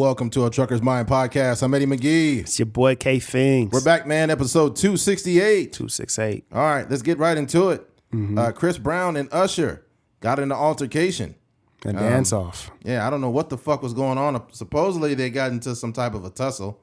welcome to a Trucker's Mind podcast. I'm Eddie McGee. It's your boy K Fings. We're back, man. Episode 268. 268. All right, let's get right into it. Chris Brown and Usher got in an altercation. A dance off. Yeah, I don't know what the fuck was going on. Supposedly they got into some type of a tussle.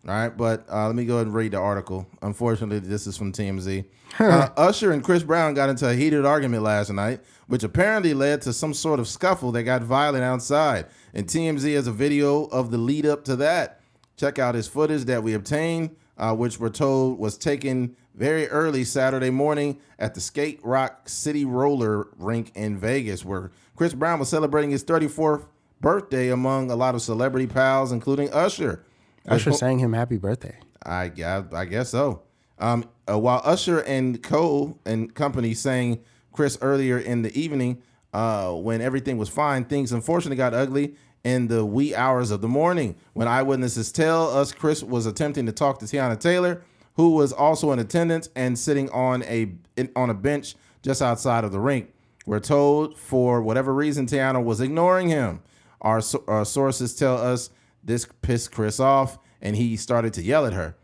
All right, but let me go ahead and read the article. Unfortunately, this is from TMZ. Usher and Chris Brown got into a heated argument last night, which apparently led to some sort of scuffle that got violent outside. And TMZ has a video of the lead up to that. Check out his footage that we obtained, which we're told was taken very early Saturday morning at the Skate Rock City Roller Rink in Vegas, where Chris Brown was celebrating his 34th birthday among a lot of celebrity pals, including Usher. Usher sang him happy birthday. I guess so. While Usher and company sang Chris earlier in the evening, when everything was fine, things unfortunately got ugly in the wee hours of the morning. When eyewitnesses tell us Chris was attempting to talk to Teyana Taylor, who was also in attendance and sitting on a bench just outside of the rink. We're told for whatever reason Teyana was ignoring him. Our sources tell us this pissed Chris off, and he started to yell at her.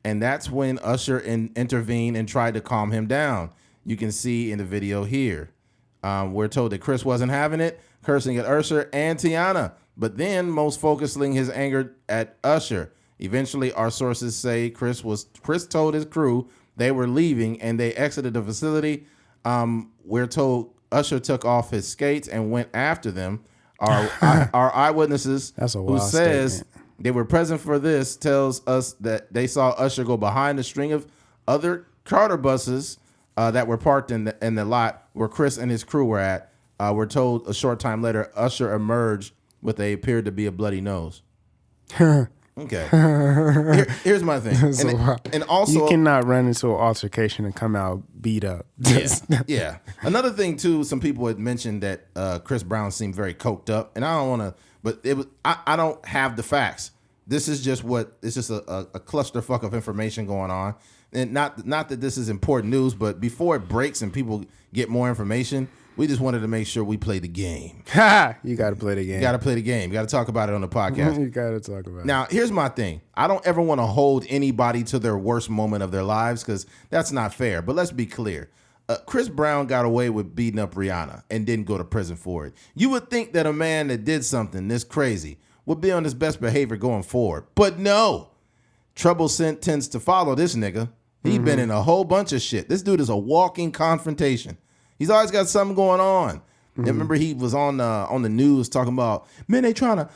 And that's when Usher intervened and tried to calm him down. You can see in the video here. We're told that Chris wasn't having it, cursing at Usher and Teyana, but then most focusing his anger at Usher. Eventually, our sources say Chris told his crew they were leaving, and they exited the facility. We're told Usher took off his skates and went after them. Our eyewitnesses, who says statement. They were present for this, tells us that they saw Usher go behind a string of other charter buses that were parked in the lot where Chris and his crew were at. We're told a short time later, Usher emerged with appeared to be a bloody nose. Okay. Here's my thing. And also, you cannot run into an altercation and come out beat up. Yeah. Another thing too, some people had mentioned that Chris Brown seemed very coked up, and I don't want to, but it was I don't have the facts. This is just it's just a clusterfuck of information going on, and not that this is important news, but before it breaks and people get more information, we just wanted to make sure we play the game. You got to play the game. You got to play the game. You got to talk about it on the podcast. You got to talk about it. Now, here's my thing. I don't ever want to hold anybody to their worst moment of their lives because that's not fair. But let's be clear. Chris Brown got away with beating up Rihanna and didn't go to prison for it. You would think that a man that did something this crazy would be on his best behavior going forward. But no. Trouble tends to follow this nigga. He's been in a whole bunch of shit. This dude is a walking confrontation. He's always got something going on. Remember, he was on the news talking about, man, they trying to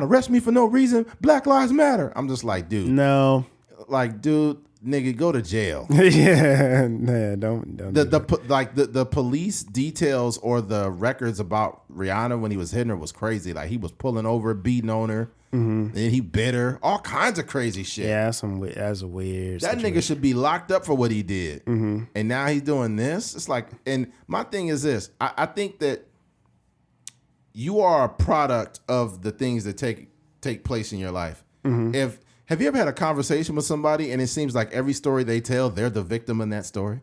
arrest me for no reason. Black Lives Matter. I'm just like, dude. No. Like, dude, nigga, go to jail. Yeah, don't. The police details or the records about Rihanna when he was hitting her was crazy. Like, he was pulling over, beating on her. And he bit her. All kinds of crazy shit. Yeah, that's a weird That situation. nigga should be locked up for what he did. And now he's doing this. It's like, and my thing is this. I think that you are a product of the things that take place in your life. Have you ever had a conversation with somebody and it seems like every story they tell, they're the victim in that story?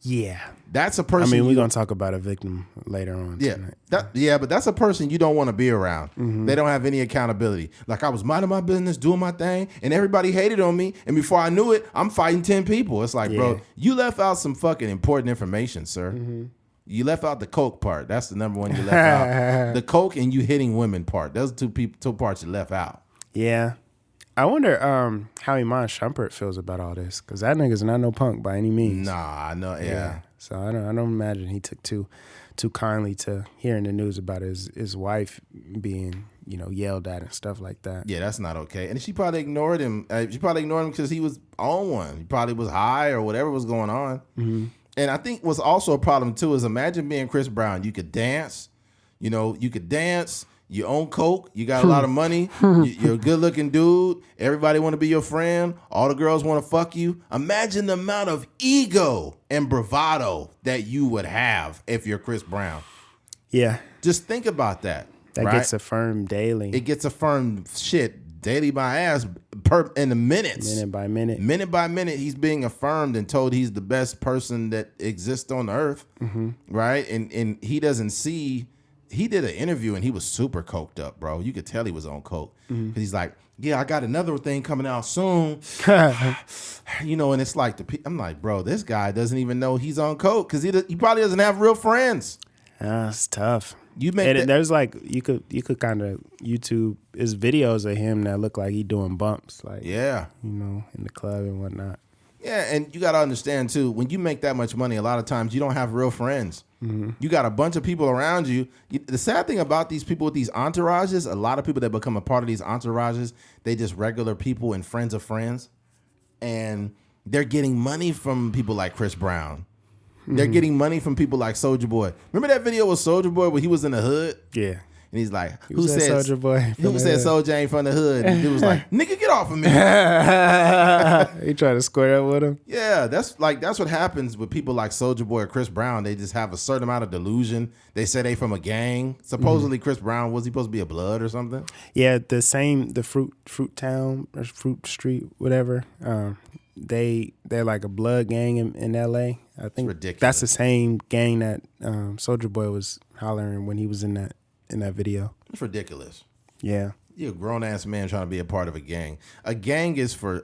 Yeah. That's a person. I mean, we're going to talk about a victim later on. Yeah. But that's a person you don't want to be around. They don't have any accountability. Like, I was minding my business, doing my thing, and everybody hated on me. And before I knew it, I'm fighting 10 people. It's like, bro, you left out some fucking important information, sir. You left out the coke part. That's the number one you left out. The coke and you hitting women part. Those two parts you left out. Yeah. I wonder how Iman Shumpert feels about all this, because that nigga's not no punk by any means. Nah, no, yeah. So I don't imagine he took too kindly to hearing the news about his wife being, yelled at and stuff like that. Yeah, that's not okay. And she probably ignored him. She probably ignored him because he was on one. He probably was high or whatever was going on. And I think what's also a problem too is imagine being Chris Brown. You could dance, You own coke. You got a lot of money. You're a good-looking dude. Everybody want to be your friend. All the girls want to fuck you. Imagine the amount of ego and bravado that you would have if you're Chris Brown. Yeah. Just think about that. That gets affirmed daily. It gets affirmed daily by ass in the minutes. Minute by minute. Minute by minute, he's being affirmed and told he's the best person that exists on earth. Right? And he doesn't see he did an interview and he was super coked up, bro. You could tell he was on coke. Mm-hmm. 'Cause he's like, yeah, I got another thing coming out soon. And it's like, I'm like, bro, this guy doesn't even know he's on coke because he probably doesn't have real friends. It's tough. There's like you could kind of YouTube his videos of him that look like he doing bumps, like in the club and whatnot. Yeah, and you got to understand too, when you make that much money, a lot of times you don't have real friends. Mm-hmm. You got a bunch of people around you. The sad thing about these people with these entourages, a lot of people that become a part of these entourages, they just regular people and friends of friends, and they're getting money from people like Chris Brown. They're getting money from people like Soulja Boy. Remember that video with Soulja Boy where he was in the hood? Yeah. And he's like, who said Soulja Boy? Who said Soulja ain't from the hood? And he was like, nigga, get off of me. He tried to square up with him. Yeah, that's what happens with people like Soulja Boy or Chris Brown. They just have a certain amount of delusion. They say they from a gang. Supposedly Chris Brown, was he supposed to be a blood or something? Yeah, the Fruit Town or Fruit Street, whatever. They're like a blood gang in LA. I think ridiculous. That's the same gang that Soulja Boy was hollering when he was in that video. It's ridiculous. Yeah. You're a grown ass man trying to be a part of a gang. A gang is for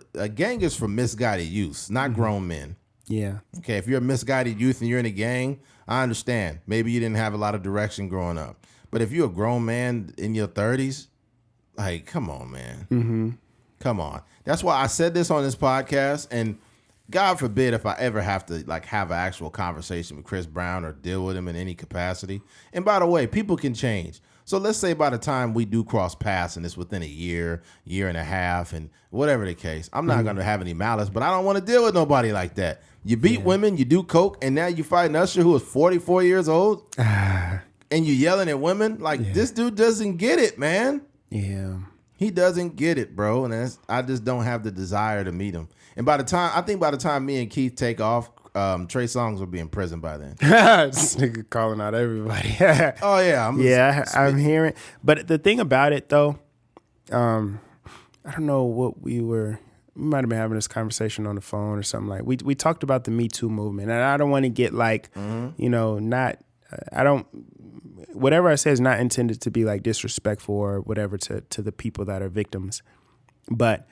misguided youth, not grown men. Yeah. Okay, if you're a misguided youth and you're in a gang, I understand. Maybe you didn't have a lot of direction growing up. But if you're a grown man in your 30s, like, come on, man. Mm-hmm. Come on. That's why I said this on this podcast, and God forbid if I ever have to have an actual conversation with Chris Brown or deal with him in any capacity. And by the way, people can change. So let's say by the time we do cross paths and it's within a year and a half, and whatever the case, I'm not going to have any malice, but I don't want to deal with nobody like that. You beat women, you do coke, and now you fighting Usher, who is 44 years old, and you yelling at women. This dude doesn't get it, man. Yeah. He doesn't get it, bro, and I just don't have the desire to meet him. And by the time me and Keith take off, Trey Songz will be in prison by then. This nigga calling out everybody. Oh yeah, I'm hearing. But the thing about it though, I don't know what we might have been having this conversation on the phone or something like. We talked about the Me Too movement, and I don't want to get whatever I say is not intended to be like disrespectful or whatever to the people that are victims, but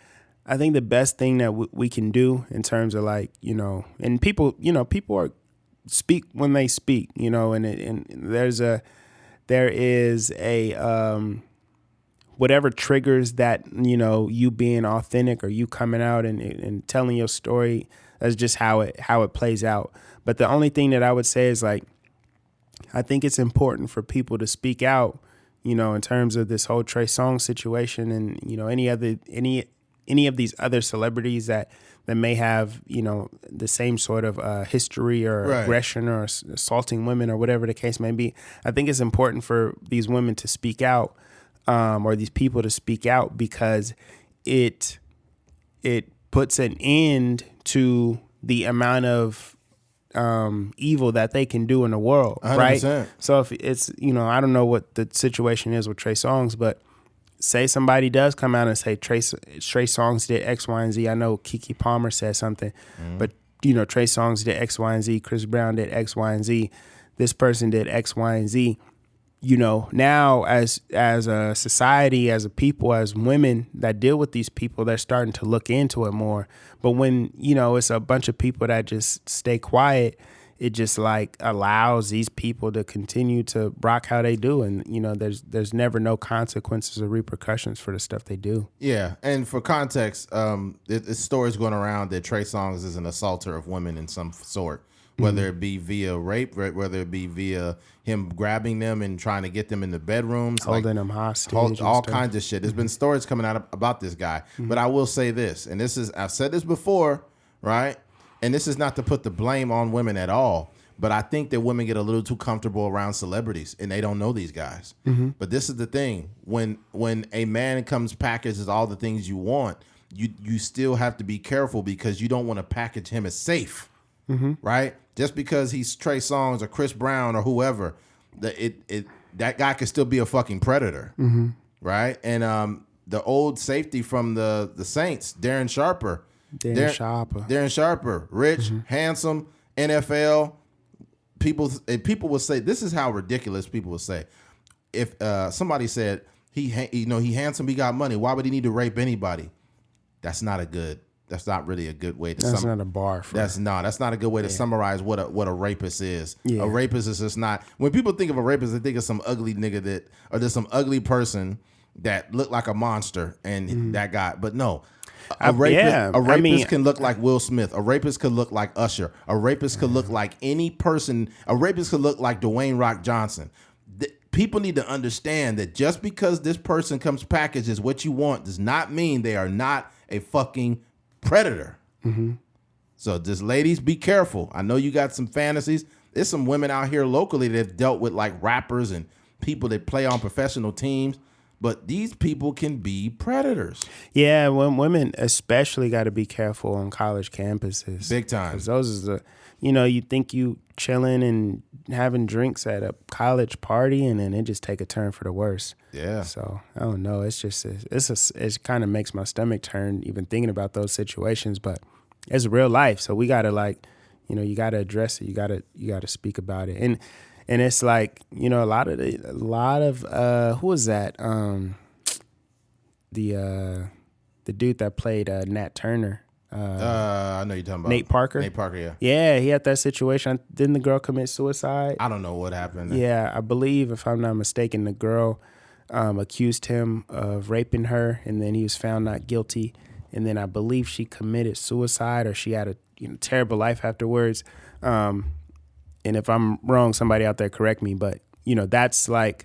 I think the best thing that we can do in terms of and people speak when they speak, and there is a whatever triggers that, you being authentic or you coming out and telling your story. That's just how it plays out. But the only thing that I would say is I think it's important for people to speak out, in terms of this whole Trey Songz situation and, any of these other celebrities that may have, the same sort of history or aggression or assaulting women or whatever the case may be. I think it's important for these women to speak out, or these people to speak out, because it puts an end to the amount of evil that they can do in the world, 100%. right? So if it's, I don't know what the situation is with Trey Songz, but say somebody does come out and say Trey Songz did X, Y, and Z. I know Keke Palmer said something, but Trey Songz did X, Y, and Z. Chris Brown did X, Y, and Z. This person did X, Y, and Z. Now as a society, as a people, as women that deal with these people, they're starting to look into it more. But when, it's a bunch of people that just stay quiet, it just allows these people to continue to rock how they do. And, there's never no consequences or repercussions for the stuff they do. Yeah. And for context, there's stories going around that Trey Songz is an assaulter of women in some sort, whether it be via rape, whether it be via him grabbing them and trying to get them in the bedrooms, holding them hostage, all kinds of shit. There's been stories coming out about this guy. But I will say this, and I've said this before, right? And this is not to put the blame on women at all, but I think that women get a little too comfortable around celebrities and they don't know these guys. But this is the thing. When a man comes packaged as all the things you want, you still have to be careful, because you don't want to package him as safe, right? Just because he's Trey Songz or Chris Brown or whoever, that guy could still be a fucking predator, right? And the old safety from the Saints, Darren Sharper, rich, handsome, NFL. People will say, this is how ridiculous people will say, if somebody said he handsome, he got money, why would he need to rape anybody? That's not really a good way to That's not a bar for that's not a good way to summarize what a rapist is. Yeah. A rapist is just not, when people think of a rapist, they think of some ugly nigga or there's some ugly person that looked like a monster and that guy. But no. A rapist can look like Will Smith. A rapist could look like Usher. A rapist could look like any person. A rapist could look like Dwayne Rock Johnson. People need to understand that just because this person comes packaged as what you want does not mean they are not a fucking predator. Mm-hmm. So just ladies, be careful. I know you got some fantasies. There's some women out here locally that have dealt with like rappers and people that play on professional teams. But these people can be predators. Yeah, when women especially got to be careful on college campuses. Big time. Because those is you think you chilling and having drinks at a college party and then it just take a turn for the worse. Yeah. So I don't know. It's just it kind of makes my stomach turn even thinking about those situations. But it's real life, so we gotta you gotta address it. You gotta speak about it. And it's like, a lot of who was that? The dude that played Nat Turner. I know you're talking about Nate Parker. Nate Parker, yeah. Yeah, he had that situation. Didn't the girl commit suicide? I don't know what happened. Yeah, I believe, if I'm not mistaken, the girl accused him of raping her, and then he was found not guilty. And then I believe she committed suicide, or she had a terrible life afterwards. And if I'm wrong, somebody out there correct me. But that's like,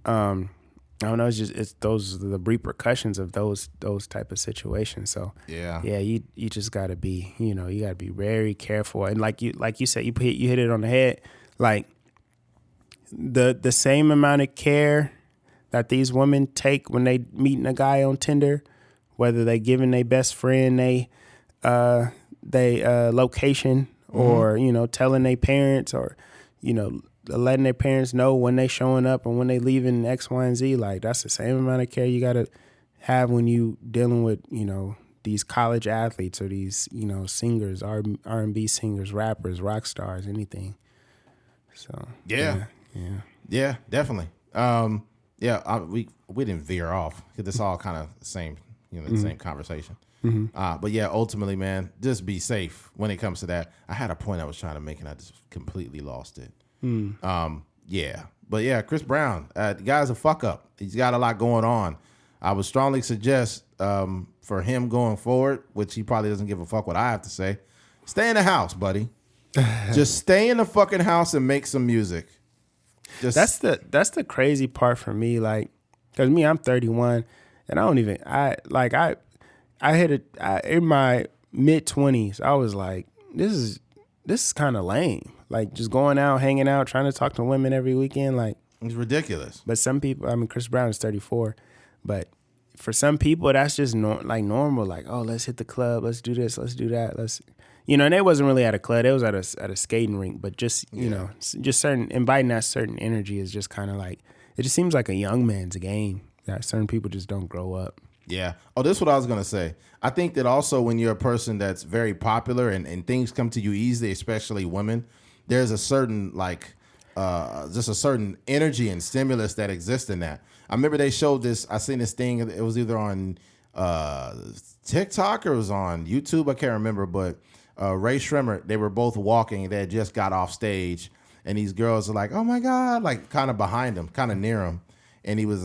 I don't know. It's those are the repercussions of those type of situations. So yeah, you just gotta be, you gotta be very careful. And like you said, you hit it on the head. Like the same amount of care that these women take when they meeting a guy on Tinder, whether they giving their best friend they location. Or, telling their parents or, letting their parents know when they showing up and when they leaving X, Y, and Z. Like, that's the same amount of care you got to have when you dealing with, these college athletes or these, singers, R&B singers, rappers, rock stars, anything. So, yeah, definitely. We didn't veer off because it's all kind of the same, the same conversation. Mm-hmm. But yeah, ultimately, man, just be safe when it comes to that. I had a point I was trying to make and I just completely lost it. But yeah, Chris Brown, the guy's a fuck up. He's got a lot going on. I would strongly suggest for him going forward, which he probably doesn't give a fuck what I have to say, stay in the house, buddy. Just stay in the fucking house and make some music. That's the crazy part for me, like, because I'm 31 and I hit it in my mid-20s. I was like, this is kind of lame. Like, just going out, hanging out, trying to talk to women every weekend. Like, it's ridiculous. But some people, Chris Brown is 34, but for some people, that's just normal. Like, oh, let's hit the club, let's do this, let's do that, and they wasn't really at a club. It was at a skating rink. But just just inviting that certain energy is just kind of like, it just seems like a young man's game. That certain people just don't grow up. Yeah. Oh, this is what I was going to say. I think that also when you're a person that's very popular and things come to you easily, especially women, there's a certain just a certain energy and stimulus that exists in that. I remember they showed this. I seen this thing. It was either on TikTok or it was on YouTube. I can't remember. But Ray Shrimmer, they were both walking. They had just got off stage. And these girls are like, oh, my God, like kind of behind him, kind of near him. And he was,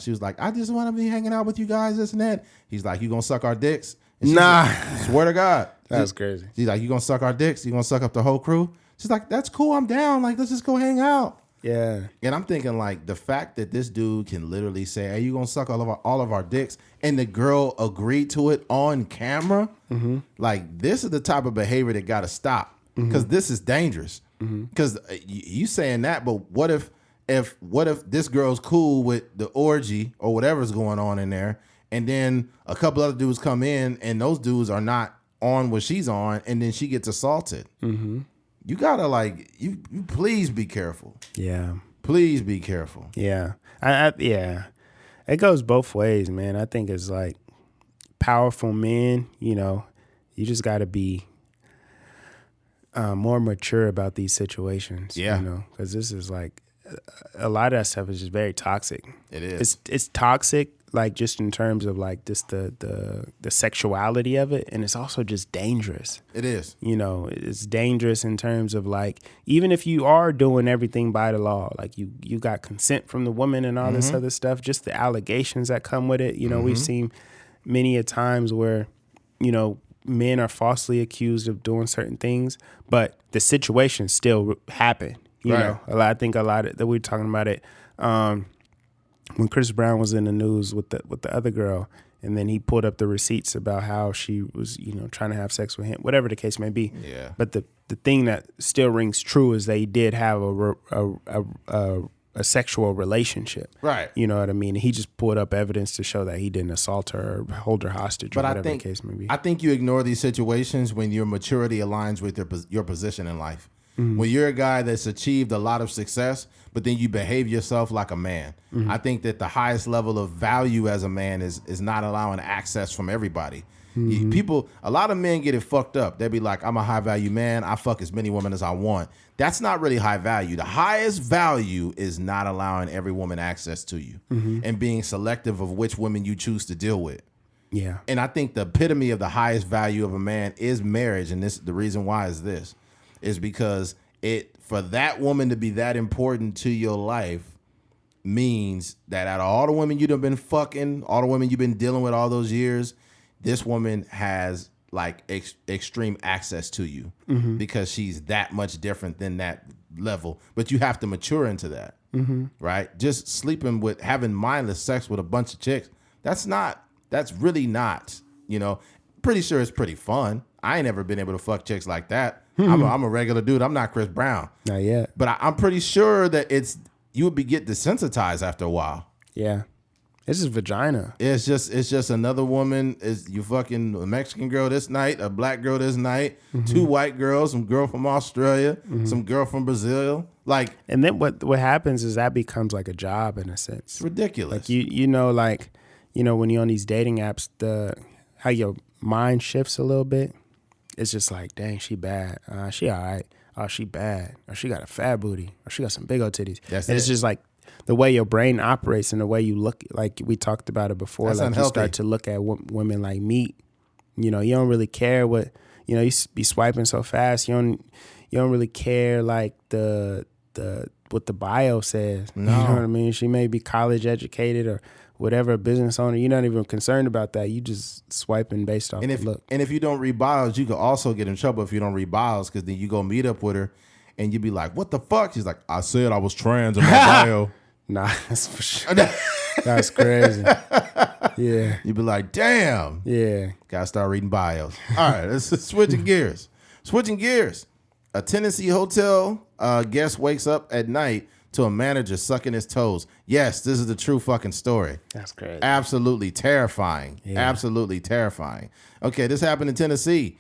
she was like, I just want to be hanging out with you guys, this and that. He's like, you gonna suck our dicks? Nah. Like, swear to God. That's crazy. She's like, you gonna suck our dicks? You gonna suck up the whole crew? She's like, that's cool. I'm down. Like, let's just go hang out. Yeah. And I'm thinking like the fact that this dude can literally say, hey, you gonna suck all of our dicks? And the girl agreed to it on camera. Mm-hmm. Like, this is the type of behavior that got to stop because this is dangerous. Because you saying that, but what if this girl's cool with the orgy or whatever's going on in there, and then a couple other dudes come in and those dudes are not on what she's on, and then she gets assaulted. Mm-hmm. You gotta you please be careful. Yeah. Please be careful. Yeah. Yeah. It goes both ways, man. I think it's like powerful men, you just gotta be more mature about these situations. Yeah. Because this is like, a lot of that stuff is just very toxic. It is. It's toxic, like just in terms of like just the sexuality of it, and it's also just dangerous. It is. You know, it's dangerous in terms of like, even if you are doing everything by the law, like you got consent from the woman and all this other stuff, just the allegations that come with it. You know, we've seen many a times where, you know, men are falsely accused of doing certain things, but the situation still happen. You know, I think a lot of that we're talking about it. When Chris Brown was in the news with the other girl, and then he pulled up the receipts about how she was, you know, trying to have sex with him, whatever the case may be. Yeah. But the thing that still rings true is they did have a sexual relationship. Right. You know what I mean? He just pulled up evidence to show that he didn't assault her or hold her hostage or whatever the case may be. I think you ignore these situations when your maturity aligns with your position in life. When you're a guy that's achieved a lot of success, but then you behave yourself like a man. I think that the highest level of value as a man is not allowing access from everybody. People, a lot of men get it fucked up. They'll be like, I'm a high value man. I fuck as many women as I want. That's not really high value. The highest value is not allowing every woman access to you and being selective of which women you choose to deal with. Yeah. And I think the epitome of the highest value of a man is marriage. And the reason why is because for that woman to be that important to your life means that out of all the women you've been fucking, all the women you've been dealing with all those years, this woman has like extreme access to you because she's that much different than that level. But you have to mature into that, right? Just having mindless sex with a bunch of chicks, that's really not, you know, pretty sure it's pretty fun. I ain't ever been able to fuck chicks like that. I'm a regular dude. I'm not Chris Brown. Not yet. But I'm pretty sure that you would get desensitized after a while. Yeah. It's just vagina. It's just another woman. You fucking a Mexican girl this night, a black girl this night, two white girls, some girl from Australia, some girl from Brazil. Like, and then what happens is that becomes like a job in a sense. It's ridiculous. Like you know, like, you know, when you're on these dating apps, how your mind shifts a little bit. It's just like, dang, she bad. She all right. Oh, she bad. Or she got a fat booty. Or she got some big old titties. It's just like the way your brain operates and the way you look, like we talked about it before. That's like unhealthy. You start to look at women like meat. You know, you don't really care what, you know, you be swiping so fast. You don't really care like what the bio says. No. You know what I mean? She may be college educated or whatever, business owner. You're not even concerned about that. You just swiping based off the look. And if you don't read bios, you could also get in trouble if you don't read bios, because then you go meet up with her and you be like, what the fuck? She's like, I said I was trans in my bio. Nah, that's for sure. That's crazy. Yeah. You be like, damn. Yeah. Gotta start reading bios. All right, let's switching gears. Switching gears. A Tennessee hotel guest wakes up at night to a manager sucking his toes. Yes, this is the true fucking story. That's crazy. Absolutely terrifying. Yeah. Absolutely terrifying. Okay, this happened in Tennessee.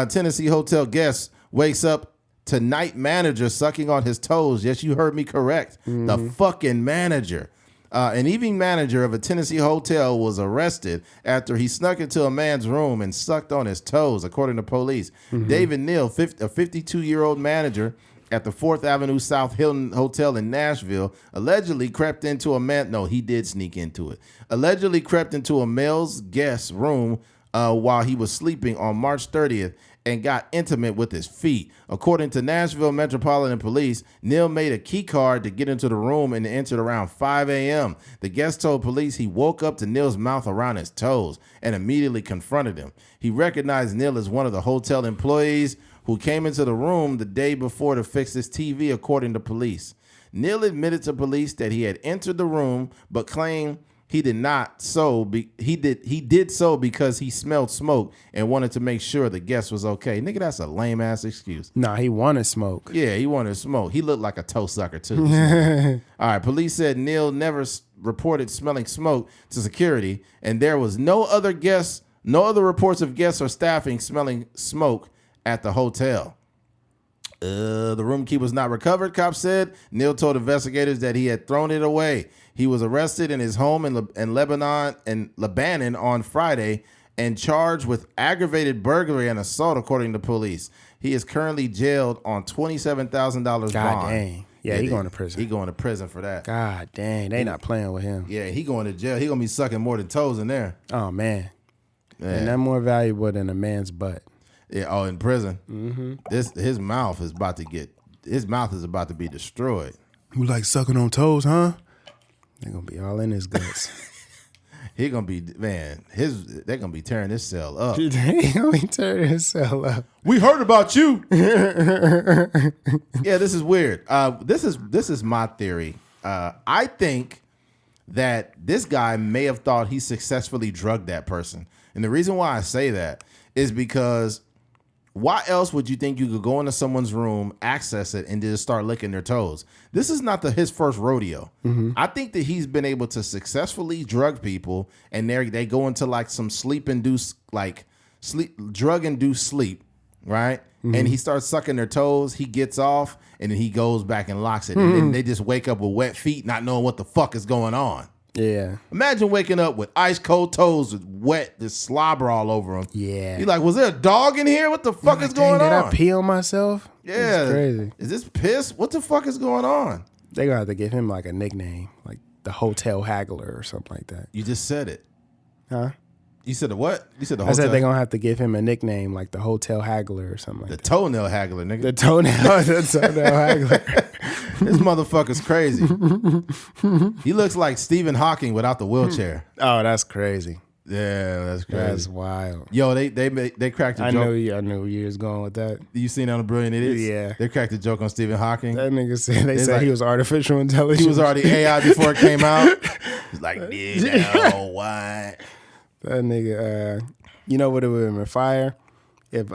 Tennessee hotel guest wakes up to night manager sucking on his toes. Yes, you heard me correct. The fucking manager. An evening manager of a Tennessee hotel was arrested after he snuck into a man's room and sucked on his toes, according to police. David Neal, a 52-year-old manager at the 4th Avenue South Hilton Hotel in Nashville, allegedly crept into a man. No, he did sneak into it. Allegedly crept into a male's guest room while he was sleeping on March 30th and got intimate with his feet. According to Nashville Metropolitan Police, Neal made a key card to get into the room and entered around 5 a.m. The guest told police he woke up to Neal's mouth around his toes and immediately confronted him. He recognized Neal as one of the hotel employees who came into the room the day before to fix his TV, according to police. Neal admitted to police that he had entered the room, but claimed he did not so. He did so because he smelled smoke and wanted to make sure the guest was okay. Nigga, that's a lame ass excuse. Nah, he wanted smoke. Yeah, he wanted smoke. He looked like a toe sucker too. All right, police said Neal never reported smelling smoke to security, and there was no other reports of guests or staffing smelling smoke at the hotel. The room key was not recovered, cops said. Neal told investigators that he had thrown it away. He was arrested in his home in Lebanon on Friday and charged with aggravated burglary and assault, according to police. He is currently jailed on $27,000 bond. God dang. Yeah, he going to prison. He going to prison for that. God dang, they not playing with him. Yeah, he going to jail. He gonna be sucking more than toes in there. Oh man, and that's more valuable than a man's butt. Yeah. Oh, in prison. Mm-hmm. His mouth is about to be destroyed. You like sucking on toes, huh? They're gonna be all in his guts. He gonna be, man. They're gonna be tearing his cell up. They gonna be tearing his cell up. We heard about you. Yeah, this is weird. This is my theory. I think that this guy may have thought he successfully drugged that person, and the reason why I say that is because why else would you think you could go into someone's room, access it, and just start licking their toes? This is not his first rodeo. Mm-hmm. I think that he's been able to successfully drug people, and they go into like some drug-induced sleep, right? Mm-hmm. And he starts sucking their toes. He gets off, and then he goes back and locks it. Mm-hmm. And then they just wake up with wet feet, not knowing what the fuck is going on. Yeah. Imagine waking up with ice cold toes with wet, this slobber all over them. Yeah. You're like, was there a dog in here? What the fuck is going on? Did I pee on myself? Yeah. It's crazy. Is this piss? What the fuck is going on? They gonna have to give him like a nickname, like the hotel haggler or something like that. You just said it. Huh? You said the what? You said the hotel? I said they're gonna have to give him a nickname like the hotel haggler or something like that. The toenail haggler, nigga. The toenail haggler. This motherfucker's crazy. He looks like Stephen Hawking without the wheelchair. Oh, that's crazy. Yeah, that's crazy. That's wild. Yo, they cracked a joke. I knew where you was going with that. You seen on The Brilliant Idiots? Yeah. They cracked a joke on Stephen Hawking. That nigga said he was artificial intelligence. He was already AI before it came out. He's like, you know what? That nigga, you know what it would have been fire? If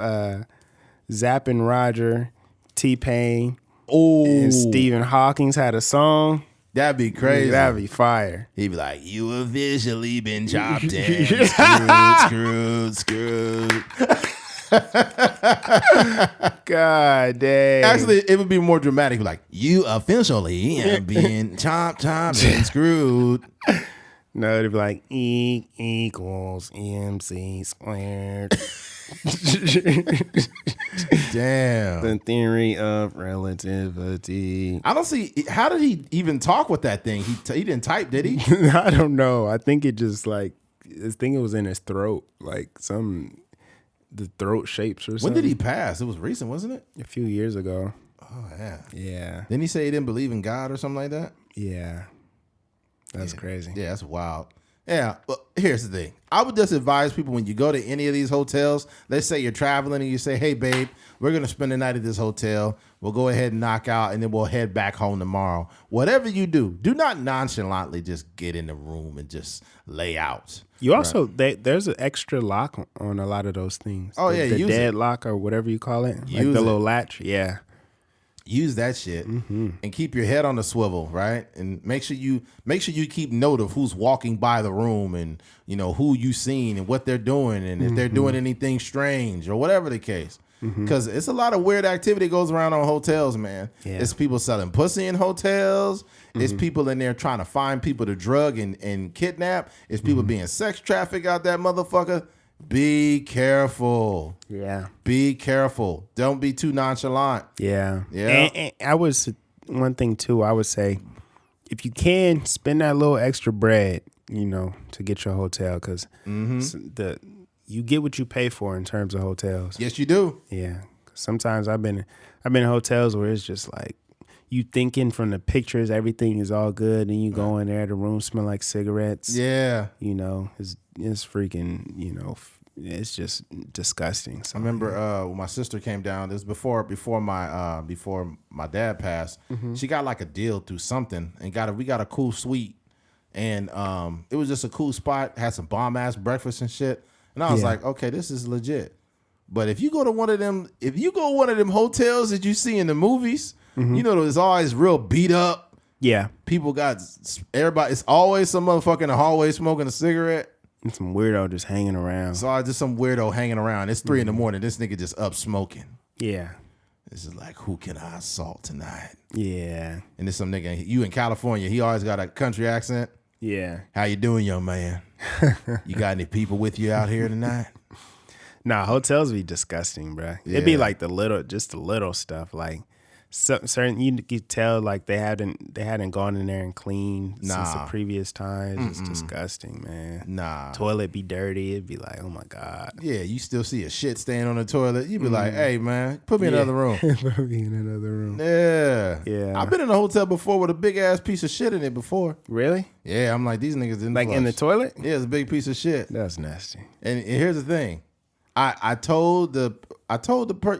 Zapp and Roger, T-Pain, and Stephen Hawking had a song. That'd be crazy. That'd be fire. He'd be like, you officially been chopped in, screwed. God dang. Actually, it would be more dramatic. Like, you officially have been chopped and screwed. No, it'd be like E equals MC squared. Damn. The theory of relativity. I don't see, how did he even talk with that thing? He didn't type, did he? I don't know. I think it just like, I think it was in his throat, like the throat shapes or something. When did he pass? It was recent, wasn't it? A few years ago. Oh, yeah. Yeah. Didn't he say he didn't believe in God or something like that? Yeah. That's crazy. Yeah, that's wild. Yeah, well, here's the thing. I would just advise people when you go to any of these hotels, let's say you're traveling and you say, hey, babe, we're going to spend the night at this hotel. We'll go ahead and knock out, and then we'll head back home tomorrow. Whatever you do not nonchalantly just get in the room and just lay out. You also, there's an extra lock on a lot of those things. Oh, the use dead lock or whatever you call it. Like the little latch. Yeah. Use that shit and keep your head on the swivel, right? And make sure you keep note of who's walking by the room and who you seen and what they're doing and if they're doing anything strange or whatever the case. Because it's a lot of weird activity goes around on hotels, man. Yeah. It's people selling pussy in hotels. It's people in there trying to find people to drug and kidnap. It's people being sex trafficked out that motherfucker. Be careful. Yeah. Be careful. Don't be too nonchalant. Yeah. Yeah. And I was, one thing too, I would say, if you can, spend that little extra bread, to get your hotel, because you get what you pay for in terms of hotels. Yes, you do. Yeah. Sometimes I've been in hotels where it's just like, you thinking from the pictures everything is all good, and you go in there, the room smell like cigarettes. Yeah. It's freaking, it's just disgusting. So, I remember when my sister came down, this was before my dad passed. She got like a deal through something and we got a cool suite, and it was just a cool spot, had some bomb ass breakfast and shit. And I was like, okay, this is legit. But if you go to one of them hotels that you see in the movies, it's always real beat up. Yeah. People everybody, it's always some motherfucker in the hallway smoking a cigarette. And some weirdo just hanging around. So I just some weirdo hanging around. It's 3 a.m. This nigga just up smoking. Yeah. This is like, who can I assault tonight? Yeah. And there's some nigga, you in California, he always got a country accent. Yeah. How you doing, young man? You got any people with you out here tonight? Nah, hotels be disgusting, bro. Yeah. It'd be like the little stuff. Like certain you could tell like they hadn't gone in there and cleaned since the previous times. It's disgusting, man. Nah. Toilet be dirty. It'd be like, oh my God. Yeah, you still see a shit stain on the toilet. You'd be like, hey man, put me in another room. Put me in another room. Yeah. Yeah. I've been in a hotel before with a big ass piece of shit in it before. Really? Yeah, I'm like, these niggas didn't Like flush. in the toilet? Yeah, it's a big piece of shit. That's nasty. And here's the thing. I told the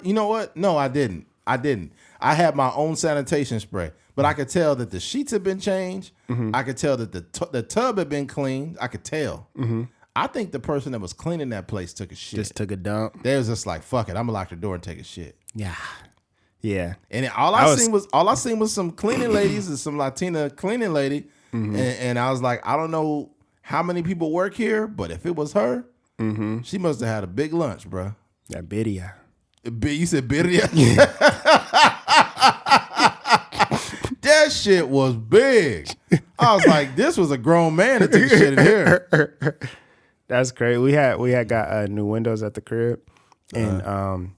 you know what? No, I didn't. I had my own sanitation spray, but I could tell that the sheets had been changed. I could tell that the tub had been cleaned. I could tell. I think the person that was cleaning that place took a shit. Just took a dump. They was just like, fuck it, I'm gonna lock the door and take a shit. Yeah. Yeah. And all I seen was some cleaning ladies and some Latina cleaning lady. And I was like, I don't know how many people work here, but if it was her, she must have had a big lunch, bro. That birria. You said birria? That shit was big. I was like, this was a grown man that took a shit in here. That's great. We had got new windows at the crib, and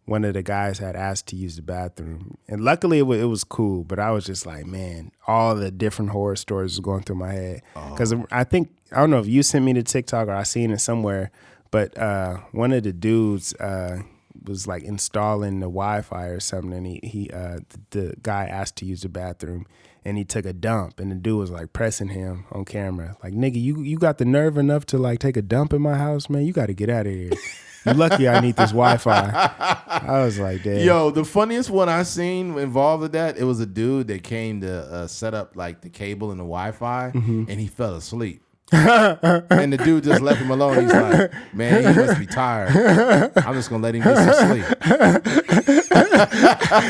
one of the guys had asked to use the bathroom, and luckily it was cool. But I was just like, man, all the different horror stories was going through my head because I don't know if you sent me the TikTok or I seen it somewhere, but one of the dudes was like installing the Wi-Fi or something, and the guy asked to use the bathroom, and he took a dump, and the dude was like pressing him on camera, like, nigga, you got the nerve enough to like take a dump in my house, man? You got to get out of here. You lucky I need this Wi-Fi. I was like, damn. Yo, the funniest one I seen involved with that, it was a dude that came to set up like the cable and the Wi-Fi, and he fell asleep. And the dude just left him alone. He's like, man, he must be tired. I'm just gonna let him get some sleep.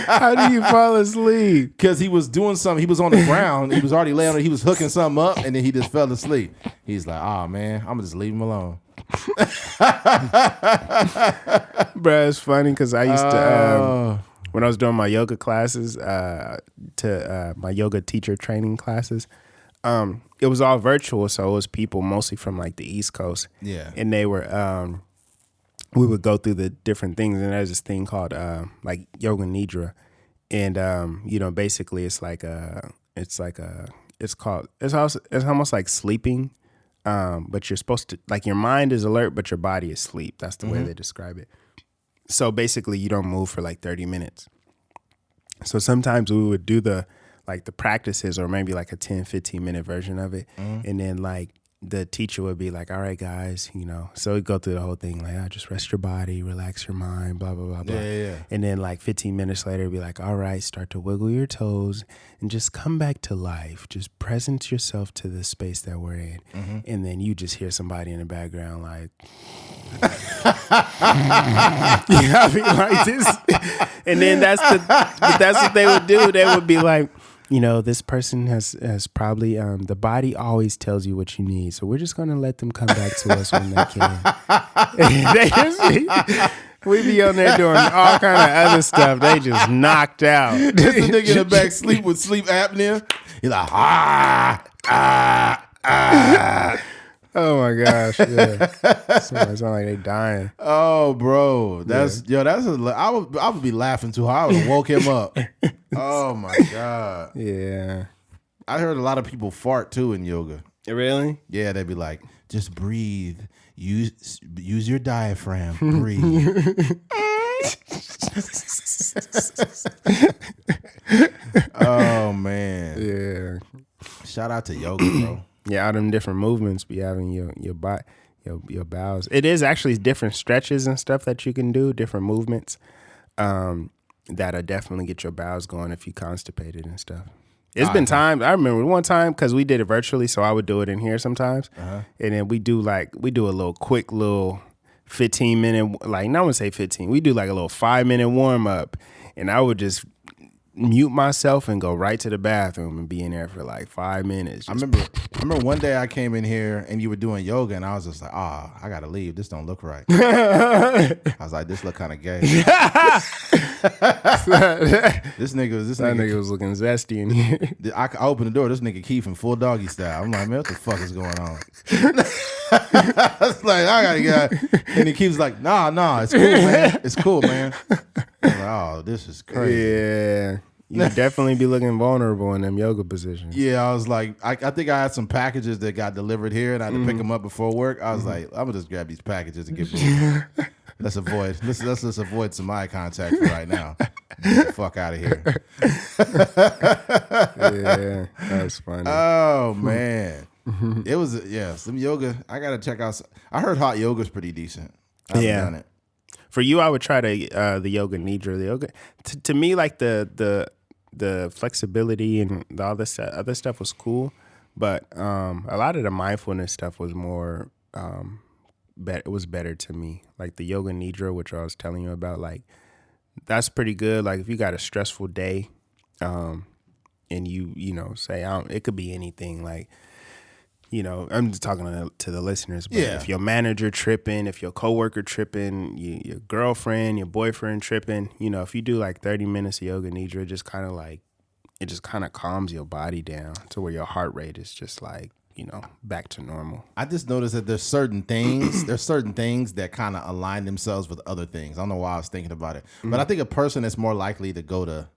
How do you fall asleep? Because he was doing something. He was on the ground. He was already laying on it. He was hooking something up, and then he just fell asleep. He's like, oh man, I'm gonna just leave him alone. Bruh, it's funny because I used to when I was doing my yoga classes, my yoga teacher training classes. It was all virtual, so it was people mostly from like the East Coast. Yeah. And they were we would go through the different things, and there's this thing called like yoga nidra. And you know, basically it's almost like sleeping. But you're supposed to, like, your mind is alert, but your body is asleep. That's the way they describe it. So basically you don't move for like 30 minutes. So sometimes we would do the practices, or maybe like a 10, 15 minute version of it. And then like the teacher would be like, all right, guys, you know, so we'd go through the whole thing, like, just rest your body, relax your mind, blah, blah, blah, blah. Yeah. And then like 15 minutes later, it'd be like, all right, start to wiggle your toes and just come back to life. Just present yourself to the space that we're in. And then you just hear somebody in the background like, yeah, I mean, like this. And then that's what they would do. They would be like, you know, this person has probably, the body always tells you what you need. So we're just going to let them come back to us when they can. We be on there doing all kind of other stuff. They just knocked out. This nigga in the back sleep with sleep apnea. He's like, Oh my gosh! Yeah, somebody sound like they dying. Oh, bro, I would be laughing too hard. I would have woke him up. Oh my god. Yeah, I heard a lot of people fart too in yoga. Really? Yeah, they'd be like, just breathe. Use your diaphragm. Breathe. Oh man. Yeah. Shout out to yoga, bro. Yeah, all them different movements be having your body, your bowels. It is actually different stretches and stuff that you can do, different movements that'll definitely get your bowels going if you constipated and stuff. It's been times. I remember one time because we did it virtually, so I would do it in here sometimes, and then we do a little quick 15-minute, like, not want to say 15. We do like a little 5-minute warm up, and I would just mute myself and go right to the bathroom and be in there for like 5 minutes. I remember one day I came in here and you were doing yoga, and I was just like, I gotta leave. This don't look right. I was like, this look kind of gay. This nigga was looking zesty in here. I opened the door. This nigga Keith in full doggy style. I'm like, man, what the fuck is going on? I was like, I gotta get out. And he keeps like, nah, it's cool, man. It's cool, man. I'm like, oh, this is crazy. Yeah. You definitely be looking vulnerable in them yoga positions. Yeah, I was like, I think I had some packages that got delivered here, and I had to pick them up before work. I was like, I'm gonna just grab these packages and get moving. Let's just avoid some eye contact for right now. Get the fuck out of here. Yeah, that's funny. Oh man, it was some yoga. I gotta check out. I heard hot yoga's pretty decent. I haven't done it. For you, I would try the yoga nidra. The yoga to me, like the flexibility and all this other stuff was cool, but a lot of the mindfulness stuff was more it was better to me. Like the yoga nidra, which I was telling you about, like that's pretty good. Like if you got a stressful day, and you know say it could be anything. Like I'm just talking to the listeners. But if your manager tripping, if your coworker tripping, your girlfriend, your boyfriend tripping, if you do like 30 minutes of yoga nidra, it just kind of calms your body down to where your heart rate is just like, back to normal. I just noticed that there's certain things that kind of align themselves with other things. I don't know why I was thinking about it, but I think a person that's more likely to go to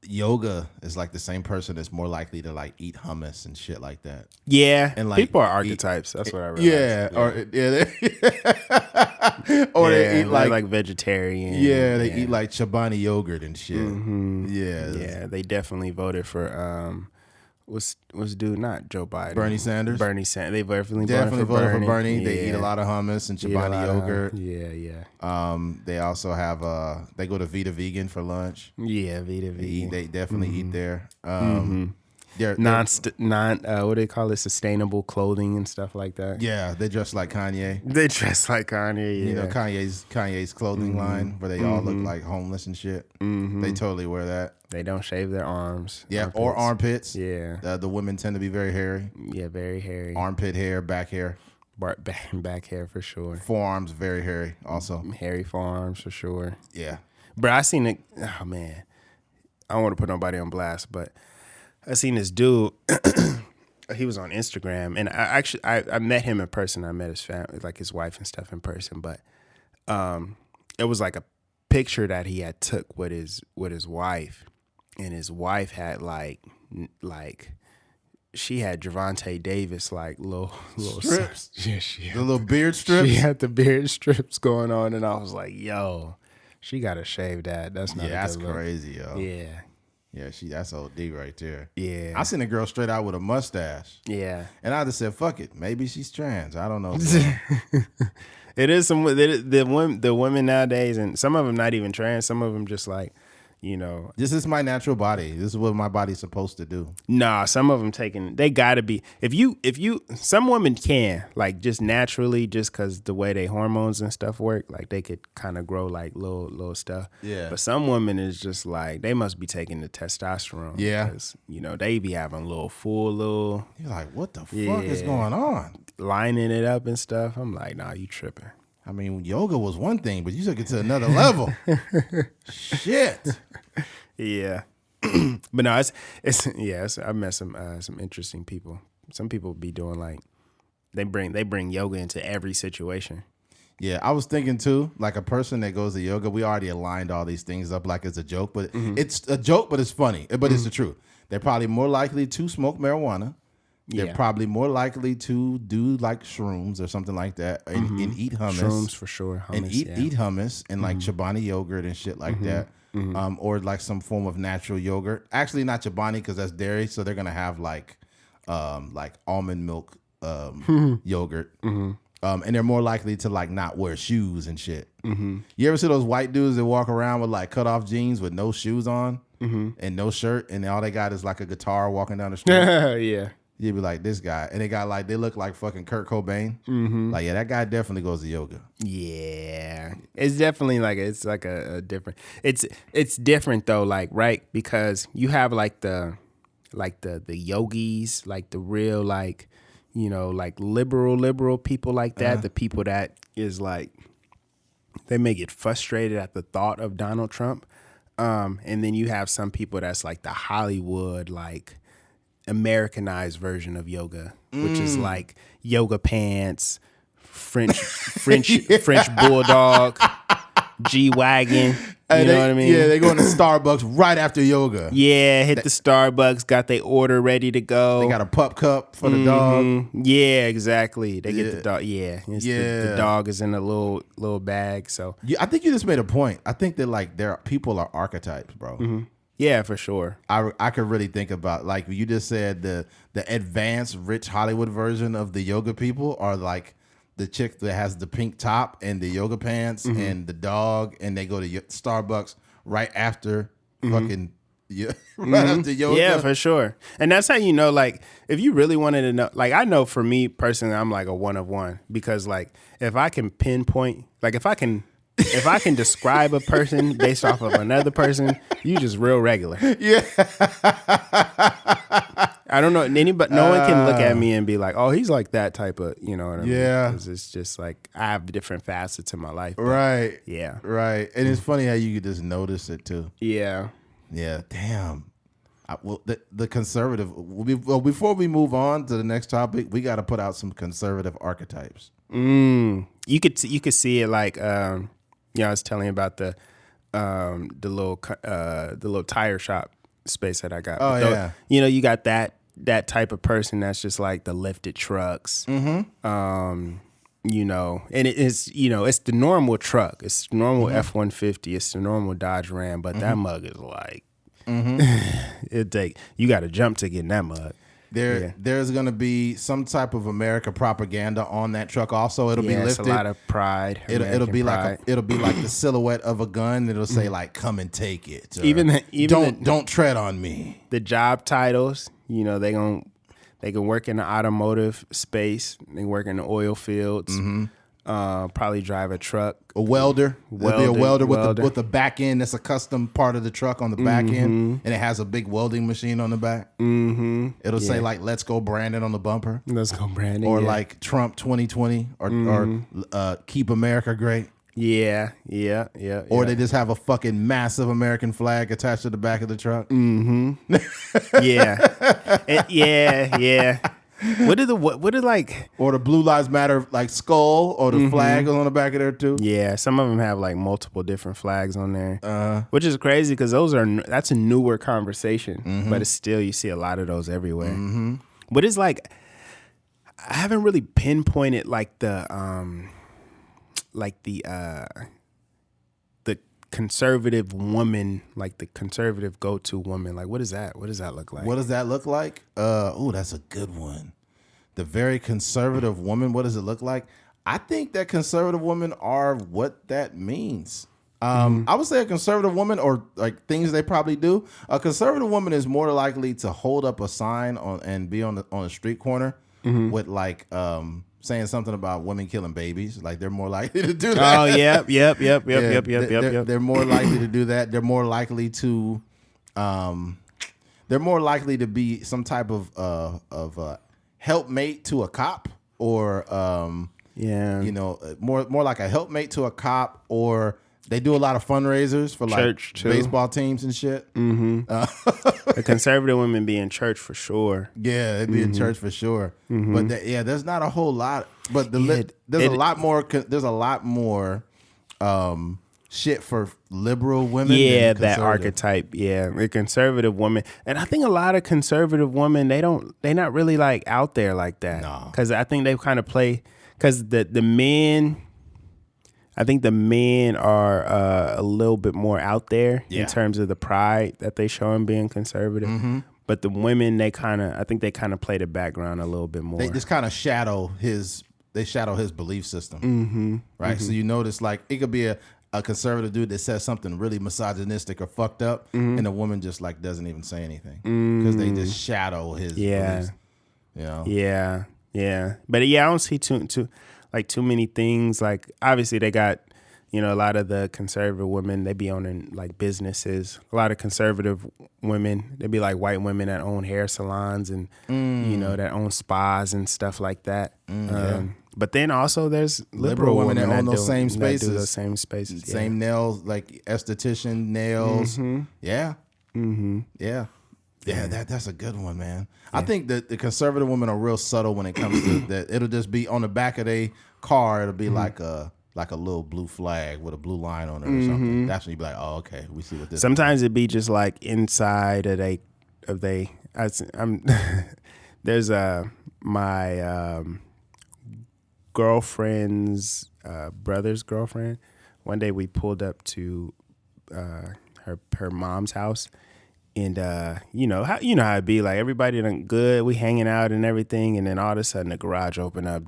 yoga is like the same person that's more likely to like eat hummus and shit like that. Yeah, and like people are archetypes. That's what I realized. Or they eat like vegetarian. Yeah, they eat like Chobani yogurt and shit. Mm-hmm. Yeah, they definitely voted for what's dude, not Joe Biden, Bernie Sanders. They definitely voted for Bernie. Yeah. They eat a lot of hummus and Chobani yogurt. Yeah. They also have they go to Vita Vegan for lunch. Yeah, Vita Vegan. They definitely eat there. They're what do they call it? Sustainable clothing and stuff like that. Yeah, they dress like Kanye. Yeah. Kanye's clothing line where they all look like homeless and shit. They totally wear that. They don't shave their arms. Yeah, or armpits. Yeah. The women tend to be very hairy. Yeah, very hairy. Armpit hair, back hair. Back hair for sure. Forearms, very hairy also. Hairy forearms for sure. Yeah. Bro, I seen it. Oh, man. I don't want to put nobody on blast, but I seen this dude. He was on Instagram, and I met him in person. I met his family, like his wife and stuff in person, but it was like a picture that he had took with his wife, and his wife had like she had Gervonta Davis like little strips. Yeah, she had the little beard strips. She had the beard strips going on, and I was like, yo, she gotta shave that. That's not. Yeah, that's crazy, yo. Yeah. Yeah, that's OD right there. Yeah. I seen a girl straight out with a mustache. Yeah. And I just said, fuck it. Maybe she's trans. I don't know. It is the women nowadays, and some of them not even trans. Some of them just like, this is my natural body. This is what my body's supposed to do. Nah, some of them they gotta be. If you, some women can like just naturally, just cause the way they hormones and stuff work, like they could kind of grow like little stuff. Yeah. But some women is just like, they must be taking the testosterone. Yeah. Cause, they be having little. You're like, what the fuck is going on? Lining it up and stuff. I'm like, nah, you tripping. I mean, yoga was one thing, but you took it to another level. Shit. Yeah. But no, it's I met some interesting people. Some people be doing like they bring yoga into every situation. Yeah, I was thinking too, like a person that goes to yoga, we already aligned all these things up like it's a joke, but it's a joke, but it's funny, but it's the truth. They're probably more likely to smoke marijuana. They're probably more likely to do like shrooms or something like that and eat hummus. Shrooms for sure. Hummus, and eat hummus and like Chobani yogurt and shit like that. Or like some form of natural yogurt. Actually not Chobani because that's dairy, so they're going to have like almond milk yogurt. And they're more likely to like not wear shoes and shit. You ever see those white dudes that walk around with like cut off jeans with no shoes on and no shirt and all they got is like a guitar walking down the street? Yeah. You'd be like, this guy. And they look like fucking Kurt Cobain. Like, yeah, that guy definitely goes to yoga. Yeah. It's definitely like, it's like a different, it's different though, like, right? Because you have like the yogis, like the real, like, like liberal people like that. The people that is like, they may get frustrated at the thought of Donald Trump. And then you have some people that's like the Hollywood, like, Americanized version of yoga, which is like yoga pants, French bulldog, G-Wagon. You know what I mean? Yeah, they going to Starbucks right after yoga. Yeah, hit the Starbucks, got their order ready to go. They got a pup cup for the dog. Yeah, exactly. They get the dog. Yeah, the dog is in a little bag. So I think you just made a point. I think that like people are archetypes, bro. yeah, for sure. I could really think about, like you just said, the advanced rich Hollywood version of the yoga people are like the chick that has the pink top and the yoga pants and the dog, and they go to Starbucks right after fucking right after yoga. Yeah, for sure. And that's how you know, like, if you really wanted to know, like, I know for me personally, I'm like a one of one, because like if I can pinpoint, like if I can describe a person based off of another person, you just real regular. Yeah. I don't know anybody. No one can look at me and be like, "Oh, he's like that type of," you know what I mean? Yeah. 'Cause it's just like I have different facets in my life. Right. Yeah. Right. And it's funny how you could just notice it too. Yeah. Yeah. Damn. The conservative. Well, before we move on to the next topic, we got to put out some conservative archetypes. You could see it like I was telling you about the little tire shop space that I got. Oh, yeah. You know, you got that type of person that's just like the lifted trucks. You know, and it's the normal truck. It's the normal F-150. It's the normal Dodge Ram, but that mug is like you got to jump to get in that mug. There's gonna be some type of America propaganda on that truck. Also, it'll be lifted. It's a lot of pride. It'll be like the silhouette of a gun. It'll say like, "Come and take it." Don't tread on me. The job titles, you know, they can work in the automotive space. They work in the oil fields. Probably drive a truck. A welder. There'll be a welder with the back end. That's a custom part of the truck on the back end, and it has a big welding machine on the back. It'll say like "Let's go Brandon" on the bumper. Let's go Brandon. Or like Trump 2020 or Keep America Great. Yeah. Or they just have a fucking massive American flag attached to the back of the truck. Yeah. What did like, or the Blue Lives Matter like skull, or the flag on the back of there too? Yeah, some of them have like multiple different flags on there, which is crazy because that's a newer conversation, but it's still, you see a lot of those everywhere. But it's like, I haven't really pinpointed like the conservative woman, like the conservative go-to woman. Like, what is that? What does that look like? What does that look like? Oh, that's a good one. The very conservative woman. What does it look like? I think that conservative women are what that means. I would say a conservative woman, or like things they probably do. A conservative woman is more likely to hold up a sign and be on a street corner with like saying something about women killing babies. Like, they're more likely to do that. Oh, yep. They're more likely to do that. They're more likely to be some type of helpmate to a cop, or more like a helpmate to a cop, or they do a lot of fundraisers for like baseball teams and shit. The conservative women be in church for sure. Yeah, they'd be in church for sure. But there's not a whole lot. But there's a lot more. There's a lot more shit for liberal women. Yeah, that archetype. Yeah, the conservative woman, and I think a lot of conservative women, they're not really like out there like that. No, because I think they kind of play, because the men. I think the men are a little bit more out there in terms of the pride that they show in being conservative. But the women, I think they kind of play the background a little bit more. They just kind of shadow his belief system. Right? So you notice, like, it could be a conservative dude that says something really misogynistic or fucked up, and the woman just like doesn't even say anything because they just shadow his beliefs. You know? Yeah. But I don't see too many things. Like, obviously they got, a lot of the conservative women, they be owning like businesses. A lot of conservative women, they be like white women that own hair salons and, that own spas and stuff like that. But then also there's liberal women that own those same spaces. That do those same spaces. Same nails, like esthetician nails. Yeah. Yeah, that's a good one, man. Yeah. I think that the conservative women are real subtle when it comes to that. It'll just be on the back of their car. It'll be like like a little blue flag with a blue line on it or something, that's when you be like, oh, okay, we see what this. Sometimes it'd be just like inside I'm there's my girlfriend's brother's girlfriend. One day we pulled up to her mom's house, and you know how it'd be, like everybody done good, we hanging out and everything, and then all of a sudden the garage open up.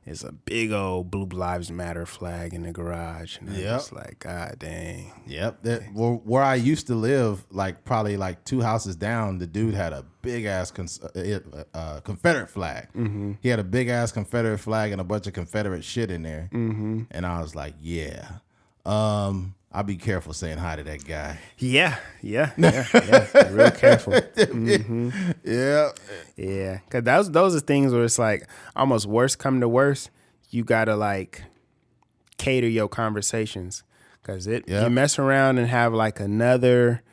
It's a big old Blue Lives Matter flag in the garage, and I'm just like, God dang. Yep. Where I used to live, like probably like 2 houses down, the dude had a big ass Confederate flag. Mm-hmm. He had a big ass Confederate flag and a bunch of Confederate shit in there. Mm-hmm. And I was like, yeah. I'll be careful saying hi to that guy. Yeah. Real careful. Mm-hmm. Yeah. Because those are things where it's like almost worst come to worst, you gotta like cater your conversations, because you mess around and have like another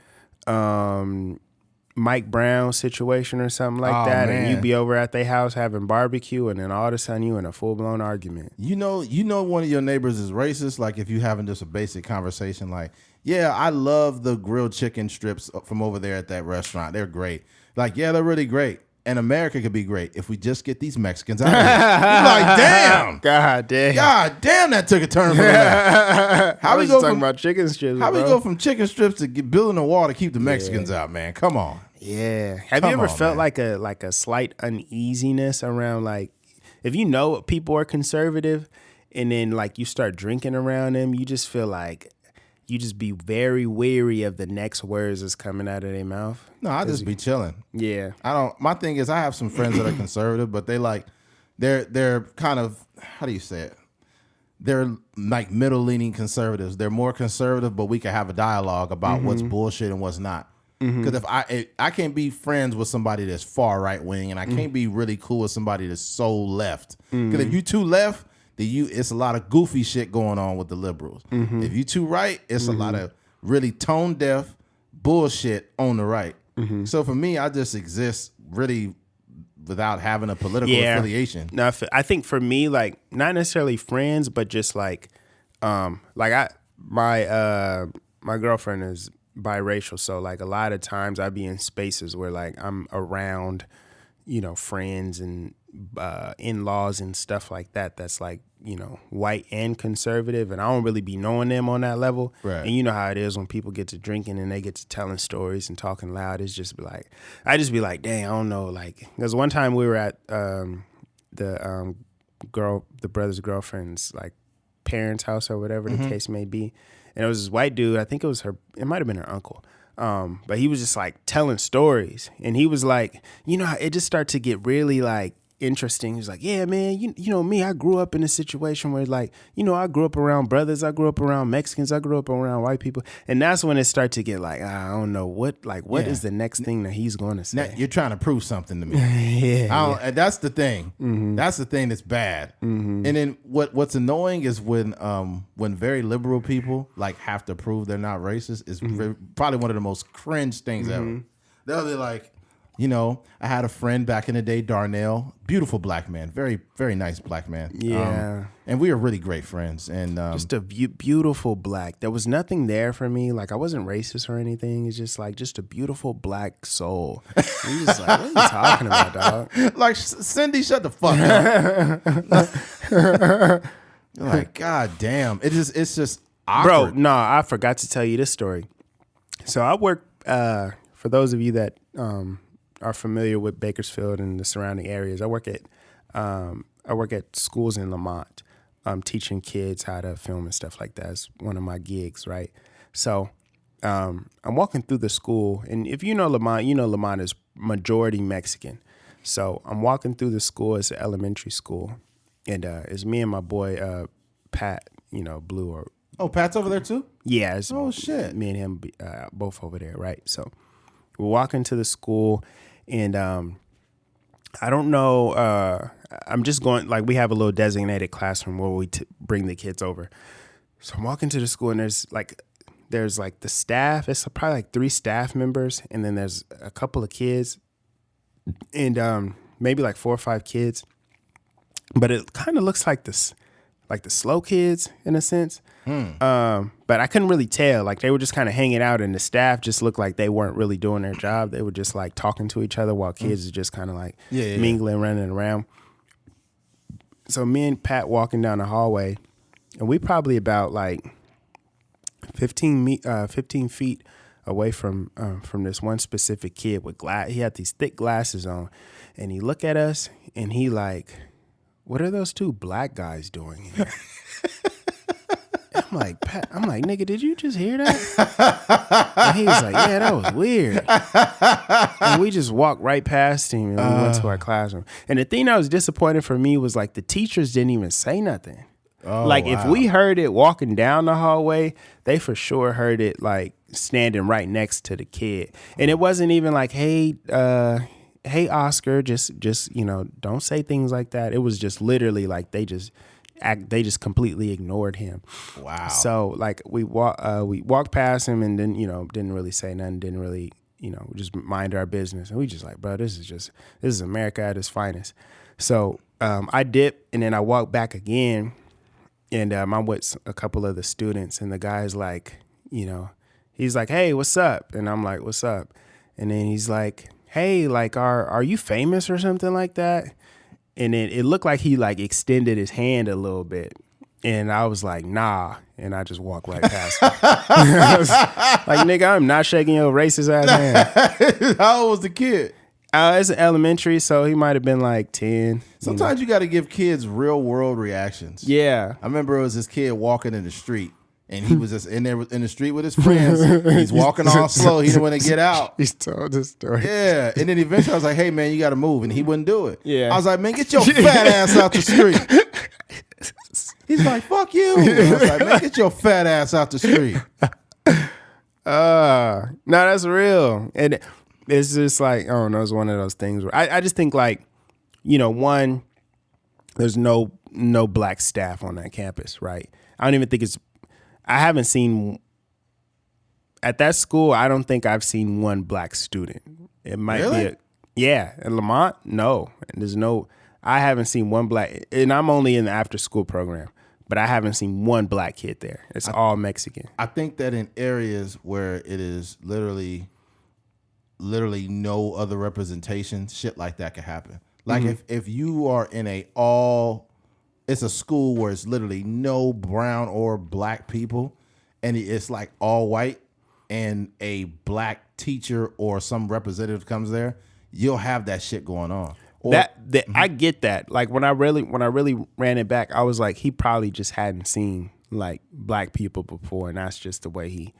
Mike Brown situation or something like that, man. And you be over at their house having barbecue, and then all of a sudden you in a full-blown argument. You know one of your neighbors is racist, like if you having just a basic conversation like, yeah, I love the grilled chicken strips from over there at that restaurant. They're great. Like, yeah, they're really great. And America could be great if we just get these Mexicans out of here. You're like, damn. God damn, that took a turn for the left. How we go talking about chicken strips? How we go from chicken strips to building a wall to keep the Mexicans out, man? Come on. Yeah. Have you ever felt like a slight uneasiness around, like, if you know people are conservative and then like you start drinking around them, you just feel like you just be very wary of the next words that's coming out of their mouth? No, I just be chilling. Yeah. My thing is, I have some friends that are conservative, but they're kind of, how do you say it? They're like middle-leaning conservatives. They're more conservative, but we can have a dialogue about what's bullshit and what's not. Because if I can't be friends with somebody that's far right wing, and I can't be really cool with somebody that's so left. Because if you too left, it's a lot of goofy shit going on with the liberals. If you too right, it's a lot of really tone deaf bullshit on the right. So for me, I just exist really without having a political affiliation. No, I think for me, like, not necessarily friends, but just like my girlfriend is biracial, so like a lot of times I be in spaces where like I'm around, friends and in-laws and stuff like that, that's like, white and conservative, and I don't really be knowing them on that level. Right. And you know how it is when people get to drinking and they get to telling stories and talking loud. It's just like, I just be like, dang, I don't know. Like, because one time we were at the brother's girlfriend's like parents' house or whatever the case may be, and it was this white dude. I think it might have been her uncle. But he was just like telling stories, and he was like, it just started to get really like interesting. He was like, yeah, man, you know me, I grew up in a situation where like, I grew up around brothers, I grew up around Mexicans, I grew up around white people. And that's when it started to get like, I don't know what is the next thing that he's going to say. Now, you're trying to prove something to me. And that's the thing. That's the thing that's bad. And then what's annoying is when very liberal people like have to prove they're not racist is probably one of the most cringe things ever. They'll be like, I had a friend back in the day, Darnell, beautiful black man, very, very nice black man. Yeah. And we were really great friends. And just a beautiful black. There was nothing there for me. Like, I wasn't racist or anything. It's just like, just a beautiful black soul. And you're just like, what are you talking about, dog? Like, Cindy, shut the fuck up. You're like, God damn. It's just awkward. Bro, no, I forgot to tell you this story. So I work, for those of you that are familiar with Bakersfield and the surrounding areas, I work at schools in Lamont, teaching kids how to film and stuff like that. It's one of my gigs, right? So I'm walking through the school, and if you know Lamont is majority Mexican. So I'm walking through the school. It's an elementary school, and it's me and my boy Pat, Blue. Oh, Pat's over there too? Yeah. Oh, shit. Me and him both over there, right? So we're walking to the school, and I don't know. I'm just going, like, we have a little designated classroom where we bring the kids over. So I'm walking to the school, and there's like the staff. It's probably like 3 staff members, and then there's a couple of kids, and maybe like 4 or 5 kids. But it kind of looks like this, like the slow kids in a sense. But I couldn't really tell. Like they were just kind of hanging out, and the staff just looked like they weren't really doing their job. They were just like talking to each other while kids are just kind of like mingling, running around. So me and Pat walking down the hallway, and we probably about like 15 feet away from this one specific kid with glass. He had these thick glasses on, and he looked at us, and he like, "What are those two black guys doing here?" I'm like, Pat, nigga, did you just hear that? And he was like, yeah, that was weird. And we just walked right past him, and we went to our classroom. And the thing that was disappointing for me was like the teachers didn't even say nothing. If we heard it walking down the hallway, they for sure heard it like standing right next to the kid. And it wasn't even like, hey, Oscar, just don't say things like that. It was just literally like they just completely ignored him. Wow. So like we walked past him, and then didn't really say nothing, didn't really just mind our business, and we just like, bro, this is America at its finest. So I dipped, and then I walked back again, and I'm with a couple of the students, and the guy's like, he's like, hey, what's up? And I'm like, what's up? And then he's like, hey, like are you famous or something like that? And then it looked like he like extended his hand a little bit. And I was like, nah. And I just walked right past him. I was like, nigga, I'm not shaking your racist ass hand. How old was the kid? It's elementary, so he might have been like 10. Sometimes you got to give kids real world reactions. Yeah. I remember it was this kid walking in the street. And he was just in there in the street with his friends. He's walking all slow. He didn't want to get out. He's told this story. Yeah. And then eventually I was like, hey, man, you got to move. And he wouldn't do it. Yeah. I was like, man, get your fat ass out the street. He's like, fuck you. I was like, man, get your fat ass out the street. No, that's real. And it's just like, I don't know, it's one of those things where I just think like, one, there's no black staff on that campus, right? I don't even think I haven't seen at that school. I don't think I've seen one black student. It might be at Lamont. No, I haven't seen one black, and I'm only in the after school program, but I haven't seen one black kid there. It's all Mexican. I think that in areas where it is literally no other representation, shit like that could happen. Like if you are in it's a school where it's literally no brown or black people, and it's like all white, and a black teacher or some representative comes there, you'll have that shit going on. I get that. Like when I really ran it back, I was like, he probably just hadn't seen like black people before, and that's just the way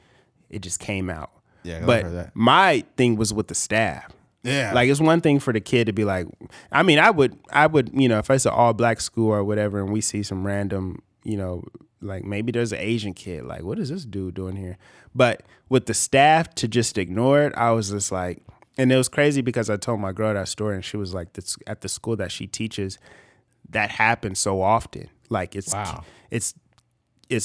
it just came out. Yeah, but I heard that. My thing was with the staff. Yeah. Like it's one thing for the kid to be like, I mean, I would, if it's an all black school or whatever, and we see some random, like maybe there's an Asian kid, like, what is this dude doing here? But with the staff to just ignore it, I was just like, and it was crazy because I told my girl that story, and she was like, at the school that she teaches, that happens so often. Like it's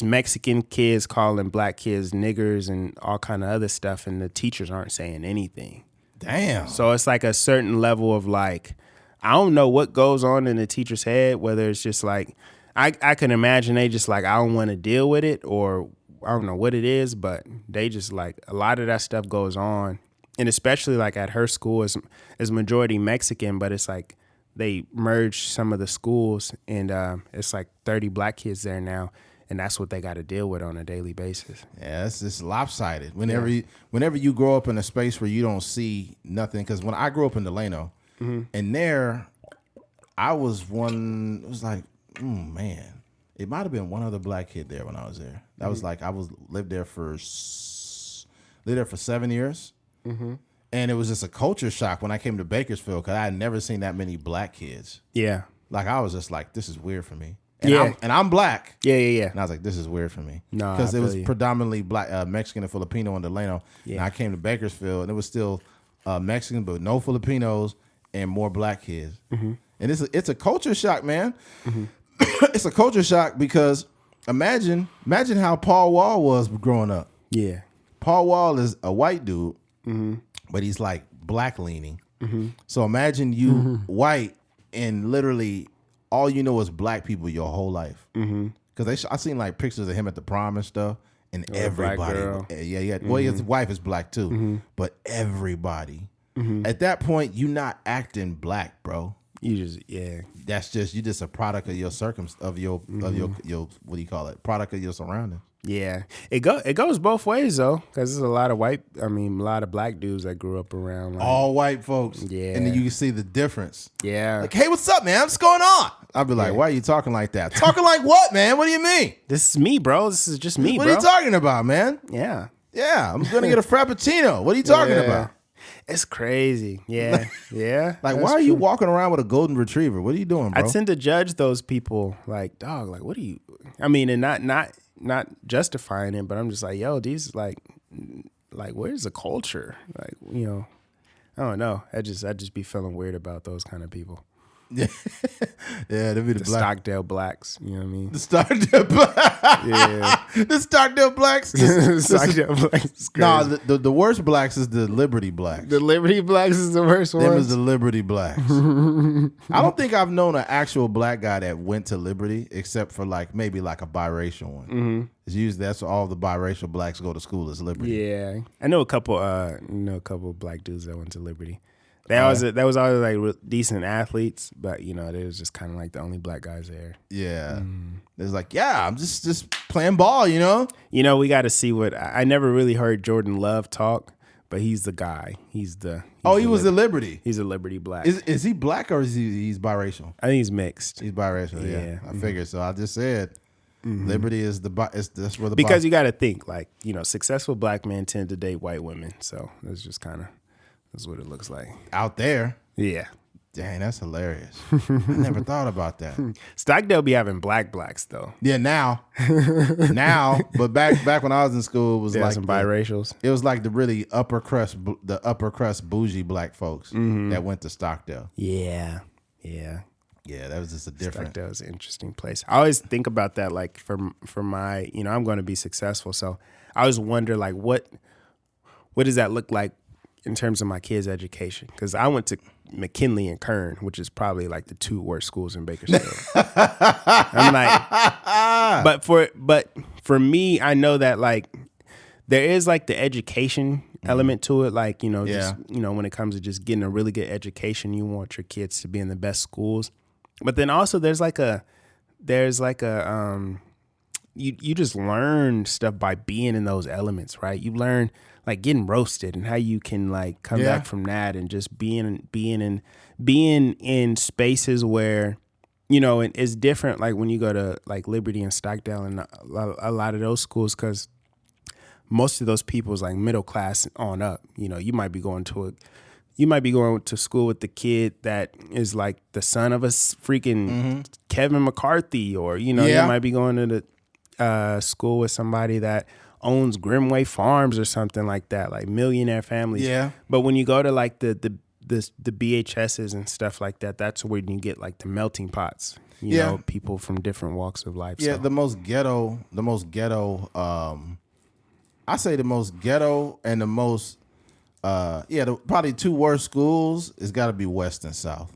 Mexican kids calling black kids niggers and all kind of other stuff, and the teachers aren't saying anything. Damn. So it's like a certain level of like, I don't know what goes on in the teacher's head, whether it's just like, I can imagine they just like, I don't want to deal with it, or I don't know what it is, but they just like, a lot of that stuff goes on. And especially like at her school is majority Mexican, but it's like they merged some of the schools, and it's like 30 black kids there now. And that's what they got to deal with on a daily basis. Yeah, it's just lopsided. Whenever you grow up in a space where you don't see nothing, because when I grew up in Delano, and there, I was one. It was like, man, it might have been one other black kid there when I was there. That was like lived there for 7 years, and it was just a culture shock when I came to Bakersfield because I had never seen that many black kids. Yeah, like I was just like, this is weird for me. And I'm black. Yeah. And I was like, this is weird for me. No, because it was predominantly black, Mexican and Filipino in Delano. Yeah. And I came to Bakersfield, and it was still Mexican, but no Filipinos and more black kids. And it's a culture shock, man. It's a culture shock because imagine how Paul Wall was growing up. Yeah. Paul Wall is a white dude, but he's like black leaning. So imagine you white and literally all you know is black people your whole life. Because I seen like pictures of him at the prom and stuff, and everybody, well, his wife is black too, but everybody. At that point, you not acting black, bro. You just That's just you just a product of your of your what do you call it? Product of your surroundings. Yeah, it goes both ways though, because there's a lot of a lot of black dudes that grew up around like, all white folks. Yeah, and then you can see the difference. Yeah, like, hey, what's up, man? What's going on? I'll be like, why are you talking like that? Talking like what, man? What do you mean? This is me, bro. This is just me, what bro. What are you talking about, man? Yeah, I'm gonna get a frappuccino. What are you talking about? It's crazy. Yeah. Like, why are you walking around with a golden retriever? What are you doing, bro? I tend to judge those people like, dog, like, what are you? I mean, and not justifying it, but I'm just like, yo, these like, where's the culture? Like, I don't know. I just be feeling weird about those kind of people. Yeah, they be the Stockdale blacks. You know what I mean? The Stockdale blacks. Yeah, the Stockdale blacks. Stockdale blacks. Nah, the worst blacks is the Liberty blacks. The Liberty blacks is the worst one. Them is the Liberty blacks. I don't think I've known an actual black guy that went to Liberty except for like maybe like a biracial one. It's usually that's all the biracial blacks go to school is Liberty. Yeah, I know a couple. Black dudes that went to Liberty. That was always like decent athletes, but they was just kind of like the only black guys there. Yeah, it was like, I'm just playing ball, we got to see what I never really heard Jordan Love talk, but he's the guy. He was the Liberty. He's a Liberty black. Is he black or is he's biracial? I think he's mixed. He's biracial. Yeah, I figured. So I just said. Liberty is that's where the because you got to think like successful black men tend to date white women, so it's just kind of. That's what it looks like. Out there? Yeah. Dang, that's hilarious. I never thought about that. Stockdale be having blacks, though. Yeah, now. But back when I was in school, it was like some biracials. It was like the really upper crust bougie black folks that went to Stockdale. Yeah, that was just a different. Stockdale is an interesting place. I always think about that, like for my, I'm going to be successful. So I always wonder, like, what does that look like in terms of my kids' education? Because I went to McKinley and Kern, which is probably like the two worst schools in Bakersfield. I'm like, but for me, I know that like there is like the education element to it. Like, just, when it comes to just getting a really good education, you want your kids to be in the best schools. But then also there's like a you just learn stuff by being in those elements, right? You learn like getting roasted and how you can like come back from that, and just being in spaces where, and it's different. Like when you go to like Liberty and Stockdale and a lot of those schools, because most of those people is like middle class on up. You might be going to school with the kid that is like the son of a freaking Kevin McCarthy, or you might be going to the school with somebody that owns Grimway Farms or something like that, like millionaire families. Yeah. But when you go to like the BHSs and stuff like that, that's where you get like the melting pots. You know, people from different walks of life. Yeah, so. the most ghetto. I say the most ghetto and the most. Probably two worst schools. It's got to be West and South.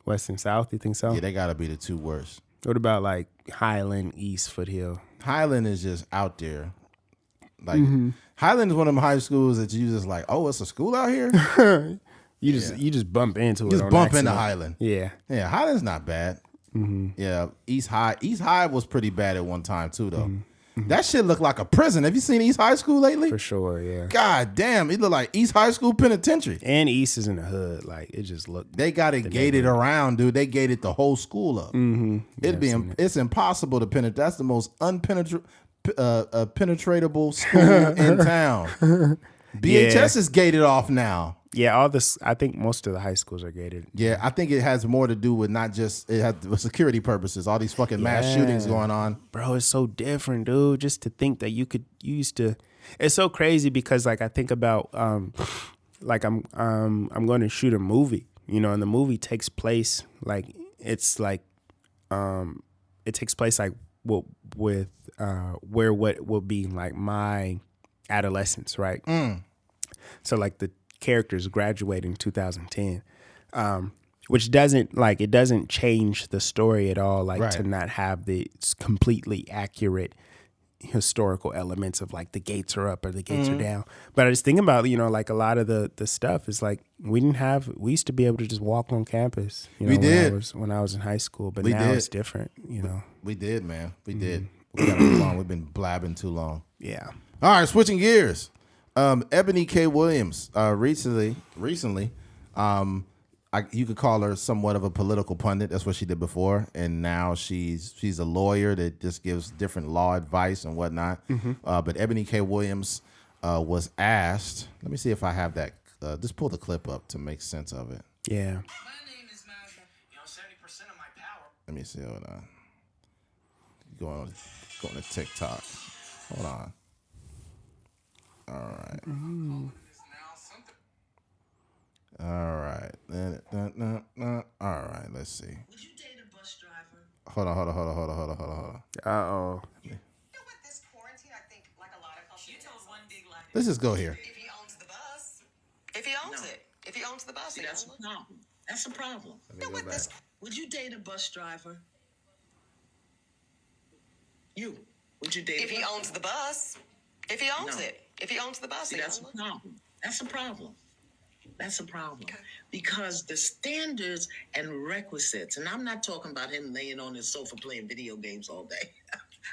West and South, you think so? Yeah, they got to be the two worst. What about like Highland, East, Foothill? Highland is just out there. Like Highland is one of them high schools that you just like, oh, it's a school out here. You just bump into it. Just bump into Highland. Yeah, Highland's not bad. Yeah, East High was pretty bad at one time too, though. That shit looked like a prison. Have you seen East High School lately? For sure, yeah. God damn, it looked like East High School Penitentiary. And East is in the hood. Like, it just looked. They got it gated around, dude. They gated the whole school up. It's impossible to penetrate. That's the most penetratable school in town. BHS is gated off now. Yeah, all this. I think most of the high schools are gated. Yeah, I think it has more to do with not just it has with security purposes. All these fucking mass shootings going on, bro. It's so different, dude. Just to think that you used to. It's so crazy because like I think about like I'm going to shoot a movie, and the movie takes place like it's like it takes place like with where what will be like my adolescence, right? So like the characters graduating in 2010. which doesn't change the story at all. Like Right. to not have the completely accurate historical elements of like the gates are up or the gates are down. But I just think about, like a lot of the stuff is like we used to be able to just walk on campus. We did. When I was in high school, but We now did. it's different, We did, man. We did. We gotta move on. We've been blabbing too long. Yeah. All right, switching gears. Eboni K. Williams recently, you could call her somewhat of a political pundit. That's what she did before, and now she's a lawyer that just gives different law advice and whatnot. But Eboni K. Williams was asked. Let me see if I have that. Just pull the clip up to make sense of it. Yeah. My name is Malcolm. 70% of my power. Let me see. Hold on. Going to TikTok. Hold on. All right. All right. All right. Let's see. Would you date a bus driver? Hold on. Uh-oh. You know what, this quarantine, I think, like a lot of cultures. You told one big lie. Let's just go here. If he owns the bus. If he owns it. If he owns the bus, See, he that's owns a it. problem. That's a problem. Let me You know go what, back. this Would you date a bus driver? You. Would you date if a he bus owns the bus. If he owns No. it. If he owns the bus, See, he that's owns a it. problem. That's a problem. That's a problem. Okay. Because the standards and requisites, and I'm not talking about him laying on his sofa playing video games all day.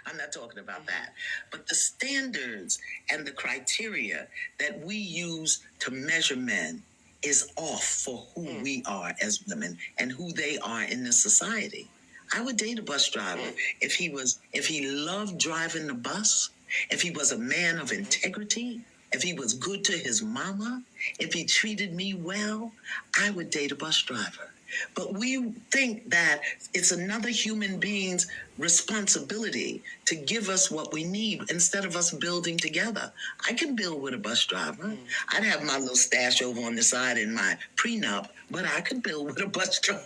I'm not talking about that. But the standards and the criteria that we use to measure men is off for who we are as women and who they are in this society. I would date a bus driver if he loved driving the bus, if he was a man of integrity, if he was good to his mama, if he treated me well, I would date a bus driver. But we think that it's another human being's responsibility to give us what we need instead of us building together. I can build with a bus driver. I'd have my little stash over on the side in my prenup, but I could build with a bus driver.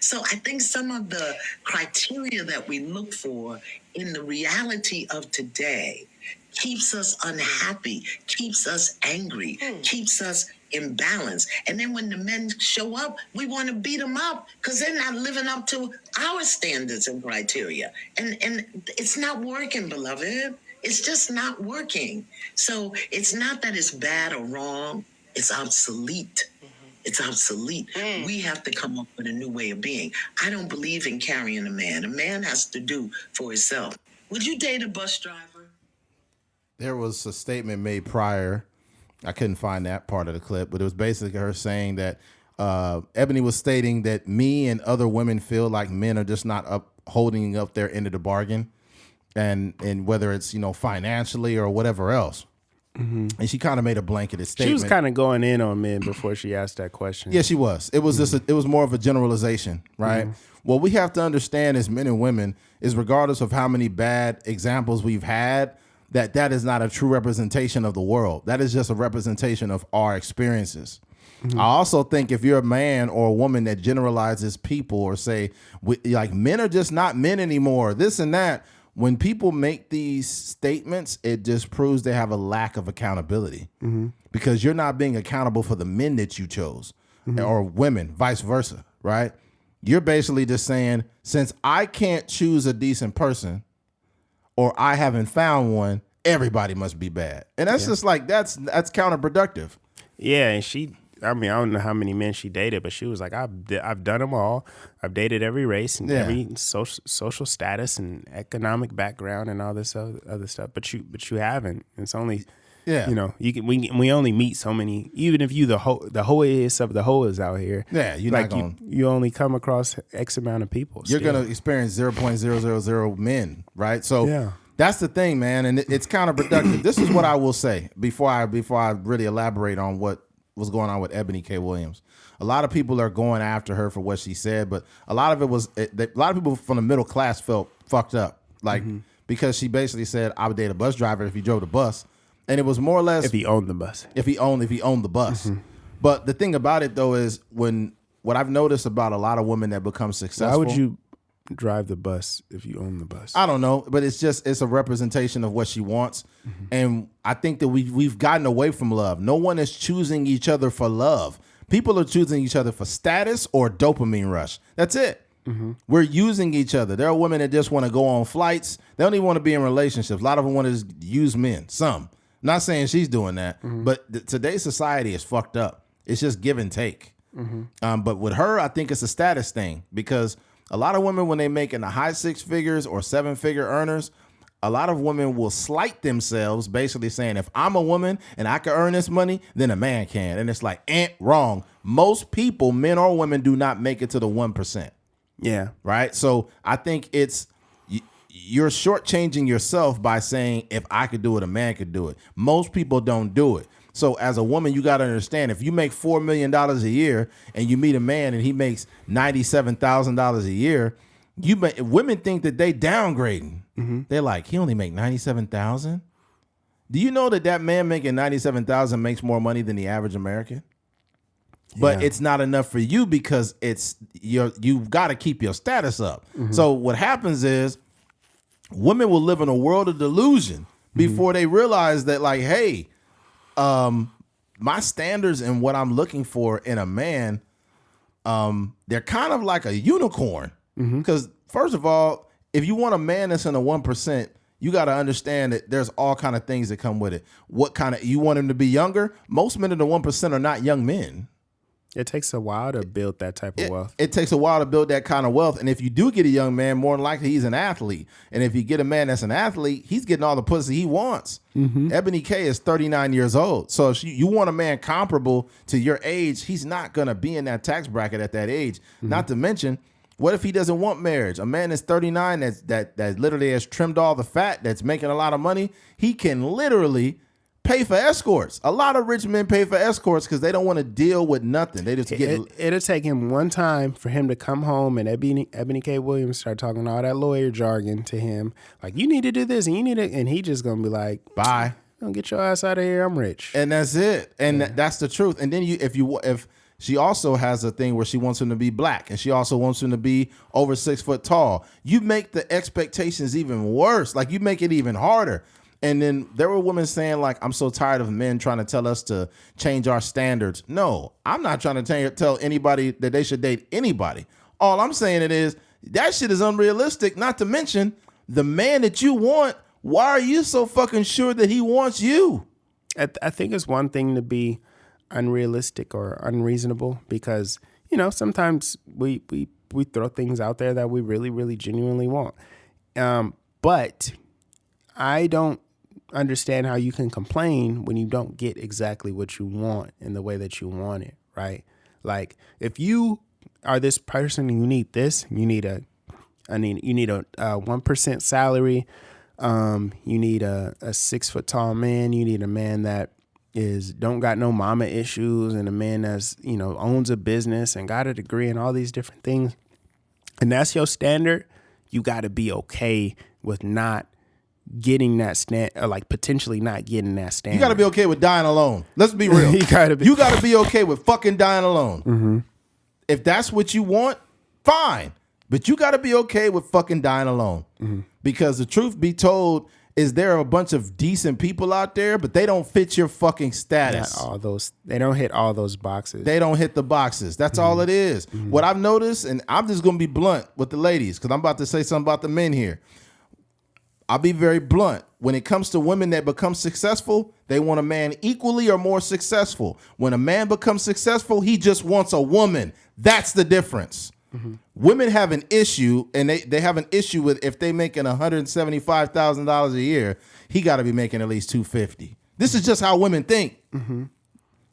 So I think some of the criteria that we look for in the reality of today keeps us unhappy, keeps us angry, keeps us imbalanced. And then when the men show up, we want to beat them up because they're not living up to our standards and criteria. And it's not working, beloved. It's just not working. So it's not that it's bad or wrong. It's obsolete. It's obsolete. We have to come up with a new way of being. I don't believe in carrying a man. A man has to do for himself. Would you date a bus driver? There was a statement made prior. I couldn't find that part of the clip, but it was basically her saying that Eboni was stating that me and other women feel like men are just not holding up their end of the bargain, and whether it's financially or whatever else. And she kind of made a blanketed statement. She was kind of going in on men before she asked that question. Yeah, she was. It was it was more of a generalization, right? What we have to understand as men and women is, regardless of how many bad examples we've had, that is not a true representation of the world. That is just a representation of our experiences. I also think if you're a man or a woman that generalizes people or say, like, men are just not men anymore, this and that, when people make these statements, it just proves they have a lack of accountability because you're not being accountable for the men that you chose or women, vice versa, right? You're basically just saying, since I can't choose a decent person, or I haven't found one, everybody must be bad. And that's just like, that's counterproductive. Yeah, and I don't know how many men she dated, but she was like, I've done them all. I've dated every race and every social status and economic background and all this other stuff. But you haven't. It's only, we only meet so many. Even if you the hoest of the hoes out here, you're like not going. You only come across X amount of people. You're going to experience 0.000 men, right? So yeah. That's the thing, man, and it's counterproductive. This is what I will say before I really elaborate on what was going on with Eboni K. Williams. A lot of people are going after her for what she said, but a lot of it was a lot of people from the middle class felt fucked up, like because she basically said, "I would date a bus driver if he drove the bus," and it was more or less if he owned the bus. If he owned the bus. But the thing about it though is what I've noticed about a lot of women that become successful. Why would you drive the bus if you own the bus? I don't know, but it's a representation of what she wants. And I think that we've gotten away from love. No one is choosing each other for love. People are choosing each other for status or dopamine rush. That's it. We're using each other. There are women that just want to go on flights. They don't even want to be in relationships. A lot of them want to just use men. Some. Not saying she's doing that, but today's society is fucked up. It's just give and take. But with her, I think it's a status thing because a lot of women, when they make in the high 6 figures or 7-figure earners, a lot of women will slight themselves, basically saying, if I'm a woman and I can earn this money, then a man can. And it's like, wrong. Most people, men or women, do not make it to the 1%. Yeah. Right. So I think you're shortchanging yourself by saying, if I could do it, a man could do it. Most people don't do it. So as a woman, you got to understand, if you make $4 million a year and you meet a man and he makes $97,000 a year, women think that they downgrading. They're like, he only make $97,000. Do you know that man making $97,000 makes more money than the average American? But it's not enough for you because you've got to keep your status up. So what happens is women will live in a world of delusion before they realize that, like, hey, my standards and what I'm looking for in a man, they're kind of like a unicorn. Because first of all, if you want a man that's in the 1%, you got to understand that there's all kind of things that come with it. You want him to be younger? Most men in the 1% are not young men. It takes a while to build that type of wealth. It takes a while to build that kind of wealth. And if you do get a young man, more than likely he's an athlete. And if you get a man that's an athlete, he's getting all the pussy he wants. Eboni K is 39 years old. So if you want a man comparable to your age, he's not going to be in that tax bracket at that age. Not to mention, what if he doesn't want marriage? A man that's 39 that literally has trimmed all the fat, that's making a lot of money, he can literally pay for escorts. A lot of rich men pay for escorts because they don't want to deal with nothing. They just get. It'll take him one time for him to come home and Eboni K. Williams start talking all that lawyer jargon to him. Like, you need to do this and you need to, and he just gonna be like, bye. Don't get your ass out of here. I'm rich. And that's it. And that's the truth. And then if she also has a thing where she wants him to be black and she also wants him to be over 6 foot tall, you make the expectations even worse. Like, you make it even harder. And then there were women saying, like, I'm so tired of men trying to tell us to change our standards. No, I'm not trying to tell anybody that they should date anybody. All I'm saying is that shit is unrealistic. Not to mention, the man that you want, why are you so fucking sure that he wants you? I think it's one thing to be unrealistic or unreasonable because, sometimes we throw things out there that we really, really genuinely want. But I don't understand how you can complain when you don't get exactly what you want in the way that you want it, right? Like, if you are this person and you need this, you need a 1% salary, you need a 6 foot tall man, you need a man that don't got no mama issues, and a man that's owns a business and got a degree and all these different things, and that's your standard, you got to be okay with not getting that stand, or like potentially not getting that standard. You got to be okay with dying alone. Let's be real. You got to be okay with fucking dying alone. If that's what you want, fine. But you got to be okay with fucking dying alone. Because the truth be told is there are a bunch of decent people out there, but they don't fit your fucking status. They don't hit all those boxes. They don't hit the boxes. That's all it is. What I've noticed, and I'm just going to be blunt with the ladies because I'm about to say something about the men here. I'll be very blunt. When it comes to women that become successful, they want a man equally or more successful. When a man becomes successful, he just wants a woman. That's the difference. Women have an issue, and they have an issue with if they making $175,000 a year, he got to be making at least $250,000. This is just how women think.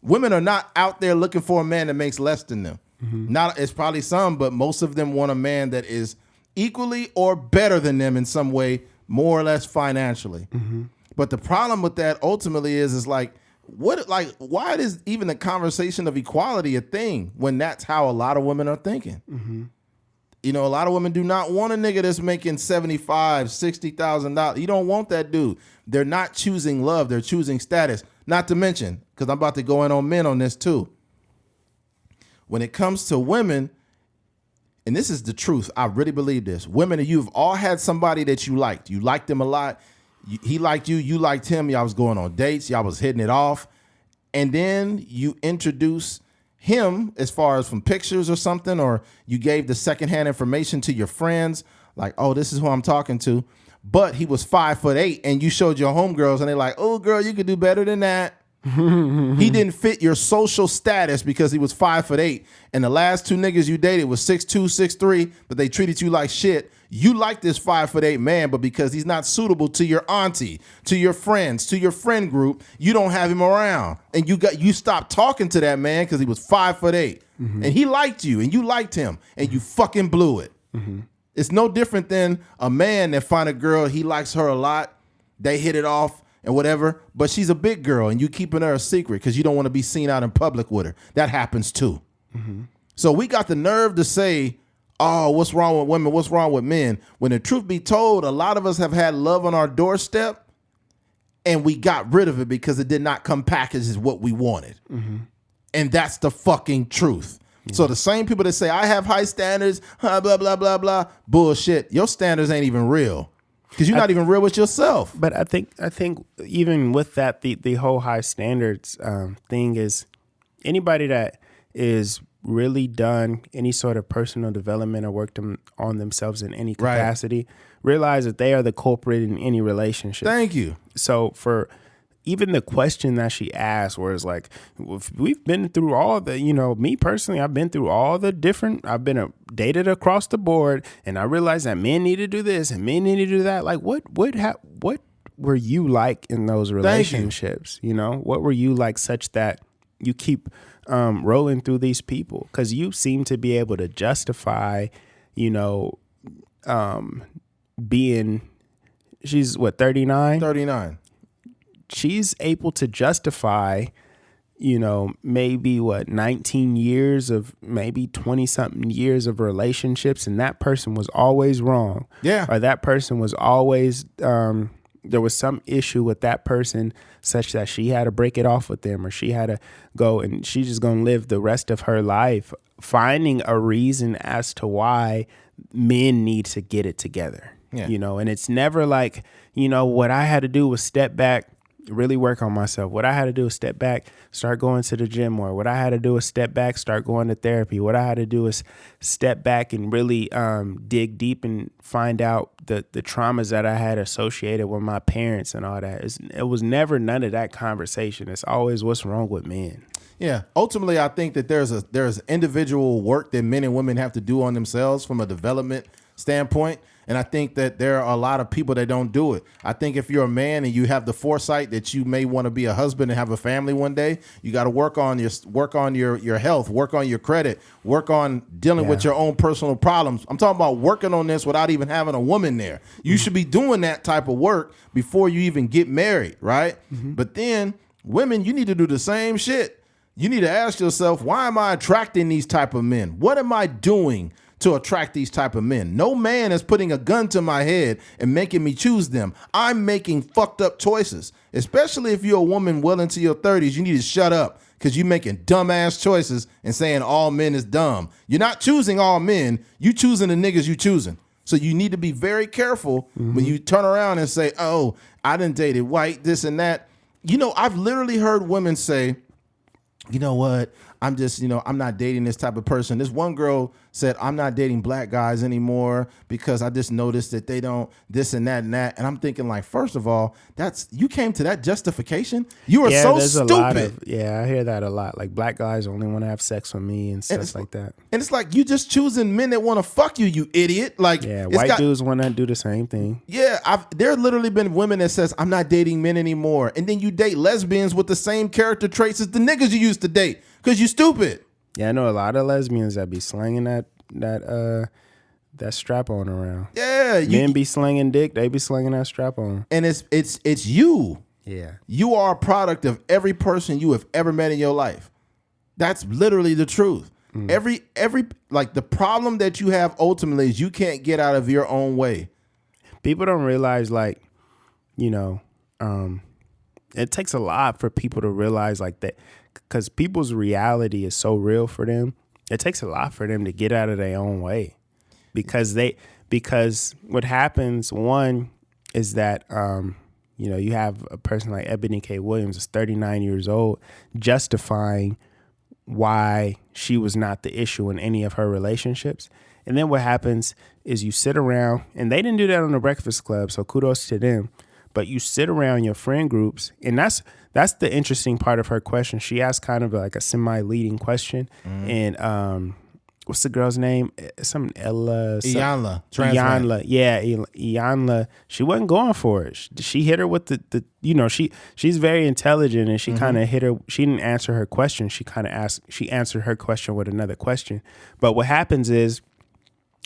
Women are not out there looking for a man that makes less than them. It's probably some, but most of them want a man that is equally or better than them in some way, more or less financially. But the problem with that ultimately is why is even the conversation of equality a thing when that's how a lot of women are thinking? A lot of women do not want a nigga that's making $75,000, $60,000. You don't want that dude. They're not choosing love. They're choosing status. Not to mention, because I'm about to go in on men on this too. When it comes to women, and this is the truth, I really believe this. Women, you've all had somebody that you liked. You liked them a lot. He liked you. You liked him. Y'all was going on dates. Y'all was hitting it off. And then you introduce him as far as from pictures or something, or you gave the secondhand information to your friends, like, oh, this is who I'm talking to. But he was 5'8", and you showed your homegirls, and they're like, oh, girl, you could do better than that. He didn't fit your social status because he was 5'8", and the last two niggas you dated was 6'2", 6'3", but they treated you like shit. You like this 5'8" man, but because he's not suitable to your auntie, to your friends, to your friend group, you don't have him around, and you stopped talking to that man because he was 5'8", and he liked you, and you liked him, and you fucking blew it. It's no different than a man that find a girl, he likes her a lot, they hit it off and whatever, but she's a big girl and you keeping her a secret because you don't want to be seen out in public with her. That happens too. So we got the nerve to say, oh, what's wrong with women? What's wrong with men? When the truth be told, a lot of us have had love on our doorstep and we got rid of it because it did not come packaged as what we wanted. And that's the fucking truth. So the same people that say, I have high standards, blah, blah, blah, blah, bullshit. Your standards ain't even real because you're not even real with yourself. But I think even with that, the whole high standards thing is anybody that is really done any sort of personal development or worked on themselves in any capacity, realize that they are the culprit in any relationship. Thank you. So for even the question that she asked, where it's like, we've been through all the, me personally, I've been through all the different, I've been dated across the board, and I realized that men need to do this and men need to do that. Like, what were you like in those relationships? What were you like such that you keep rolling through these people? Because you seem to be able to justify, being, she's what, 39? 39. She's able to justify, maybe 19 years of maybe 20 something years of relationships. And that person was always wrong. Yeah. Or that person was always, there was some issue with that person such that she had to break it off with them, or she had to go and she's just going to live the rest of her life finding a reason as to why men need to get it together. Yeah. And it's never like, what I had to do was step back, really work on myself. What I had to do is step back, start going to the gym more. What I had to do is step back, start going to therapy. What I had to do is step back and really dig deep and find out the traumas that I had associated with my parents and all that. It was never none of that conversation. It's always what's wrong with men. Yeah. Ultimately, I think that there's individual work that men and women have to do on themselves from a development standpoint. And I think that there are a lot of people that don't do it. I think if you're a man and you have the foresight that you may want to be a husband and have a family one day, you got to work on your health, work on your credit, work on dealing with your own personal problems. I'm talking about working on this without even having a woman there. You should be doing that type of work before you even get married, right? But then women, you need to do the same shit. You need to ask yourself, why am I attracting these type of men? What am I doing to attract these type of men? No man is putting a gun to my head and making me choose them. I'm making fucked up choices. Especially if you're a woman well into your 30s, you need to shut up because you're making dumbass choices and saying all men is dumb. You're not choosing all men. You choosing the niggas you choosing. So you need to be very careful when you turn around and say, oh, I done dated white, this and that. I've literally heard women say, you know what? I'm just, I'm not dating this type of person. This one girl said, I'm not dating black guys anymore because I just noticed that they don't this and that and that. And I'm thinking, like, first of all, you came to that justification? You are so stupid. I hear that a lot. Like, black guys only want to have sex with me and stuff like that. And it's like, you just choosing men that want to fuck you, you idiot. Like, white dudes want to do the same thing. Yeah, there literally been women that says, I'm not dating men anymore. And then you date lesbians with the same character traits as the niggas you used to date. Because you stupid. Yeah, I know a lot of lesbians that be slinging that strap on around. Yeah. Men be slinging dick, they be slinging that strap on. And it's you. Yeah. You are a product of every person you have ever met in your life. That's literally the truth. Every like the problem that you have ultimately is you can't get out of your own way. People don't realize, like, it takes a lot for people to realize like that. Because people's reality is so real for them, it takes a lot for them to get out of their own way. Because what happens, one, is that you have a person like Eboni K. Williams is 39 years old, justifying why she was not the issue in any of her relationships. And then what happens is you sit around, and they didn't do that on the Breakfast Club, so kudos to them. But you sit around your friend groups, and that's the interesting part of her question. She asked kind of like a semi-leading question, and what's the girl's name? Some Ella. Iyanla. Iyanla. Yeah, Iyanla. She wasn't going for it. She hit her with the she's very intelligent, and she kind of hit her. She didn't answer her question. She answered her question with another question. But what happens is,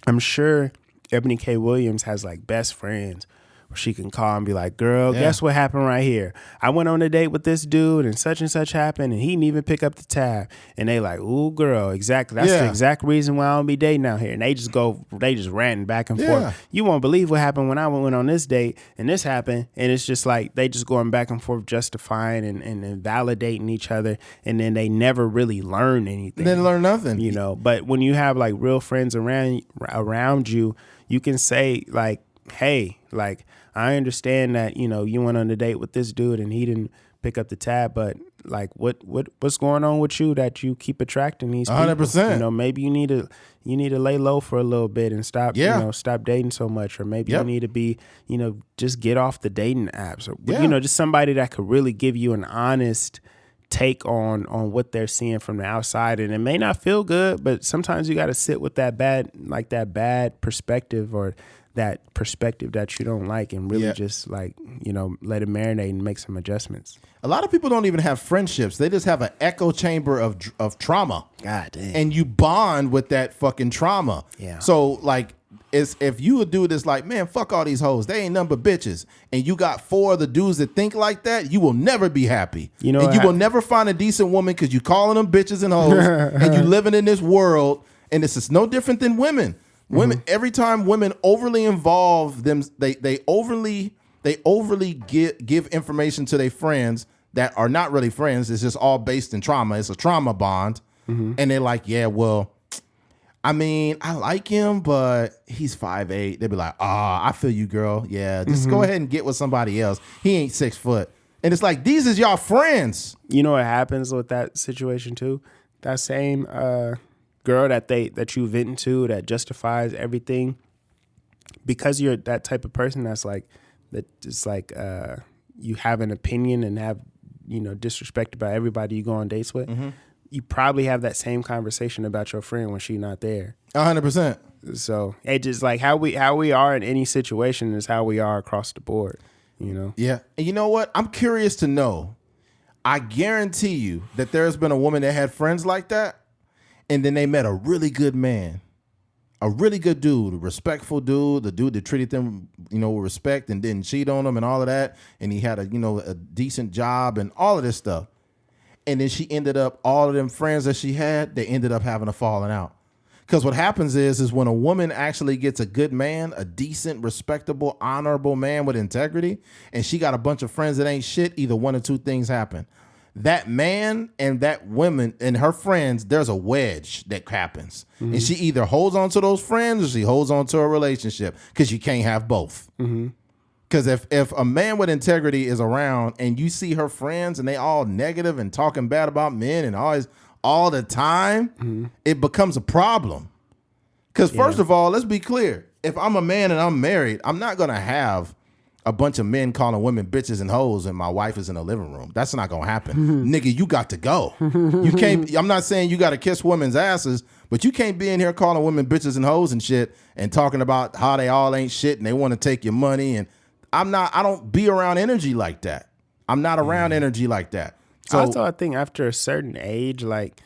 I'm sure Eboni K. Williams has like best friends where she can call and be like, girl, guess what happened right here? I went on a date with this dude and such happened, and he didn't even pick up the tab. And they like, ooh, girl, exactly. That's the exact reason why I don't be dating out here. And they just ranting back and forth. You won't believe what happened when I went on this date and this happened. And it's just like they just going back and forth justifying and validating each other. And then they never really learn anything. They didn't learn nothing. You know, but when you have like real friends around you, you can say like, hey, like, I understand that, you know, you went on a date with this dude and he didn't pick up the tab, but like what's going on with you that you keep attracting these people? 100%. You know, maybe you need to lay low for a little bit and stop dating so much, or maybe you need to be, you know, just get off the dating apps, or you know, just somebody that could really give you an honest take on what they're seeing from the outside. And it may not feel good, but sometimes you got to sit with that bad perspective, or that perspective that you don't like, and really just like, you know, let it marinate and make some adjustments. A lot of people don't even have friendships. They just have an echo chamber of trauma. God damn. And you bond with that fucking trauma. Yeah. So like, if you a dude that's like, man, fuck all these hoes, they ain't nothing but bitches, and you got 4 of the dudes that think like that, you will never be happy. You know, and you will never find a decent woman because you calling them bitches and hoes, and you living in this world, and this is no different than women. Women, every time women overly involve them, they overly give information to their friends that are not really friends. It's just all based in trauma. It's a trauma bond. And they're like, yeah, well, I mean, I like him, but he's 5'8". They'd be like, I feel you, girl. Yeah, just go ahead and get with somebody else. He ain't 6 foot. And it's like, these is y'all friends. You know what happens with that situation too? That same girl that you vent to, that justifies everything, because you're that type of person that's like, that it's like you have an opinion and have, you know, disrespect about everybody you go on dates with. You probably have that same conversation about your friend when she's not there. 100%. So it just like how we are in any situation is how we are across the board, you know? Yeah. And you know what? I'm curious to know. I guarantee you that there's been a woman that had friends like that, and then they met a really good man, a really good dude, a respectful dude, the dude that treated them, you know, with respect and didn't cheat on them and all of that. And he had a decent job and all of this stuff. And then she ended up, all of them friends that she had, they ended up having a falling out. Because what happens is when a woman actually gets a good man, a decent, respectable, honorable man with integrity, and she got a bunch of friends that ain't shit, either one or two things happen. That man and that woman and her friends, there's a wedge that happens. And she either holds on to those friends or she holds on to a relationship, because you can't have both. Because if a man with integrity is around and you see her friends and they all negative and talking bad about men and all the time, it becomes a problem. Because first of all, let's be clear. If I'm a man and I'm married, I'm not going to have a bunch of men calling women bitches and hoes and my wife is in the living room. That's not gonna happen. Nigga, you got to go. You can't, I'm not saying you got to kiss women's asses, but you can't be in here calling women bitches and hoes and shit and talking about how they all ain't shit and they want to take your money. And I don't be around energy like that. I'm not around energy like that. So also, I think after a certain age, like,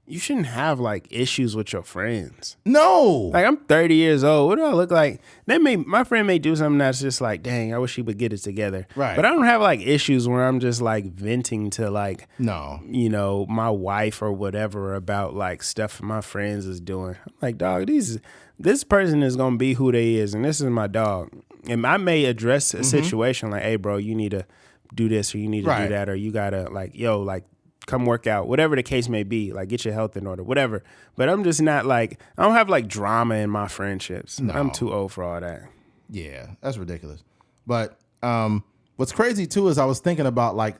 you shouldn't have like issues with your friends. No. Like, I'm 30 years old. What do I look like? My friend may do something that's just like, dang, I wish he would get it together. Right. But I don't have like issues where I'm just like venting to like, no, you know, my wife or whatever about like stuff my friends is doing. I'm like, dog, this person is going to be who they is. And this is my dog. And I may address a situation like, hey, bro, you need to do this or you need to do that. Or you got to like, yo, like, come work out, whatever the case may be, like get your health in order, whatever. But I'm just not like, I don't have like drama in my friendships. No. I'm too old for all that. Yeah, that's ridiculous. But what's crazy too is I was thinking about like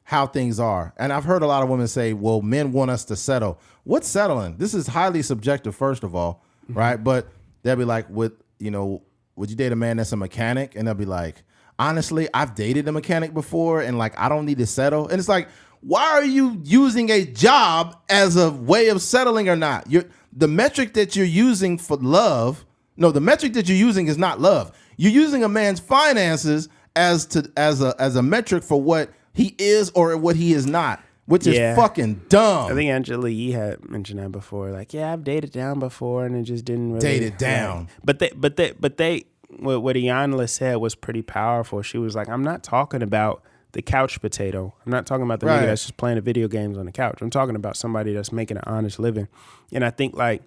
how things are. And I've heard a lot of women say, well, men want us to settle. What's settling? This is highly subjective, first of all, right? But they'll be like, would you date a man that's a mechanic? And they'll be like, honestly, I've dated a mechanic before and like, I don't need to settle. And it's like, why are you using a job as a way of settling or not? The metric that you're using for love, the metric that you're using is not love. You're using a man's finances as a metric for what he is or what he is not, which is fucking dumb. I think Angela Yee had mentioned that before. Like, yeah, I've dated down before, and it just didn't really dated down. But what Iyanla said was pretty powerful. She was like, I'm not talking about the couch potato. I'm not talking about the nigga that's just playing the video games on the couch. I'm talking about somebody that's making an honest living. And I think like,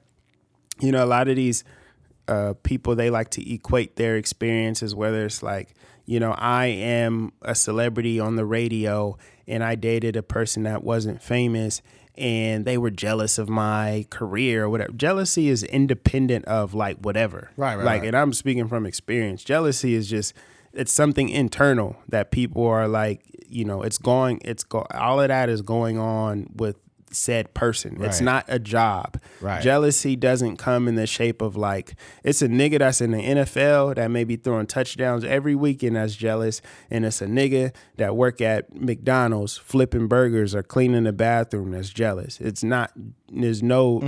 a lot of these people, they like to equate their experiences, whether it's like, I am a celebrity on the radio and I dated a person that wasn't famous and they were jealous of my career or whatever. Jealousy is independent of like whatever. Right. And I'm speaking from experience. Jealousy is just, it's something internal that people are like, all of that is going on with said person. Right. It's not a job. Right. Jealousy doesn't come in the shape of like, it's a nigga that's in the NFL that may be throwing touchdowns every weekend that's jealous, and it's a nigga that work at McDonald's flipping burgers or cleaning the bathroom that's jealous. It's not. There's no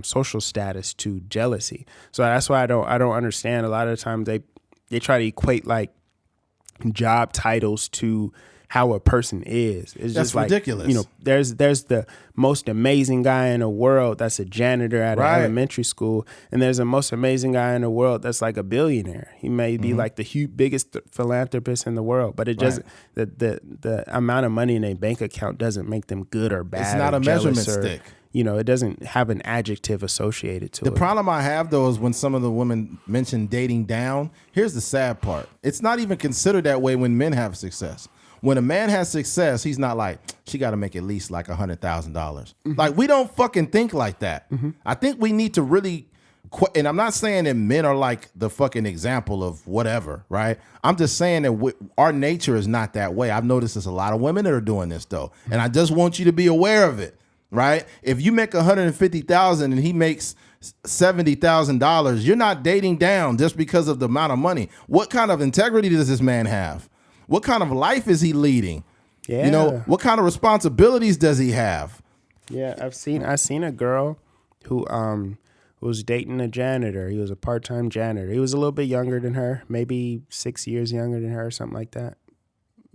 social status to jealousy. So that's why I don't understand. A lot of the times they try to equate like job titles to how a person is. It's that's just like, ridiculous. There's the most amazing guy in the world that's a janitor at an elementary school, and there's the most amazing guy in the world that's like a billionaire. He may be like the biggest philanthropist in the world, but it doesn't. The amount of money in a bank account doesn't make them good or bad. It's not a measurement stick. It doesn't have an adjective associated to it. The problem I have, though, is when some of the women mention dating down. Here's the sad part. It's not even considered that way when men have success. When a man has success, he's not like, she got to make at least like $100,000. Like, we don't fucking think like that. I think we need to really, and I'm not saying that men are like the fucking example of whatever, right? I'm just saying that our nature is not that way. I've noticed there's a lot of women that are doing this, though. And I just want you to be aware of it, right? If you make $150,000 and he makes $70,000, you're not dating down just because of the amount of money. What kind of integrity does this man have? What kind of life is he leading? Yeah. What kind of responsibilities does he have? Yeah, I've seen a girl who was dating a janitor. He was a part-time janitor. He was a little bit younger than her, maybe 6 years younger than her, something like that.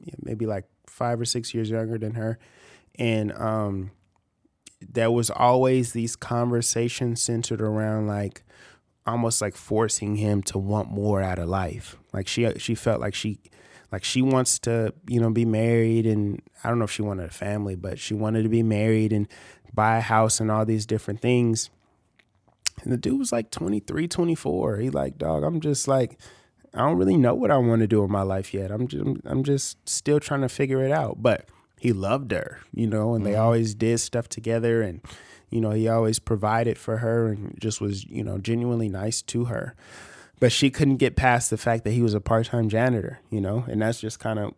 Yeah, maybe like 5 or 6 years younger than her. And there was always these conversations centered around like almost like forcing him to want more out of life. Like she felt like she wants to, be married, and I don't know if she wanted a family, but she wanted to be married and buy a house and all these different things. And the dude was like 23, 24. He like, dog, I'm just like, I don't really know what I want to do in my life yet. I'm just still trying to figure it out. But he loved her, and they always did stuff together, and he always provided for her and just was, genuinely nice to her. But she couldn't get past the fact that he was a part-time janitor, and that's kind of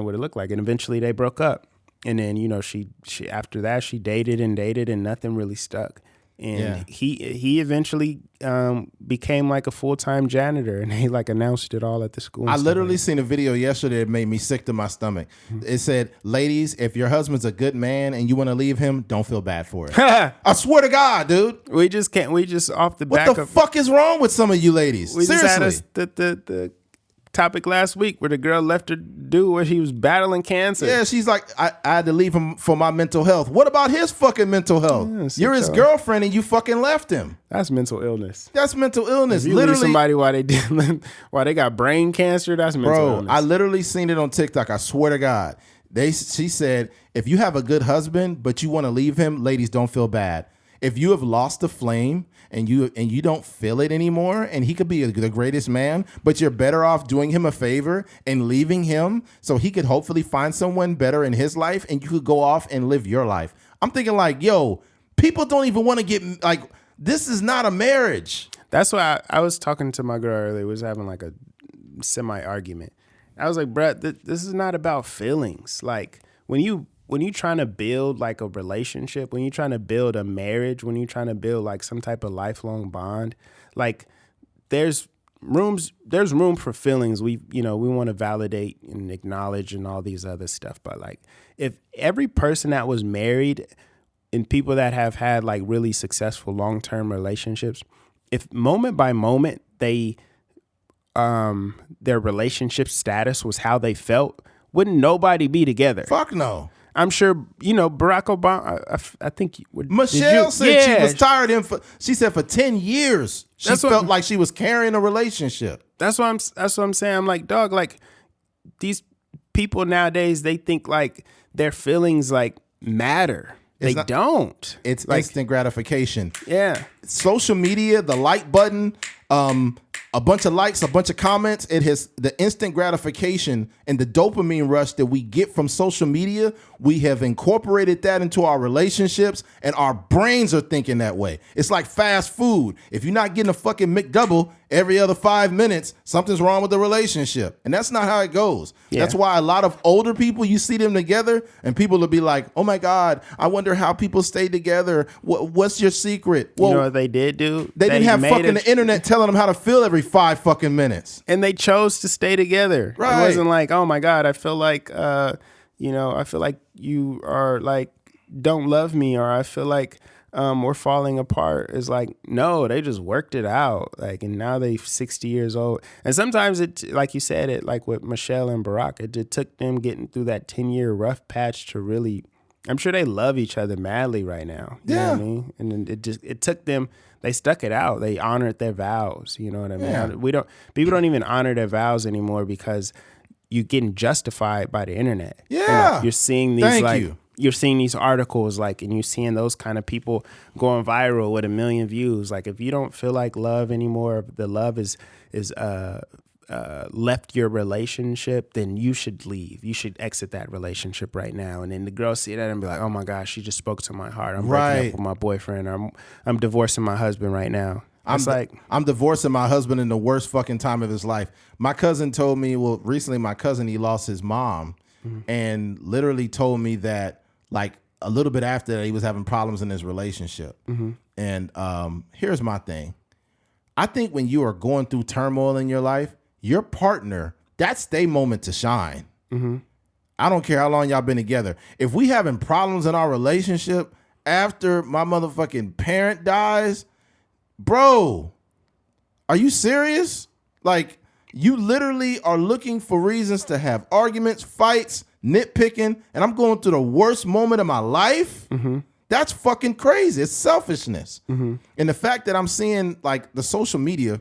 what it looked like. And eventually they broke up. And then, she after that, she dated and nothing really stuck. And he eventually became like a full-time janitor, and he like announced it all at the school. I literally seen a video yesterday that made me sick to my stomach. It said, ladies, if your husband's a good man and you want to leave him, don't feel bad for it. I swear to God, dude. We just off the back of... What the fuck is wrong with some of you ladies? We Seriously. Just had the topic last week where the girl left her dude where she was battling cancer. Yeah, she's like, I had to leave him for my mental health. What about his fucking mental health? Yeah, you're his girlfriend and you fucking left him. That's mental illness. That's mental illness. If you leave somebody while they got brain cancer, that's mental illness. I literally seen it on TikTok. I swear to God. She said, if you have a good husband but you want to leave him, ladies, don't feel bad. If you have lost the flame and you don't feel it anymore, and he could be the greatest man, but you're better off doing him a favor and leaving him so he could hopefully find someone better in his life and you could go off and live your life. I'm thinking like, yo, people don't even want to get like, this is not a marriage. That's why I was talking to my girl earlier. We was having like a semi-argument. I was like, bruh, this is not about feelings. Like when you trying to build like a relationship, when you're trying to build a marriage, when you're trying to build like some type of lifelong bond, like there's room for feelings. We want to validate and acknowledge and all these other stuff. But like if every person that was married and people that have had like really successful long-term relationships, if moment by moment they their relationship status was how they felt, wouldn't nobody be together? Fuck no. I'm sure, Barack Obama, I think. Michelle said she was tired of him she said for 10 years, she felt like she was carrying a relationship. That's what I'm saying. I'm like, dog, like these people nowadays, they think like their feelings like matter. They don't. It's like instant gratification. Yeah. Social media, the like button, a bunch of likes, a bunch of comments. It has the instant gratification and the dopamine rush that we get from social media. We have incorporated that into our relationships, and our brains are thinking that way. It's like fast food. If you're not getting a fucking McDouble every other 5 minutes, something's wrong with the relationship. And that's not how it goes. Yeah. That's why a lot of older people, you see them together and people will be like, oh my God, I wonder how people stay together. What's your secret? Well, you know what they did do? They didn't have fucking the internet telling them how to feel every 5 fucking minutes. And they chose to stay together. Right. It wasn't like, oh my God, I feel like, I feel like you are like, don't love me, or I feel like we're falling apart. It's like, no, they just worked it out. Like, and now they 60 years old. And sometimes it, like you said, it like with Michelle and Barack, it took them getting through that 10-year rough patch to really, I'm sure they love each other madly right now. You know what I mean? And then it took them, they stuck it out. They honored their vows. You know what I mean? Yeah. People don't even honor their vows anymore because you're getting justified by the internet. Yeah. You're seeing these you're seeing these articles and you're seeing those kind of people going viral with 1 million views. Like if you don't feel like love anymore, the love is left your relationship, then you should leave. You should exit that relationship right now. And then the girl see that and be like, oh my gosh, she just spoke to my heart. I'm breaking up with my boyfriend. Or I'm divorcing my husband right now. I'm divorcing my husband in the worst fucking time of his life. My cousin told me, recently my cousin, he lost his mom and literally told me that like a little bit after that, he was having problems in his relationship. And here's my thing. I think when you are going through turmoil in your life, your partner, that's their moment to shine. I don't care how long y'all been together. If we having problems in our relationship after my motherfucking parent dies, bro, are you serious? Like, you literally are looking for reasons to have arguments, fights, nitpicking, and I'm going through the worst moment of my life? That's fucking crazy. It's selfishness. And the fact that I'm seeing like the social media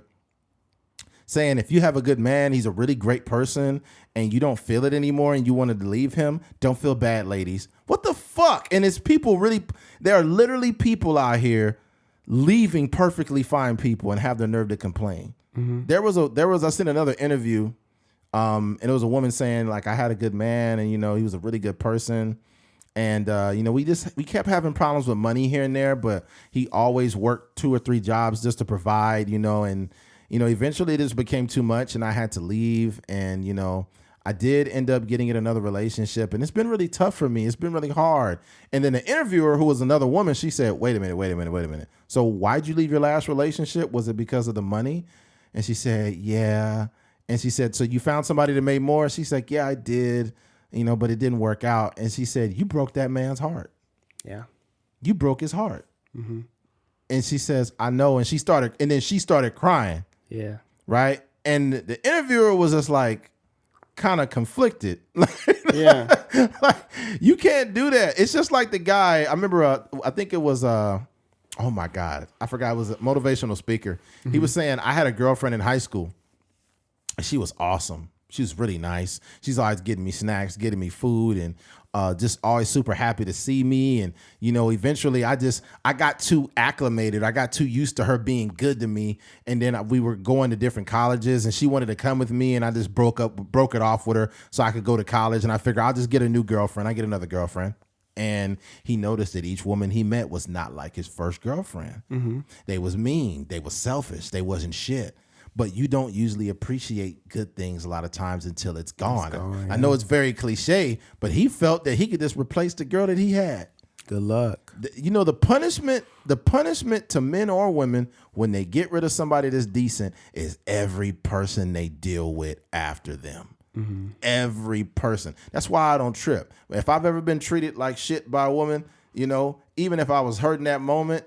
saying if you have a good man, he's a really great person, and you don't feel it anymore and you wanted to leave him, don't feel bad, ladies. What the fuck? And it's people really, there are literally people out here leaving perfectly fine people and have the nerve to complain. I seen another interview, and it was a woman saying like, I had a good man and, he was a really good person. And, we kept having problems with money here and there, but he always worked 2 or 3 jobs just to provide, and, eventually this became too much and I had to leave. And, I did end up getting in another relationship, and it's been really tough for me. It's been really hard. And then the interviewer, who was another woman, she said, wait a minute. So why'd you leave your last relationship? Was it because of the money? And she said, yeah. And she said, so you found somebody that made more? She's like, yeah, I did, but it didn't work out. And she said, you broke that man's heart. Yeah. You broke his heart. And she says, I know. And she started crying. Yeah. Right. And the interviewer was just like, kind of conflicted. Yeah. Like, you can't do that. It's just like the guy, I remember, I think it was, oh my God, I forgot, it was a motivational speaker. He was saying, I had a girlfriend in high school. She was awesome. She was really nice. She's always getting me snacks, getting me food, and just always super happy to see me. And, eventually I got too acclimated. I got too used to her being good to me. And then we were going to different colleges and she wanted to come with me, and I just broke it off with her so I could go to college. And I figured I'll just get a new girlfriend. I get another girlfriend. And he noticed that each woman he met was not like his first girlfriend. They was mean. They was selfish. They wasn't shit. but you don't usually appreciate good things a lot of times until it's gone. Yeah. I know it's very cliche, but he felt that he could just replace the girl that he had. Good luck. The punishment to men or women when they get rid of somebody that's decent is every person they deal with after them. Mm-hmm. Every person. That's why I don't trip. If I've ever been treated like shit by a woman, even if I was hurt in that moment,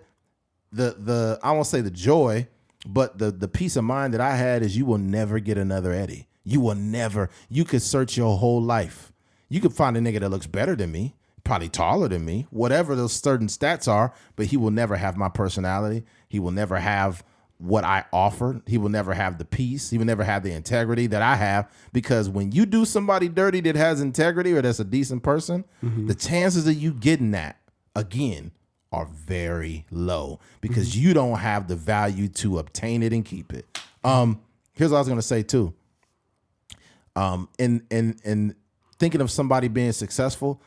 the I won't say the joy, but the peace of mind that I had is you will never get another Eddie. You will never. You could search your whole life. You could find a nigga that looks better than me, probably taller than me, whatever those certain stats are, but he will never have my personality. He will never have what I offer. He will never have the peace. He will never have the integrity that I have, because when you do somebody dirty that has integrity or that's a decent person, the chances of you getting that again are very low because you don't have the value to obtain it and keep it. Here's what I was going to say too. In thinking of somebody being successful,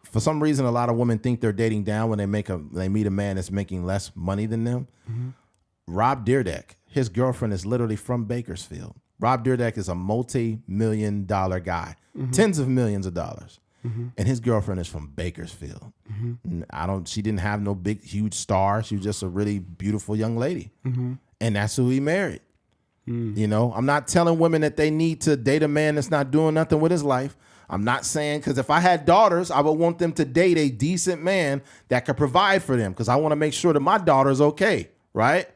for some reason, a lot of women think they're dating down when they meet a man that's making less money than them. Rob Dyrdek, his girlfriend is literally from Bakersfield. Rob Dyrdek is a multi-million-dollar guy, tens of millions of dollars. And his girlfriend is from Bakersfield. She didn't have no big, huge star. She was just a really beautiful young lady. And that's who he married. I'm not telling women that they need to date a man that's not doing nothing with his life. I'm not saying, because if I had daughters, I would want them to date a decent man that could provide for them, because I want to make sure that my daughter's okay, right?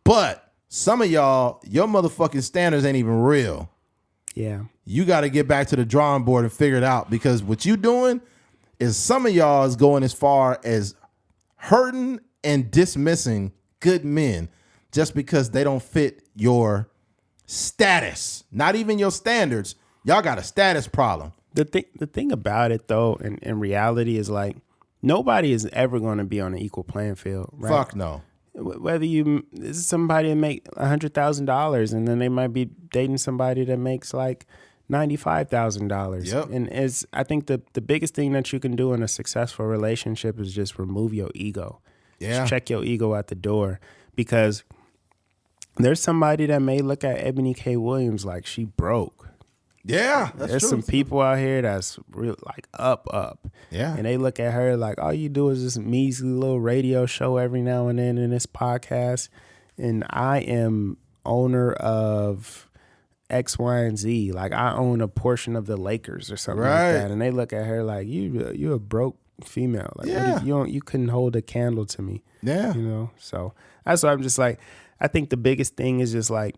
But some of y'all, your motherfucking standards ain't even real. Yeah. You got to get back to the drawing board and figure it out, because what you doing is some of y'all is going as far as hurting and dismissing good men just because they don't fit your status, not even your standards. Y'all got a status problem. The thing about it, though, in reality, is like nobody is ever going to be on an equal playing field. Right? Fuck no. Whether this is somebody that make $100,000 and then they might be dating somebody that makes like $95,000. Yep. And I think the biggest thing that you can do in a successful relationship is just remove your ego. Yeah. Just check your ego at the door, because there's somebody that may look at Eboni K. Williams like she broke. Yeah, that's There's true. some people out here that's real like up. Yeah. And they look at her like, all you do is this measly little radio show every now and then in this podcast. And I am owner of X, Y, and Z. Like I own a portion of the Lakers or something like that. And they look at her like, you a broke female. Like you couldn't hold a candle to me. Yeah. So that's why I'm just like, I think the biggest thing is just like,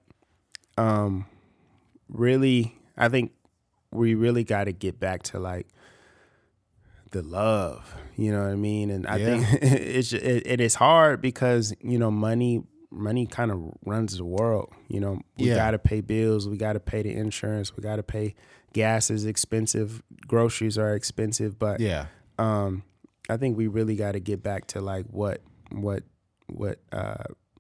really, I think we really got to get back to like the love, you know what I mean? And I think it is hard because, money kind of runs the world. We got to pay bills. We got to pay the insurance. We got to pay gas is expensive. Groceries are expensive. But I think we really got to get back to like what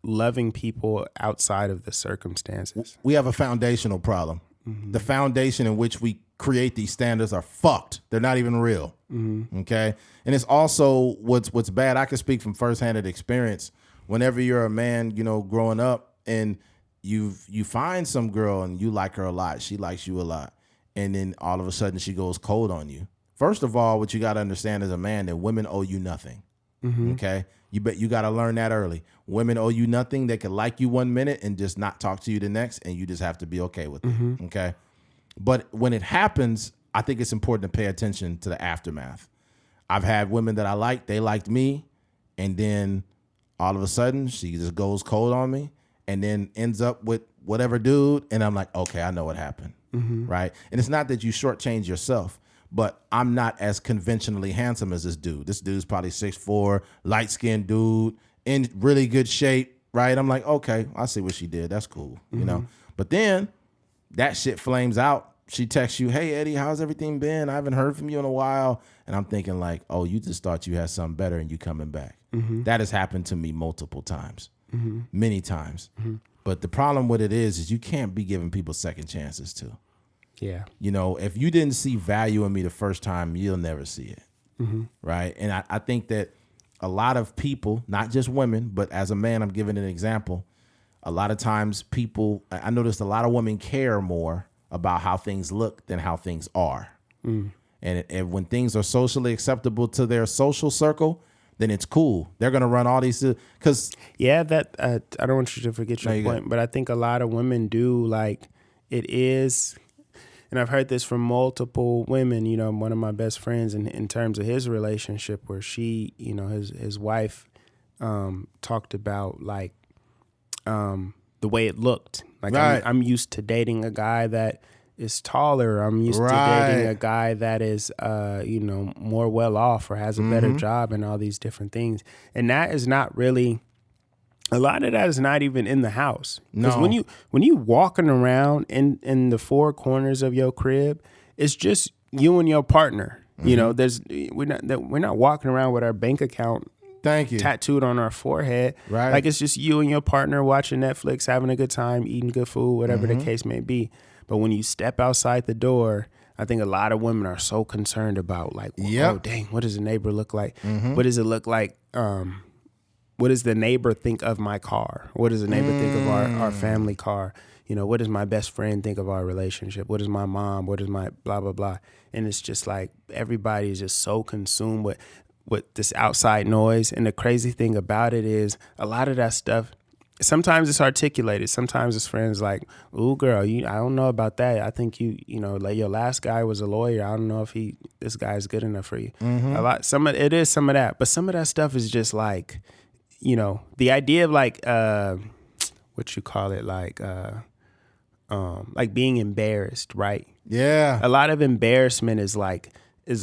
loving people outside of the circumstances. We have a foundational problem. The foundation in which we create these standards are fucked. They're not even real. Okay. And it's also what's bad. I can speak from firsthand experience. Whenever you're a man, growing up and you find some girl and you like her a lot, she likes you a lot, and then all of a sudden she goes cold on you. First of all, what you got to understand as a man, that women owe you nothing. Okay. You got to learn that early. Women owe you nothing. They can like you 1 minute and just not talk to you the next, and you just have to be okay with it. Okay. But when it happens, I think it's important to pay attention to the aftermath. I've had women that I liked, they liked me, and then all of a sudden she just goes cold on me and then ends up with whatever dude, and I'm like, okay, I know what happened. Right. And it's not that you shortchange yourself, but I'm not as conventionally handsome as this dude. This dude's probably 6'4", light-skinned dude, in really good shape, right? I'm like, okay, I see what she did. That's cool, But then that shit flames out. She texts you, hey, Eddie, how's everything been? I haven't heard from you in a while. And I'm thinking like, oh, you just thought you had something better and you coming back. That has happened to me multiple times, many times. But the problem with it is you can't be giving people second chances too. Yeah. If you didn't see value in me the first time, you'll never see it. Right. And I think that a lot of people, not just women, but as a man, I'm giving an example. a lot of times people, I noticed a lot of women care more about how things look than how things are. And when things are socially acceptable to their social circle, then it's cool. They're going to run all these, because that I don't want you to forget your point, but I think a lot of women do, like, it is, and I've heard this from multiple women, you know, one of my best friends in terms of his relationship, where she, you know, his wife talked about, like, the way it looked. Like, Right. I'm used to dating a guy that is taller. I'm used to dating a guy that is, you know, more well off or has a better job and all these different things. And that is not really, a lot of that is not even in the house. Because when you walking around in the four corners of your crib, it's just you and your partner. You know, we're not walking around with our bank account tattooed on our forehead. Right. Like, it's just you and your partner watching Netflix, having a good time, eating good food, whatever the case may be. But when you step outside the door, I think a lot of women are so concerned about, like, oh, dang, what does the neighbor look like? What does it look like? What does the neighbor think of my car? What does the neighbor think of our family car? You know, what does my best friend think of our relationship? What is my mom? What is my blah, blah, blah? And it's just like everybody is just so consumed with this outside noise. And the crazy thing about it is a lot of that stuff, sometimes it's articulated. Sometimes it's friends like, "Ooh, girl, I don't know about that. I think you know, like, your last guy was a lawyer. I don't know if this guy is good enough for you." It is some of that, but some of that stuff is just like, you know, the idea of, like, what you call it, like being embarrassed, right? Yeah. A lot of embarrassment is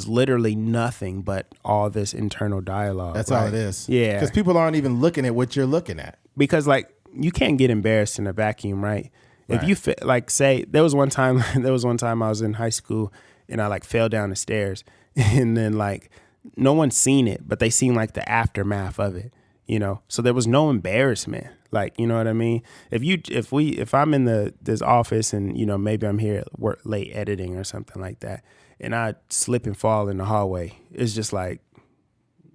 literally nothing but all this internal dialogue. That's right? all it is. Yeah. Because people aren't even looking at what you're looking at. Because, like, you can't get embarrassed in a vacuum, right? If you like, say, there was one time I was in high school and I, like, fell down the stairs, and then, like, no one's seen it, but they seen, like, the aftermath of it, you know? So there was no embarrassment. Like, you know what I mean? If I'm in this office and, you know, maybe I'm here at work late editing or something like that, and I slip and fall in the hallway, it's just like,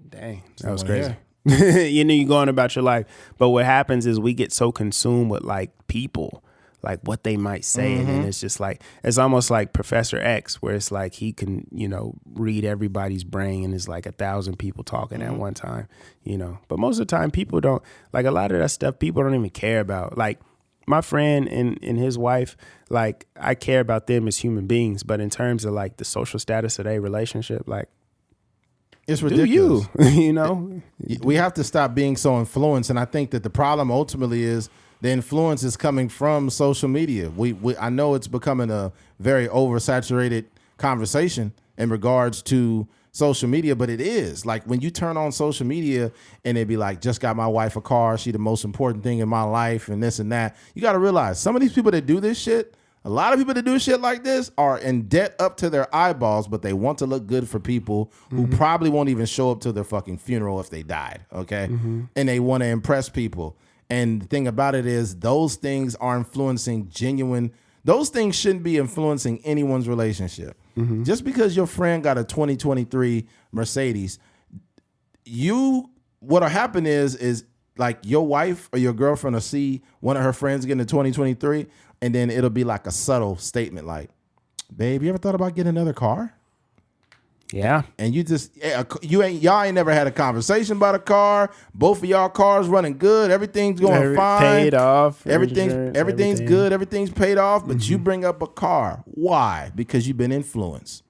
dang, that was crazy. You know, you're going about your life. But what happens is we get so consumed with, like, people, like, what they might say. And then it's just like, it's almost like Professor X, where it's like he can, you know, read everybody's brain and it's like 1,000 people talking at one time, you know. But most of the time people don't, like, a lot of that stuff people don't even care about. Like, my friend and his wife, like, I care about them as human beings. But in terms of, like, the social status of their relationship, like, it's ridiculous. Do you know? We have to stop being so influenced. And I think that the problem ultimately is the influence is coming from social media. I know it's becoming a very oversaturated conversation in regards to social media, but it is. Like, when you turn on social media and it be like, just got my wife a car, she the most important thing in my life, and this and that. You got to realize some of these people that do this shit, a lot of people that do shit like this are in debt up to their eyeballs, but they want to look good for people who probably won't even show up to their fucking funeral if they died, okay? And they want to impress people. And the thing about it is those things are influencing those things shouldn't be influencing anyone's relationship. Just because your friend got a 2023 Mercedes, what'll happen is like your wife or your girlfriend will see one of her friends getting a 2023, and then it'll be like a subtle statement like, "Babe, you ever thought about getting another car?" Yeah. And y'all ain't never had a conversation about a car. Both of y'all cars running good. Everything's going fine. Paid off. Everything's good. Everything's paid off. But you bring up a car. Why? Because you've been influenced.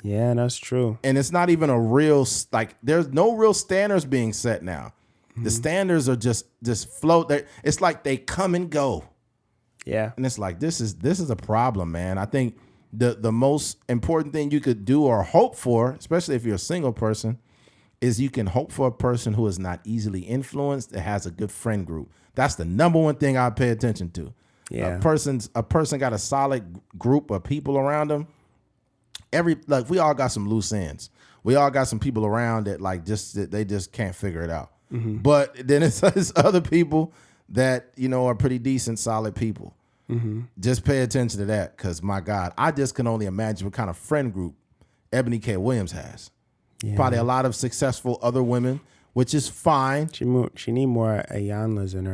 Yeah, that's true. And it's not even a real, like, there's no real standards being set now. The standards are just float. It's like they come and go. Yeah. And it's like, this is a problem, man. I think the most important thing you could do or hope for, especially if you're a single person, is you can hope for a person who is not easily influenced, that has a good friend group. That's the number one thing I pay attention to. Yeah. A person got a solid group of people around them. We all got some loose ends. We all got some people around that, like, they just can't figure it out. But then it's other people that, you know, are pretty decent, solid people. Just pay attention to that, because, my God, I just can only imagine what kind of friend group Eboni K. Williams has. Yeah. Probably a lot of successful other women which is fine. She need more Ayanlas in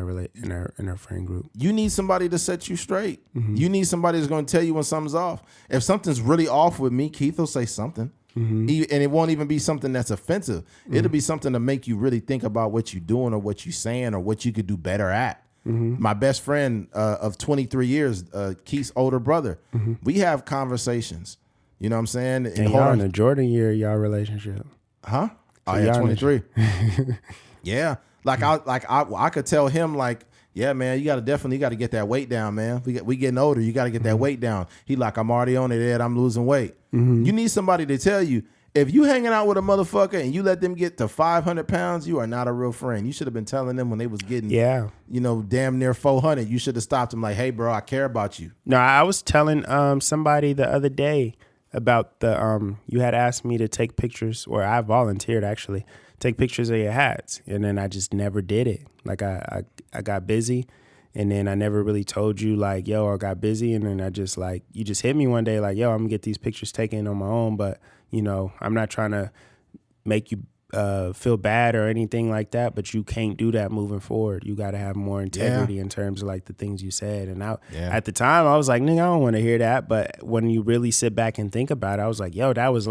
her friend group. You need somebody to set you straight. Mm-hmm. You need somebody that's going to tell you when something's off. If something's really off with me, Keith will say something. Mm-hmm. And it won't even be something that's offensive. It'll be something to make you really think about what you're doing or what you're saying or what you could do better at. My best friend of 23 years, Keith's older brother, we have conversations. You know what I'm saying? And y'all in a Jordan year, y'all relationship. Huh? So Oh yeah, y'all 23. Yeah. I could tell him like, yeah, man, you definitely got to get that weight down, man. We getting older. You got to get that weight down. He like, I'm already on it, Ed. I'm losing weight. You need somebody to tell you, if you hanging out with a motherfucker and you let them get to 500 pounds, you are not a real friend. You should have been telling them when they was getting, damn near 400. You should have stopped them like, hey, bro, I care about you. No, I was telling somebody the other day about the you had asked me to take pictures, or I volunteered actually, take pictures of your hats, and then I just never did it. Like I got busy, and then I never really told you like, yo, I got busy, and then I just like, you just hit me one day like, yo, I'm gonna get these pictures taken on my own, but you know, I'm not trying to make you feel bad or anything like that, but you can't do that moving forward. You got to have more integrity in terms of like the things you said. And at the time I was like, nigga, I don't want to hear that. But when you really sit back and think about it, I was like, yo, that was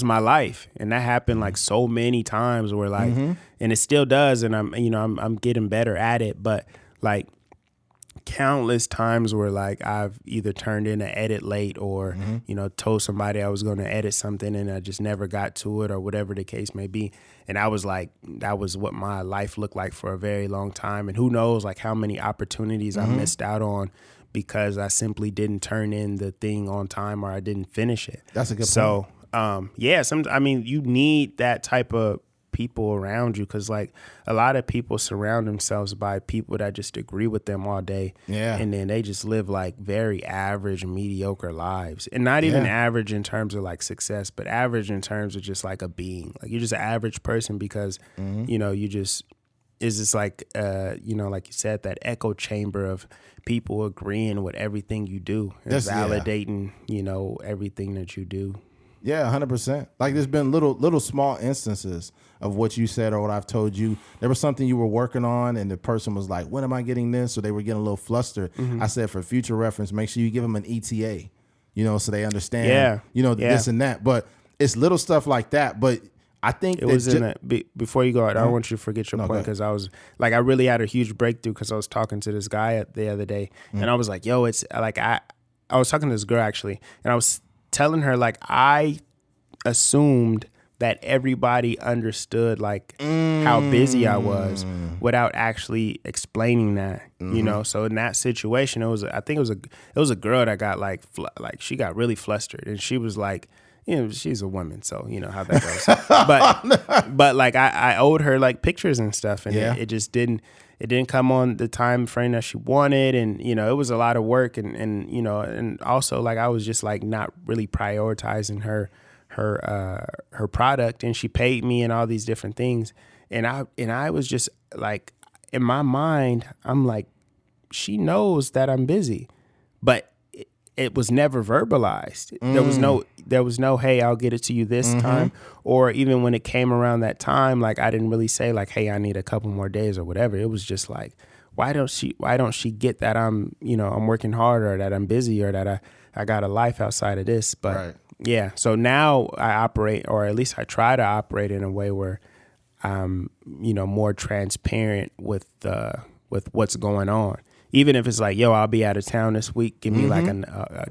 my life. And that happened like so many times where like, and it still does. And I'm getting better at it. But like countless times where like I've either turned in an edit late or, told somebody I was going to edit something and I just never got to it or whatever the case may be. And I was like, that was what my life looked like for a very long time. And who knows like how many opportunities I missed out on because I simply didn't turn in the thing on time or I didn't finish it. That's a good point. So, you need that type of people around you because like a lot of people surround themselves by people that just agree with them all day, and then they just live like very average, mediocre lives, and not even average in terms of like success, but average in terms of just like a being. Like you're just an average person because you just is just like like you said, that echo chamber of people agreeing with everything you do and validating everything that you do. Yeah, 100%. Like there's been little small instances of what you said or what I've told you. There was something you were working on and the person was like, when am I getting this? Or they were getting a little flustered. I said, for future reference, make sure you give them an ETA, so they understand, this and that. But it's little stuff like that. But I think it was before you go out, I don't want you to forget your point because I was like, I really had a huge breakthrough because I was talking to this guy the other day and I was like, yo, it's like, I was talking to this girl actually, and I was telling her like I assumed that everybody understood like how busy I was without actually explaining that, So in that situation, I think it was a girl that got like she got really flustered and she was like, she's a woman, so you know how that goes. but like I owed her like pictures and stuff, and it just didn't. It didn't come on the time frame that she wanted, and it was a lot of work, and also like I was just like not really prioritizing her product, and she paid me and all these different things, and I was just like in my mind I'm like, she knows that I'm busy, but it was never verbalized. There was no, hey, I'll get it to you this time. Or even when it came around that time, like I didn't really say like, hey, I need a couple more days or whatever. It was just like, why don't she get that I'm working hard or that I'm busy or that I got a life outside of this. But yeah, so now I operate, or at least I try to operate in a way where I'm, more transparent with what's going on. Even if it's like, yo, I'll be out of town this week. Give me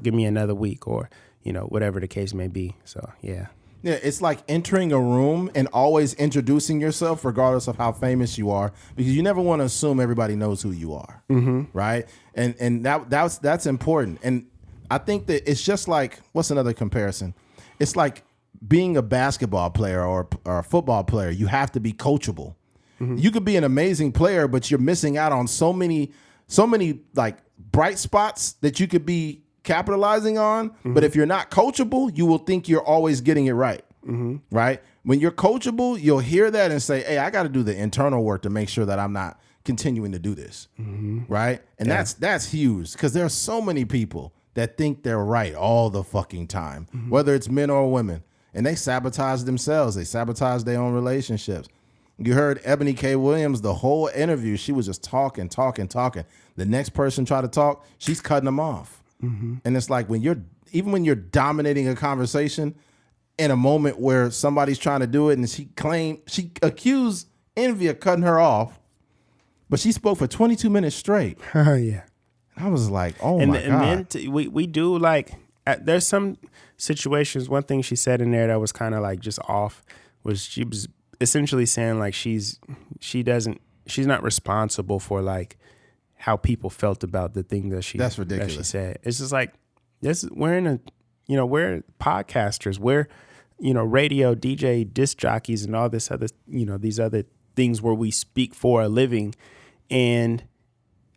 give me another week, or whatever the case may be. So yeah, it's like entering a room and always introducing yourself, regardless of how famous you are, because you never want to assume everybody knows who you are, right? And that's important. And I think that it's just like, what's another comparison? It's like being a basketball player or a football player. You have to be coachable. You could be an amazing player, but you're missing out on so many like bright spots that you could be capitalizing on. But if you're not coachable, you will think you're always getting it right. Right? When you're coachable, you'll hear that and say, hey, I got to do the internal work to make sure that I'm not continuing to do this. Right? And that's huge, because there are so many people that think they're right all the fucking time, whether it's men or women, and they sabotage themselves. They sabotage their own relationships. You heard Eboni K. Williams, the whole interview, she was just talking. The next person tried to talk, she's cutting them off. And it's like when you're dominating a conversation in a moment where somebody's trying to do it, and she accused Envy of cutting her off, but she spoke for 22 minutes straight. Oh yeah. I was like, oh my God. And then we do like, there's some situations. One thing she said in there that was kind of like just off was she was essentially saying like she's not responsible for like how people felt about the thing that That's ridiculous. that she said. It's just like we're podcasters, we're radio DJ disc jockeys and all this other these other things where we speak for a living, and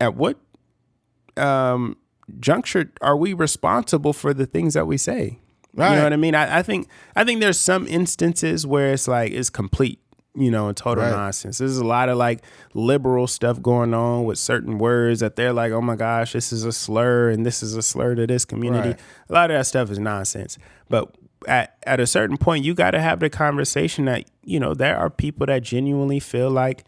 at what juncture are we responsible for the things that we say? Right. You know what I mean? I think there's some instances where it's like it's complete, and total nonsense. There's a lot of like liberal stuff going on with certain words that they're like, oh my gosh, this is a slur and this is a slur to this community. Right. A lot of that stuff is nonsense. But at a certain point, you got to have the conversation that, there are people that genuinely feel like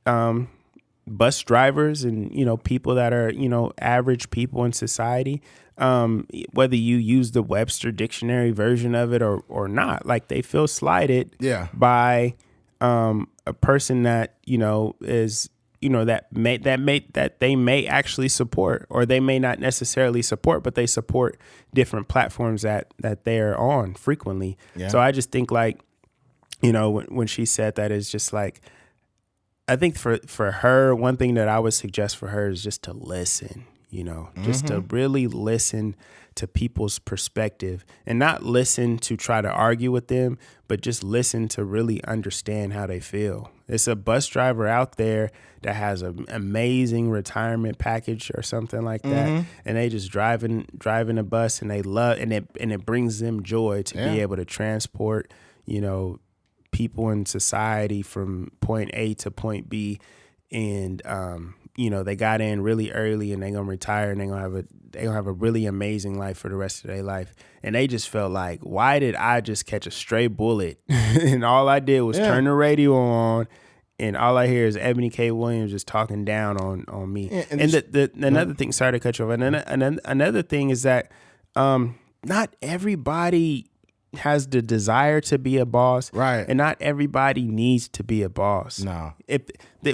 bus drivers and, people that are, average people in society, whether you use the Webster dictionary version of it or not, like they feel slighted by a person that, is, that they may actually support, or they may not necessarily support, but they support different platforms that they're on frequently. Yeah. So I just think like, when she said that, it's just like, I think for her, one thing that I would suggest for her is just to listen, just to really listen to people's perspective, and not listen to try to argue with them, but just listen to really understand how they feel. It's a bus driver out there that has an amazing retirement package or something like that, and they just driving a bus, and they love, and it brings them joy to be able to transport, people in society from point A to point B, and they got in really early, and they're gonna retire, and they're gonna have a really amazing life for the rest of their life. And they just felt like, why did I just catch a stray bullet? And all I did was turn the radio on, and all I hear is Eboni K. Williams just talking down on me. Yeah, and another thing, sorry to cut you off. And another thing is that not everybody has the desire to be a boss, right? And not everybody needs to be a boss. No,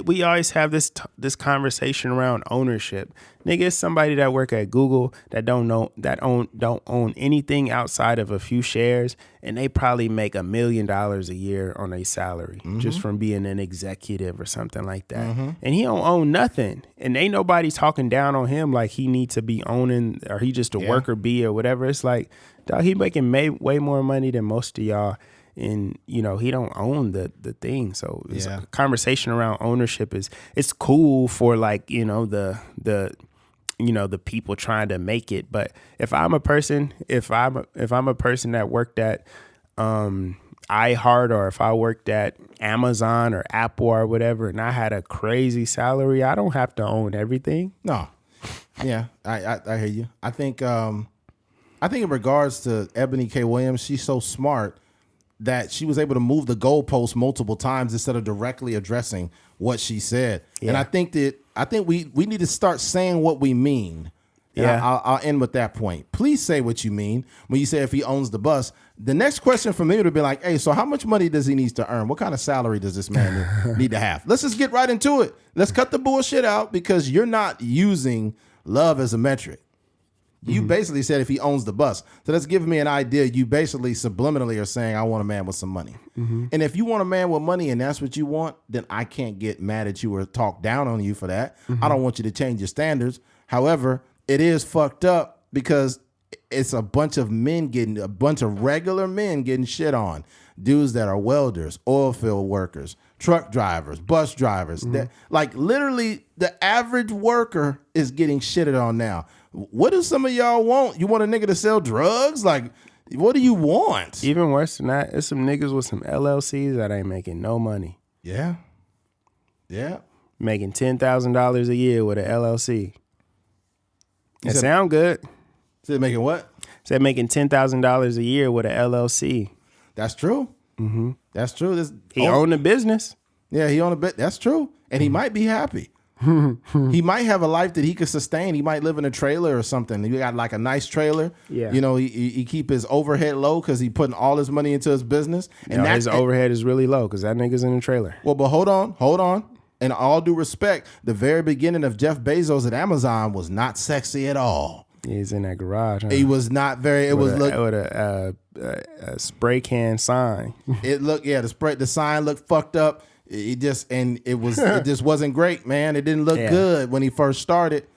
we always have this conversation around ownership. Nigga, it's somebody that work at Google that don't own anything outside of a few shares, and they probably make $1 million a year on a salary just from being an executive or something like that. And he don't own nothing, and ain't nobody talking down on him like he needs to be owning, or he just a worker bee or whatever. It's like, dog, he making way more money than most of y'all, and he don't own the thing. So it's a conversation around ownership it's cool for like the people trying to make it. But if I'm a person that worked at iHeart, or if I worked at Amazon or Apple or whatever, and I had a crazy salary, I don't have to own everything. No, yeah, I hear you. I think in regards to Eboni K. Williams, she's so smart that she was able to move the goalpost multiple times instead of directly addressing what she said. Yeah. And I think we need to start saying what we mean. Yeah, I'll end with that point. Please say what you mean when you say if he owns the bus. The next question for me would be like, hey, so how much money does he need to earn? What kind of salary does this man need to have? Let's just get right into it. Let's cut the bullshit out, because you're not using love as a metric. You basically said if he owns the bus. So that's giving me an idea. You basically subliminally are saying, I want a man with some money. And if you want a man with money and that's what you want, then I can't get mad at you or talk down on you for that. I don't want you to change your standards. However, it is fucked up because it's a bunch of regular men getting shit on. Dudes that are welders, oil field workers, truck drivers, bus drivers. That, like, literally the average worker is getting shitted on now. What do some of y'all want? You want a nigga to sell drugs? Like, what do you want? Even worse than that, it's some niggas with some LLCs that ain't making no money. Yeah. Making $10,000 a year with an LLC. It sound good. Said making what? Said making $10,000 a year with an LLC. That's true. That's true. He owned the business. Yeah, he on a bit. That's true. And he might be happy. He might have a life that he could sustain. He might live in a trailer or something. He got like a nice trailer. Yeah. You know, he keep his overhead low because he putting all his money into his business. And his overhead is really low because that nigga's in a trailer. Well, but hold on. In all due respect, the very beginning of Jeff Bezos at Amazon was not sexy at all. He's in that garage. Huh? He was not very. It was with a spray can sign. It looked the sign looked fucked up. It just wasn't great, man. It didn't look good when he first started.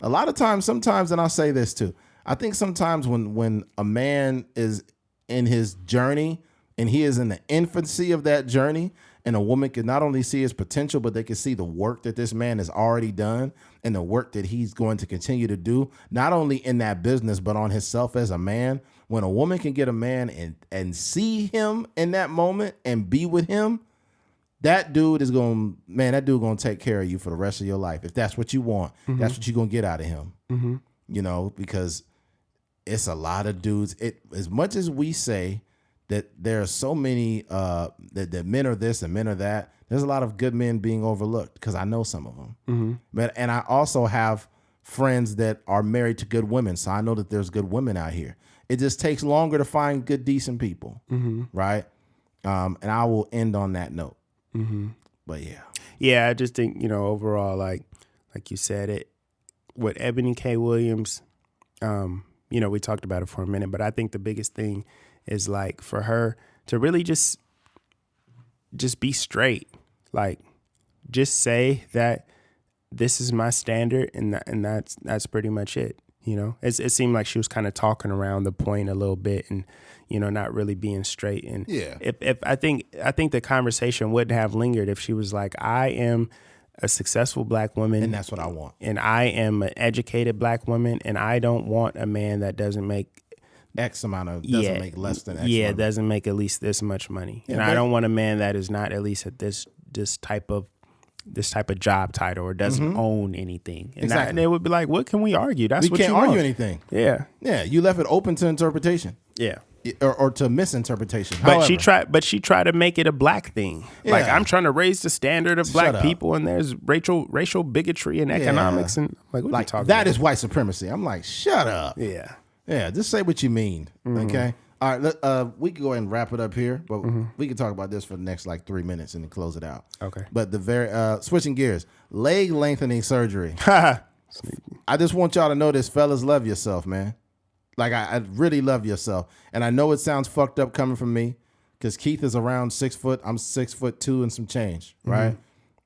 A lot of times, sometimes, and I'll say this too. I think sometimes when a man is in his journey and he is in the infancy of that journey, and a woman can not only see his potential, but they can see the work that this man has already done and the work that he's going to continue to do, not only in that business, but on himself as a man. When a woman can get a man and see him in that moment and be with him, that dude going to take care of you for the rest of your life. If that's what you want, that's what you're going to get out of him. Mm-hmm. You know, because it's a lot of dudes. As much as we say that there are so many that men are this and men are that, there's a lot of good men being overlooked because I know some of them. Mm-hmm. And I also have friends that are married to good women, so I know that there's good women out here. It just takes longer to find good, decent people, right? And I will end on that note. Mm-hmm. But yeah, I just think, overall, like you said, it with Eboni K. Williams, we talked about it for a minute, but I think the biggest thing is like for her to really just be straight, like just say that this is my standard, and that's pretty much it. It seemed like she was kind of talking around the point a little bit, and not really being straight. And if I think the conversation wouldn't have lingered if she was like, I am a successful black woman, and that's what I want, and I am an educated black woman, and I don't want a man that doesn't make X amount of doesn't make less than X. Yeah, doesn't make at least this much money, and I don't want a man that is not at least at this type of job title or doesn't own anything. And, exactly. And they would be like, what can we argue? That's we what can't you argue want. anything. Yeah. Yeah. You left it open to interpretation. Yeah. Or to misinterpretation. But However, she tried to make it a black thing. Yeah. Like, I'm trying to raise the standard of black people, and there's racial bigotry and economics, and what you talking that about? is white supremacy. I'm like, shut up. Yeah. Yeah, just say what you mean. Okay. All right, we can go ahead and wrap it up here, but we can talk about this for the next 3 minutes and then close it out. Okay. But switching gears, leg lengthening surgery. I just want y'all to know this, fellas, love yourself, man. Like, I really love yourself. And I know it sounds fucked up coming from me because Keith is around 6 foot. I'm 6'2" and some change, right?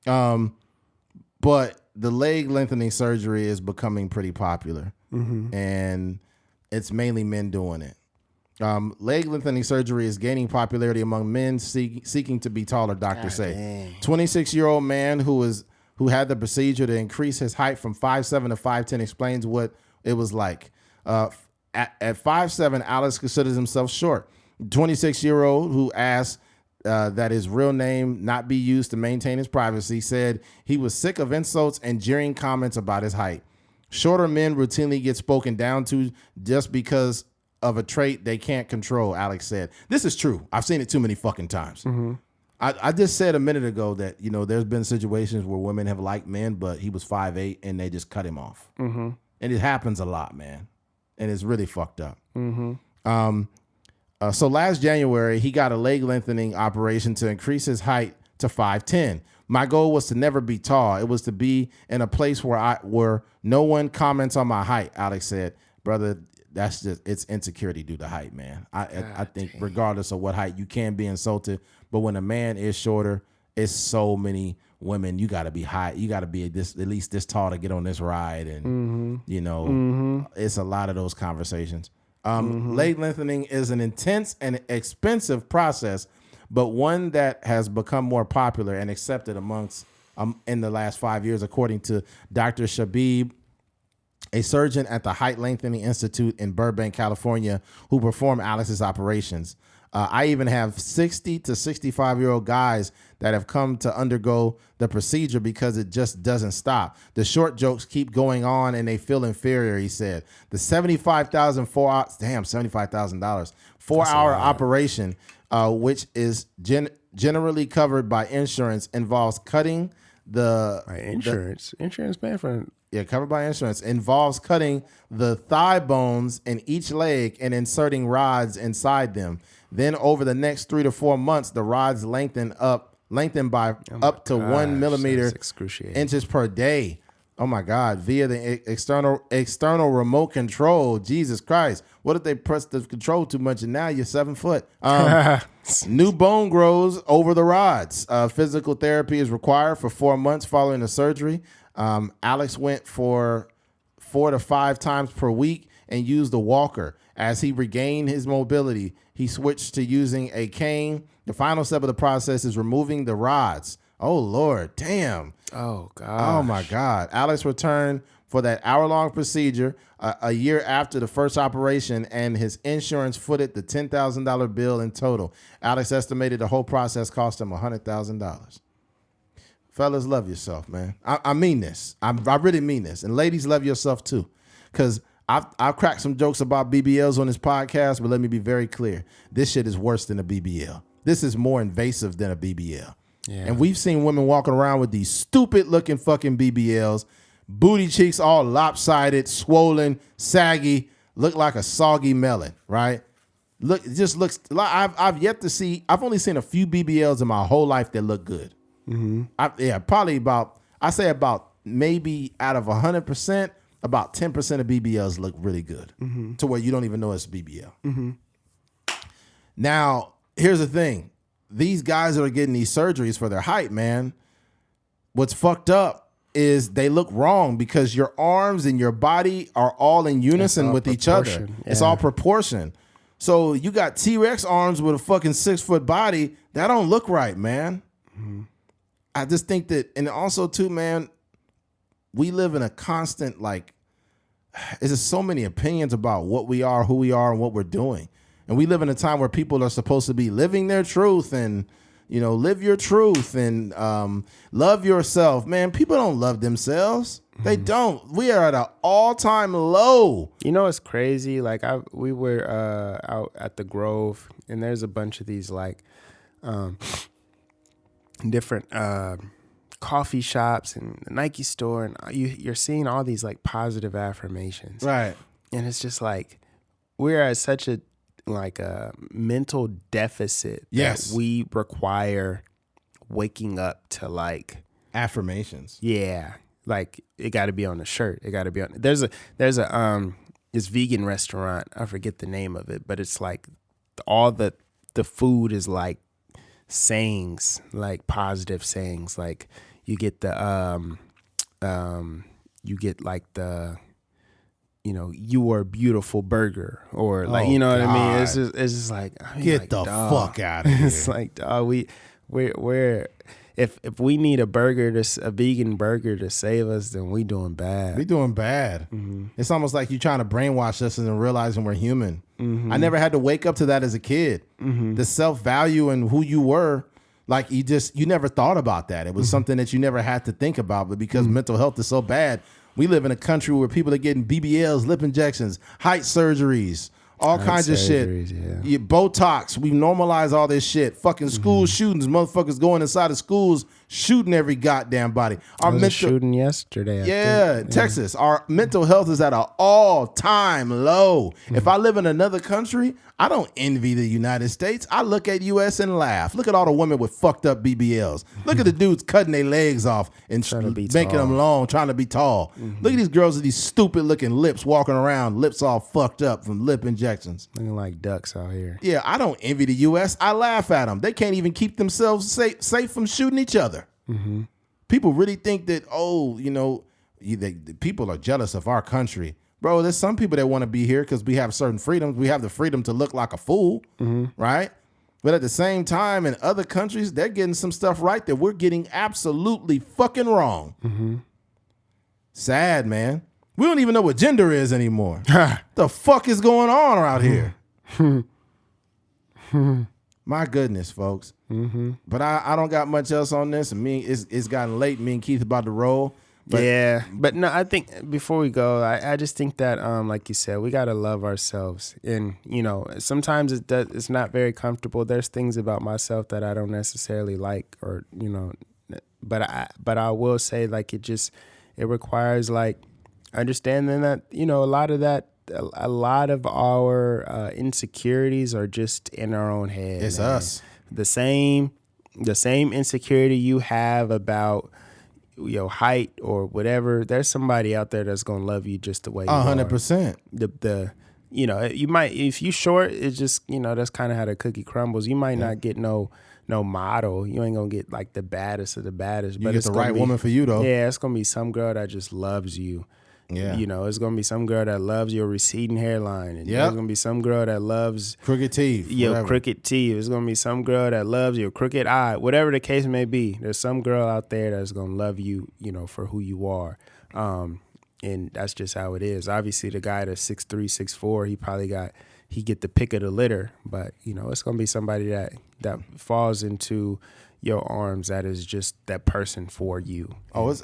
But the leg lengthening surgery is becoming pretty popular, and it's mainly men doing it. Leg lengthening surgery is gaining popularity among men seeking to be taller, doctors say. 26-year-old man who had the procedure to increase his height from 5'7" to 5'10" explains what it was like. At 5'7", Alex considers himself short. 26-year-old who asked that his real name not be used to maintain his privacy said he was sick of insults and jeering comments about his height. Shorter men routinely get spoken down to just because of a trait they can't control, Alex said. This is true. I've seen it too many fucking times. I just said a minute ago that, there's been situations where women have liked men, but he was 5'8" and they just cut him off. And it happens a lot, man. And it's really fucked up. So last January, he got a leg lengthening operation to increase his height to 5'10". My goal was to never be tall. It was to be in a place where no one comments on my height, Alex said. Brother, it's insecurity due to height, man. I think regardless of what height, you can be insulted. But when a man is shorter, it's so many women. You got to be high. You got to be at least this tall to get on this ride. And, it's a lot of those conversations. Leg lengthening is an intense and expensive process, but one that has become more popular and accepted amongst in the last 5 years, according to Dr. Shabib, a surgeon at the Height Lengthening Institute in Burbank, California, who performed Alex's operations. I even have 60 to 65-year-old guys that have come to undergo the procedure because it just doesn't stop. The short jokes keep going on and they feel inferior, he said. The $75,000 $75,000 4-hour operation, which is generally covered by insurance, involves cutting the insurance man for covered by insurance, involves cutting the thigh bones in each leg and inserting rods inside them. Then over the next 3 to 4 months, the rods lengthen by up to 1 millimeter inches per day. Oh my God! Via the external remote control. Jesus Christ! What if they press the control too much and now you're 7 foot? New bone grows over the rods. Physical therapy is required for 4 months following the surgery. Alex went for 4 to 5 times per week and used a walker. As he regained his mobility, he switched to using a cane. The final step of the process is removing the rods. Oh, Lord. Damn. Oh, God. Oh, my God. Alex returned for that hour-long procedure a year after the first operation, and his insurance footed the $10,000 bill in total. Alex estimated the whole process cost him $100,000. Fellas, love yourself, man. I mean this. I really mean this. And ladies, love yourself, too, because I've cracked some jokes about BBLs on this podcast, but let me be very clear. This shit is worse than a BBL. This is more invasive than a BBL. Yeah. And we've seen women walking around with these stupid looking fucking BBLs, booty cheeks all lopsided, swollen, saggy, look like a soggy melon, right? Look, it just looks like I've only seen a few BBLs in my whole life that look good. Mm-hmm. Probably about maybe out of 100%, about 10% of BBLs look really good to where you don't even know it's BBL. Mm-hmm. Now, here's the thing. These guys that are getting these surgeries for their height, man, what's fucked up is they look wrong because your arms and your body are all in unison with each other. Yeah. It's all proportion. So you got T-Rex arms with a fucking 6-foot body. That don't look right, man. Mm-hmm. I just think that, and also too, man, we live in a constant, there's just so many opinions about what we are, who we are, and what we're doing. And we live in a time where people are supposed to be living their truth and, live your truth and love yourself. Man, people don't love themselves. They don't. We are at an all-time low. It's crazy. We were out at the Grove, and there's a bunch of these different coffee shops and the Nike store, and you're seeing all these positive affirmations, right? And it's just we're at such a mental deficit. Yes, that we require waking up to affirmations. Yeah, it got to be on the shirt. It got to be on. There's a this vegan restaurant. I forget the name of it, but it's all the food is sayings, positive sayings. You get the you are a beautiful burger, or what I mean. It's just get the fuck out of here. It's we're if we need a vegan burger to save us, then we doing bad. We doing bad. Mm-hmm. It's almost like you trying to brainwash us into realizing we're human. Mm-hmm. I never had to wake up to that as a kid. Mm-hmm. The self-value and who you were, you never thought about that. It was something that you never had to think about, but because mental health is so bad, we live in a country where people are getting BBLs, lip injections, height surgeries, all kinds of shit. Yeah. Botox. We normalize all this shit. Fucking school shootings. Motherfuckers going inside of schools shooting every goddamn body. There was a shooting yesterday. Yeah, Texas. Our mental health is at an all-time low. If I live in another country, I don't envy the United States. I look at U.S. and laugh. Look at all the women with fucked up BBLs. Look at the dudes cutting their legs off and making them long, trying to be tall. Look at these girls with these stupid-looking lips walking around, lips all fucked up from lip injections. Looking like ducks out here. Yeah, I don't envy the U.S. I laugh at them. They can't even keep themselves safe from shooting each other. Mm-hmm. People really think that, people are jealous of our country. Bro, there's some people that want to be here because we have certain freedoms. We have the freedom to look like a fool, right? But at the same time, in other countries, they're getting some stuff right that we're getting absolutely fucking wrong. Mm-hmm. Sad, man. We don't even know what gender is anymore. The fuck is going on out here? My goodness, folks. But I don't got much else on this. And it's gotten late. Me and Keith about to roll. But but no, I think before we go, I just think that, like you said, we got to love ourselves. And, sometimes it's not very comfortable. There's things about myself that I don't necessarily like but I will say, like, it requires, like, understanding that, a lot of our insecurities are just in our own head. It's man. us. The same insecurity you have about your height or whatever, there's somebody out there that's gonna love you just the way you 100%. are. You might, if you short, it's just, that's kind of how the cookie crumbles. You might not get no model. You ain't gonna get like the baddest of the baddest. You get the right woman for you though. Yeah, it's gonna be some girl that just loves you. Yeah. It's gonna be some girl that loves your receding hairline, and there's gonna be some girl that loves crooked teeth. Your crooked teeth. There's gonna be some girl that loves your crooked eye. Whatever the case may be, there's some girl out there that's gonna love you, for who you are. And that's just how it is. Obviously, the guy that's 6'3", 6'4", he get the pick of the litter, but it's gonna be somebody that falls into your arms that is just that person for you. Oh,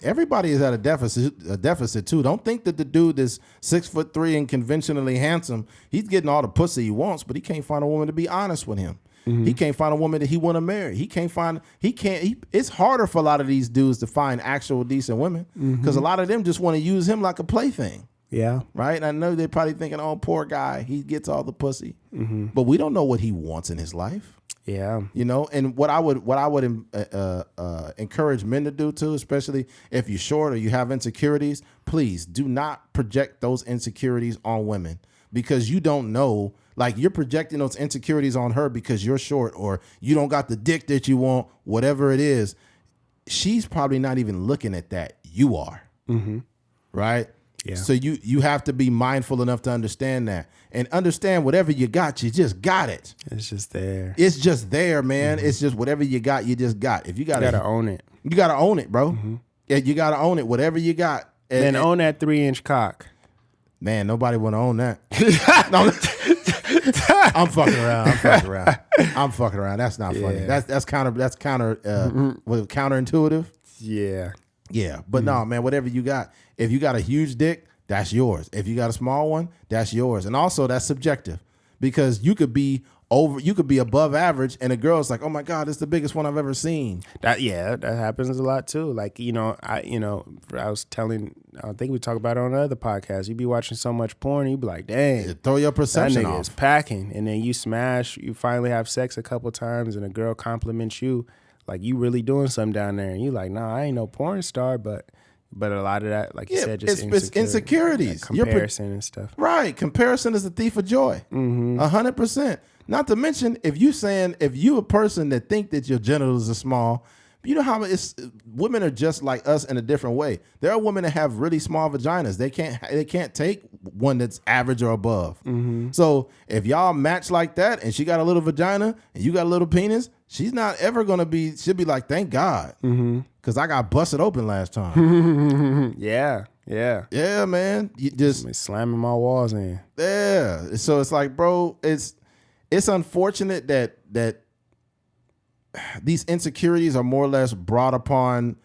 everybody is at a deficit too. Don't think that the dude that's 6'3" and conventionally handsome, he's getting all the pussy he wants, but he can't find a woman to be honest with him. He can't find a woman that he want to marry. It's harder for a lot of these dudes to find actual decent women because a lot of them just want to use him like a plaything. Yeah. Right. And I know they're probably thinking, oh, poor guy, he gets all the pussy, but we don't know what he wants in his life. Yeah. And what I would encourage men to do too, especially if you're short or you have insecurities, please do not project those insecurities on women because you don't know, like you're projecting those insecurities on her because you're short or you don't got the dick that you want, whatever it is. She's probably not even looking at that. You are. Right. Yeah. So you have to be mindful enough to understand that and understand whatever you got, you just got it. It's just there. It's just there, man. It's just whatever you got, you just got. If you gotta own it. You gotta own it, bro. Yeah, you gotta own it. Whatever you got. And own that 3-inch cock. Man, nobody wanna own that. No, I'm fucking around. That's not funny. That's counterintuitive. Yeah. Yeah, but no, man, whatever you got. If you got a huge dick, that's yours. If you got a small one, that's yours. And also that's subjective because you could be above average and a girl's like, oh my God, it's the biggest one I've ever seen. That happens a lot too. Like, I think we talked about it on another podcast. You be watching so much porn, you be like, dang, throw your perception that nigga off. is packing. And then you smash, you finally have sex a couple times and a girl compliments you. Like, you really doing something down there. And you like, nah, I ain't no porn star, but a lot of that, like you said, just it's insecurities. Like comparison and stuff. Right. Comparison is a thief of joy. 100%. Not to mention, if you a person that think that your genitals are small, you know how women are just like us in a different way. There are women that have really small vaginas. They can't take one that's average or above. So if y'all match like that and she got a little vagina and you got a little penis, she's not ever gonna be. She'll be like, thank God, because I got busted open last time. Yeah, man. You just slamming my walls in. Yeah. So it's like, bro, it's unfortunate that these insecurities are more or less brought upon.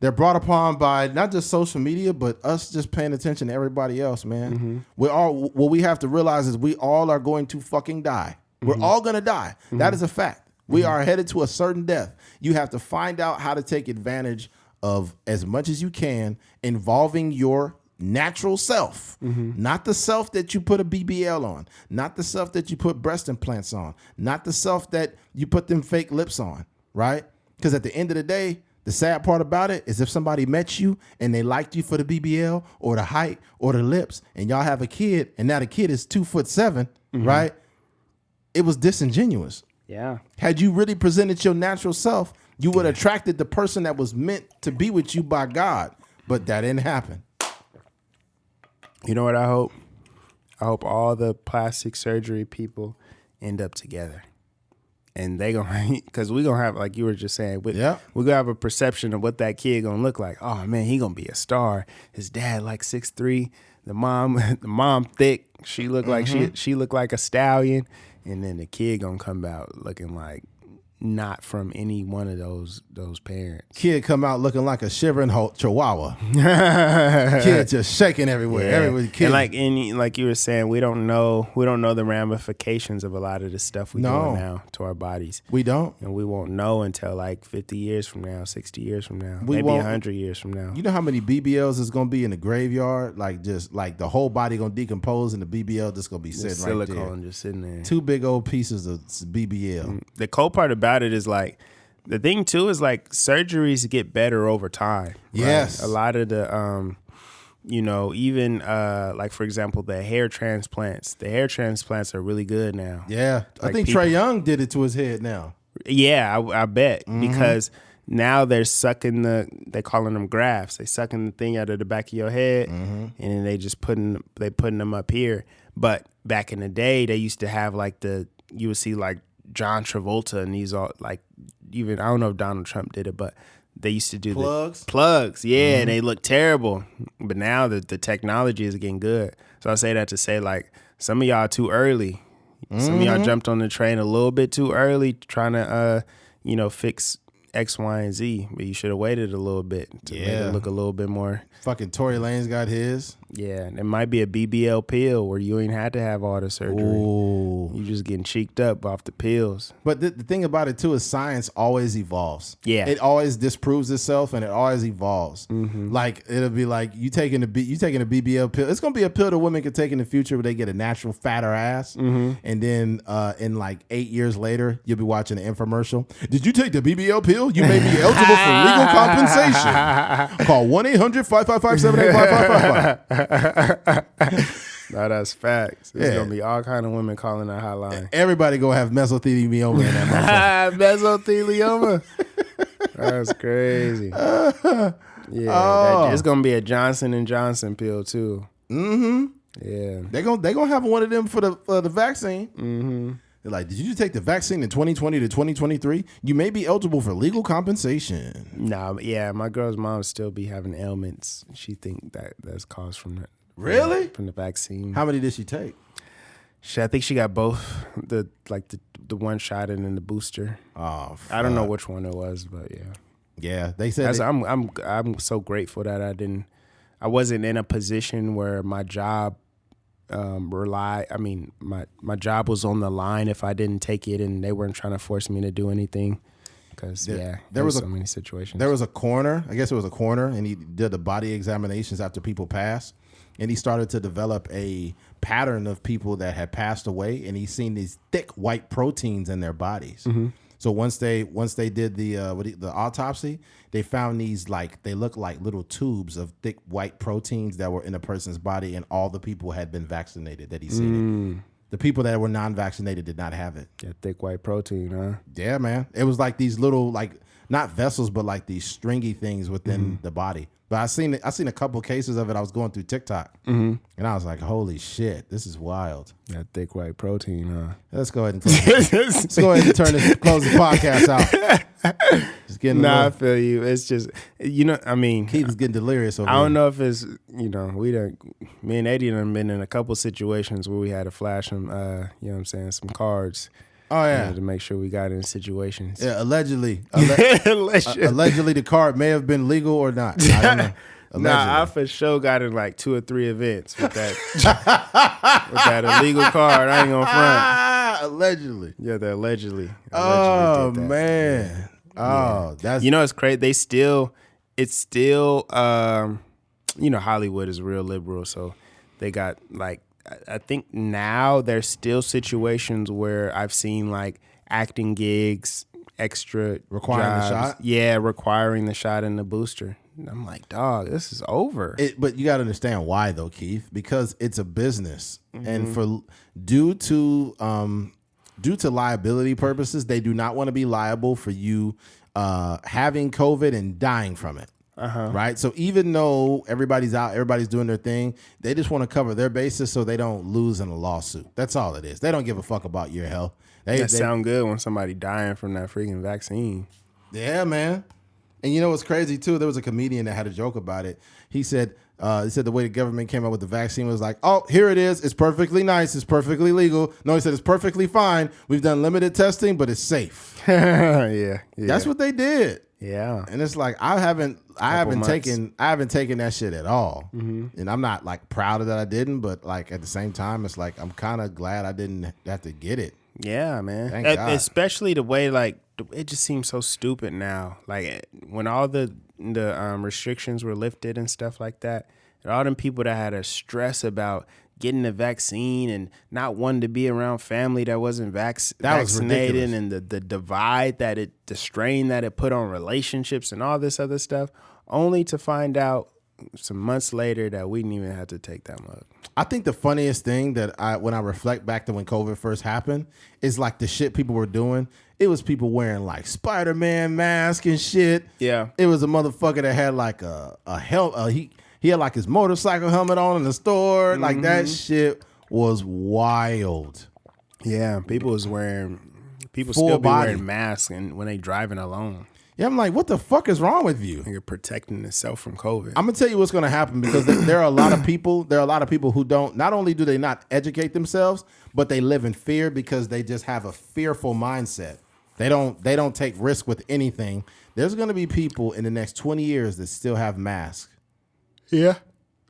They're brought upon by not just social media, but us just paying attention to everybody else, man. What we have to realize is we all are going to fucking die. We're all going to die. That is a fact. We are headed to a certain death. You have to find out how to take advantage of as much as you can involving your natural self, not the self that you put a BBL on, not the self that you put breast implants on, not the self that you put them fake lips on, right? Because at the end of the day, the sad part about it is if somebody met you and they liked you for the BBL or the height or the lips and y'all have a kid and now the kid is 2'7", right? It was disingenuous. Yeah. Had you really presented your natural self, you would have attracted the person that was meant to be with you by God, but that didn't happen. You know what I hope? I hope all the plastic surgery people end up together. And they gonna, because we gonna have, like you were just saying, we're gonna have a perception of what that kid gonna look like. Oh man, he gonna be a star. His dad like 6'3", the mom thick. She looked like she looked like a stallion, and then the kid gonna come out looking like not from any one of those parents. Kid come out looking like a shivering chihuahua. Kid just shaking everywhere. Everywhere. Kid. And like you were saying, we don't know the ramifications of a lot of the stuff we do now to our bodies. We don't, and we won't know until like 50 years from now, 60 years from now, maybe 100 years from now. You know how many BBLs is gonna be in the graveyard? Like just like the whole body gonna decompose, and the BBL just gonna be sitting right there. Silicone just sitting there. 2 big old pieces of BBL. The cool part about it is like the thing too is like surgeries get better over time. Yes, right? A lot of the even like for example the hair transplants. The hair transplants are really good now. Yeah, like I think Trae Young did it to his head now. Yeah, I bet because now they're sucking they calling them grafts. They sucking the thing out of the back of your head and then they just putting them up here. But back in the day, they used to have like you would see like John Travolta and these all like even I don't know if Donald Trump did it, but they used to do plugs, yeah, and they look terrible. But now the technology is getting good. So I say that to say like some of y'all too early. Some of y'all jumped on the train a little bit too early, trying to fix X, Y, and Z. But you should have waited a little bit to make it look a little bit more. Fucking Tory Lanez got his. Yeah, it might be a BBL pill where you ain't had to have all the surgery. Ooh. You just getting cheeked up off the pills. But the thing about it too is science always evolves. Yeah, it always disproves itself and it always evolves. Like it'll be like you taking a BBL pill. It's gonna be a pill that women can take in the future where they get a natural fatter ass, and then in like 8 years later you'll be watching an infomercial. Did you take the BBL pill? You may be eligible for legal compensation. Call 1-800-555-785555. No, that's facts. There's gonna be all kind of women calling that hotline. Everybody gonna have mesothelioma in that mesothelioma. That's crazy. It's gonna be a Johnson & Johnson pill too. Yeah, they gonna have one of them for the vaccine. They're like, did you take the vaccine in 2020 to 2023? You may be eligible for legal compensation. Nah, yeah, my girl's mom still be having ailments. She think that's caused from that. Really? From the vaccine. How many did she take? I think she got both the one shot and then the booster. Oh, fuck. I don't know which one it was, but yeah. Yeah, they said I'm so grateful that I wasn't in a position where my job my job was on the line if I didn't take it, and they weren't trying to force me to do anything. Because there was so many situations. There was a coroner, I guess it was a coroner, and he did the body examinations after people passed, and he started to develop a pattern of people that had passed away, and he's seen these thick white proteins in their bodies. So once they did the autopsy, they found these they look like little tubes of thick white proteins that were in a person's body, and all the people had been vaccinated that he's seen it. The people that were non-vaccinated did not have it. That thick white protein, huh? Yeah, man. It was like these little not vessels, but like these stringy things within the body. But I seen a couple cases of it. I was going through TikTok, and I was like, "Holy shit, this is wild." That thick white protein, huh? Let's go ahead and close close the podcast out. Just getting I feel you. It's just Keith is getting delirious over I don't know if it's me and Eddie done been in a couple situations where we had to flash them some cards. Oh yeah, to make sure we got in situations. Yeah, allegedly the card may have been legal or not. I don't know. Nah, I for sure got in like 2 or 3 events with that with that illegal card. I ain't gonna front. Allegedly. Yeah, the allegedly. Oh did that. man. Oh, that's it's crazy. It's still Hollywood is real liberal, so they got I think now there's still situations where I've seen acting gigs, extra requiring jobs, the shot. Yeah, requiring the shot and the booster. And I'm like, dog, this is over. But you got to understand why though, Keith, because it's a business, and due to liability purposes, they do not want to be liable for you having COVID and dying from it. Right. So even though everybody's out, everybody's doing their thing, they just want to cover their bases so they don't lose in a lawsuit. That's all it is. They don't give a fuck about your health. They sound good when somebody dying from that freaking vaccine. Yeah, man. And you know what's crazy too? There was a comedian that had a joke about it. He said He said the way the government came up with the vaccine was like, oh, here it is. It's perfectly nice. It's perfectly legal. No, he said it's perfectly fine. We've done limited testing, but it's safe. Yeah. That's what they did. Yeah. And it's like I haven't taken that shit at all. And I'm not like proud of that I didn't, but like at the same time, it's like I'm kind of glad I didn't have to get it. Yeah, man. Thank God. Especially the way like it just seems so stupid now. Like when all the restrictions were lifted and stuff like that, and all them people that had to stress about getting the vaccine and not wanting to be around family that wasn't vaccinated, and the divide the strain that it put on relationships and all this other stuff, only to find out some months later that we didn't even have to take that much. I think the funniest thing that when I reflect back to when COVID first happened is like the shit people were doing. It was people wearing like Spider-Man mask and shit. Yeah. It was a motherfucker that had like a helmet. He had like his motorcycle helmet on in the store. Like that shit was wild. Yeah, people still Full be body. wearing masks and when they driving alone. Yeah, I'm like, what the fuck is wrong with you? You're protecting yourself from COVID. I'm gonna tell you what's gonna happen because there are a lot of people. There are a lot of people who don't. Not only do they not educate themselves, but they live in fear because they just have a fearful mindset. They don't take risk with anything. There's gonna be people in the next 20 years that still have masks. Yeah.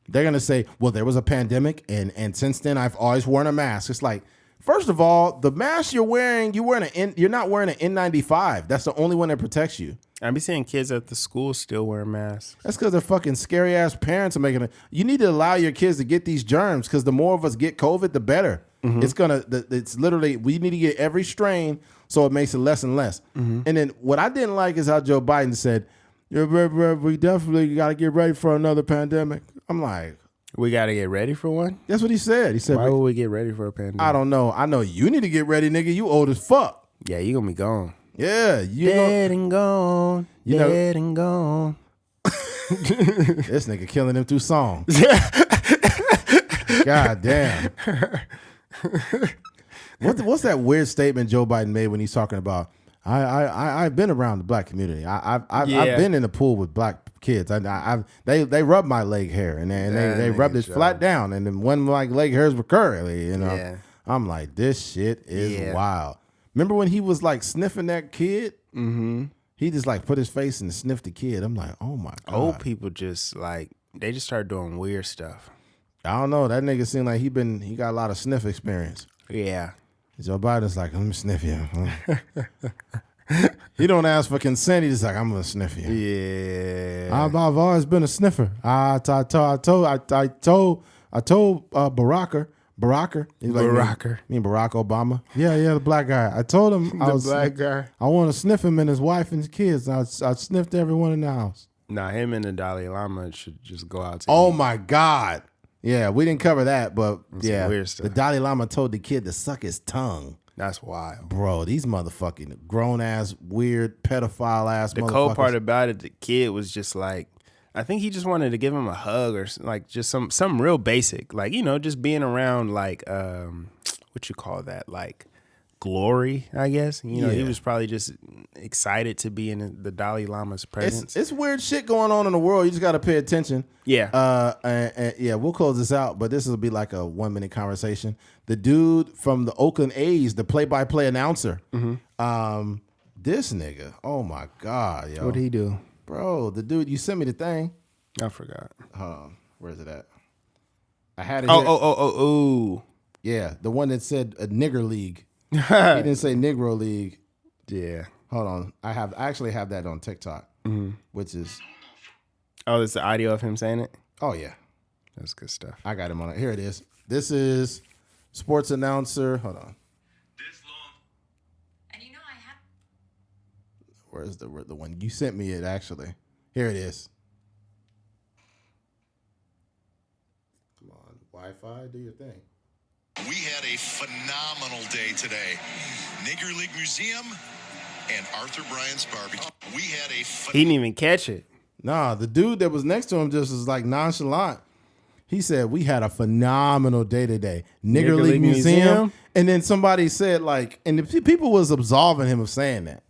They're gonna say, well, there was a pandemic, and since then I've always worn a mask. It's like, first of all, the mask you're wearing, you're not wearing an N95. That's the only one that protects you. I be seeing kids at the school still wearing masks. That's because their fucking scary ass parents are making it. You need to allow your kids to get these germs because the more of us get COVID, the better. It's literally, we need to get every strain so it makes it less and less. And then what I didn't like is how Joe Biden said, we definitely got to get ready for another pandemic. I'm like, We got to get ready for one? that's what he said. He said, Why would we get ready for a pandemic? I don't know. I know you need to get ready, nigga. You old as fuck. Yeah, you going to be gone. Yeah. Dead and gone. Dead and gone. This nigga killing him through song. God damn. What's that weird statement Joe Biden made when he's talking about, I've been around the black community. I've been in the pool with black kids. They rub my leg hair and they rubbed it flat down, and then when my leg hairs were curly, Yeah. I'm like, this shit is wild. Remember when he was like sniffing that kid? Mm-hmm. He just like put his face and sniffed the kid. I'm like, oh my God. Old people just like, they just start doing weird stuff. I don't know. That nigga seemed like he got a lot of sniff experience. Yeah. Joe Biden's like, let me sniff you. He don't ask for consent. He's just like, I'm gonna sniff you. Yeah. I've always been a sniffer. I told Baracker. He's like, Baracker. Me and Barack Obama. Yeah, the black guy. I told him black guy. I want to sniff him and his wife and his kids. I sniffed everyone in the house. Nah, him and the Dalai Lama should just go out to Oh eat. my God. Yeah, we didn't cover that, but Some weird stuff. the Dalai Lama told the kid to suck his tongue. That's wild. Bro, these motherfucking grown ass, weird, pedophile ass The motherfuckers. cold part about it, the kid was just like, I think he just wanted to give him a hug or like just some real basic, like, just being around like, what you call that? Like glory, I guess. He was probably just excited to be in the Dalai Lama's presence. It's weird shit going on in the world. You just got to pay attention. Yeah. And we'll close this out, but this will be like a 1 minute conversation. The dude from the Oakland A's, the play-by-play announcer, this nigga, oh my God, yo. What'd he do? Bro, the dude, you sent me the thing. I forgot. Where's it at? I had it. Oh. Yeah, the one that said a nigger league. He didn't say Negro League. Yeah. Hold on. I actually have that on TikTok, which is. Oh, it's the audio of him saying it? Oh, yeah. That's good stuff. I got him on it. Here it is. This is sports announcer. Hold on. This long. And I have. Where's the one? You sent me it, actually. Here it is. Come on. Wi-Fi, do your thing. We had a phenomenal day today. Nigger League Museum and Arthur Bryant's Barbecue. We had a He didn't even catch it. Nah, the dude that was next to him just was like nonchalant. He said, we had a phenomenal day today. Nigger League Museum. And then somebody said like, and the people was absolving him of saying that.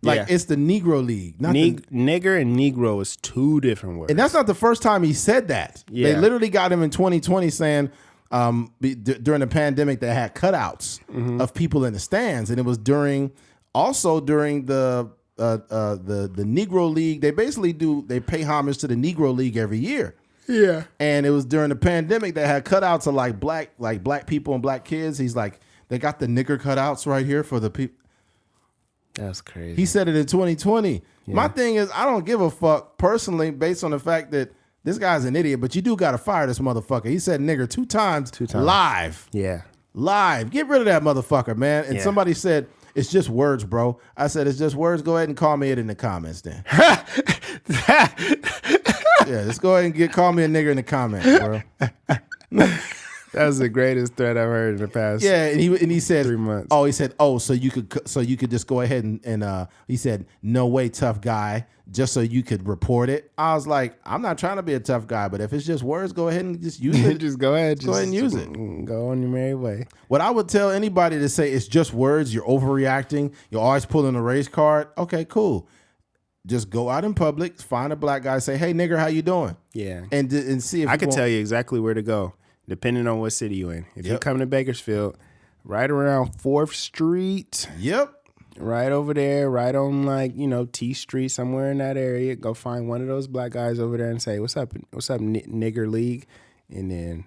Like it's the Negro League. Not nigger and Negro is two different words. and that's not the first time he said that. Yeah. They literally got him in 2020 saying during the pandemic they had cutouts of people in the stands, and it was during the Negro League. They basically they pay homage to the Negro League every year. Yeah. And it was during the pandemic they had cutouts of like black people and black kids. He's like, they got the nigger cutouts right here for the people. That's crazy. He said it in 2020. Yeah. My thing is, I don't give a fuck personally based on the fact that this guy's an idiot, but you do got to fire this motherfucker. He said nigger two times live. Yeah. Live. Get rid of that motherfucker, man. And somebody said, it's just words, bro. I said, it's just words. Go ahead and call me it in the comments then. Yeah, just go ahead and call me a nigger in the comments, bro. That was the greatest threat I've heard in the past. Yeah, and he said 3 months. Oh, he said, so you could just go ahead and he said, no way, tough guy, just so you could report it. I was like, I'm not trying to be a tough guy, but if it's just words, go ahead and just use it. Just go ahead. Go ahead and use it. Go on your merry way. What I would tell anybody to say it's just words, you're overreacting, you're always pulling a race card. Okay, cool. Just go out in public, find a black guy, say, hey, nigger, how you doing? Yeah. And see if I can tell you exactly where to go, depending on what city you're in. If you come to Bakersfield, right around 4th Street. Yep. Right over there, right on T Street, somewhere in that area. Go find one of those black guys over there and say, what's up, nigger league? And then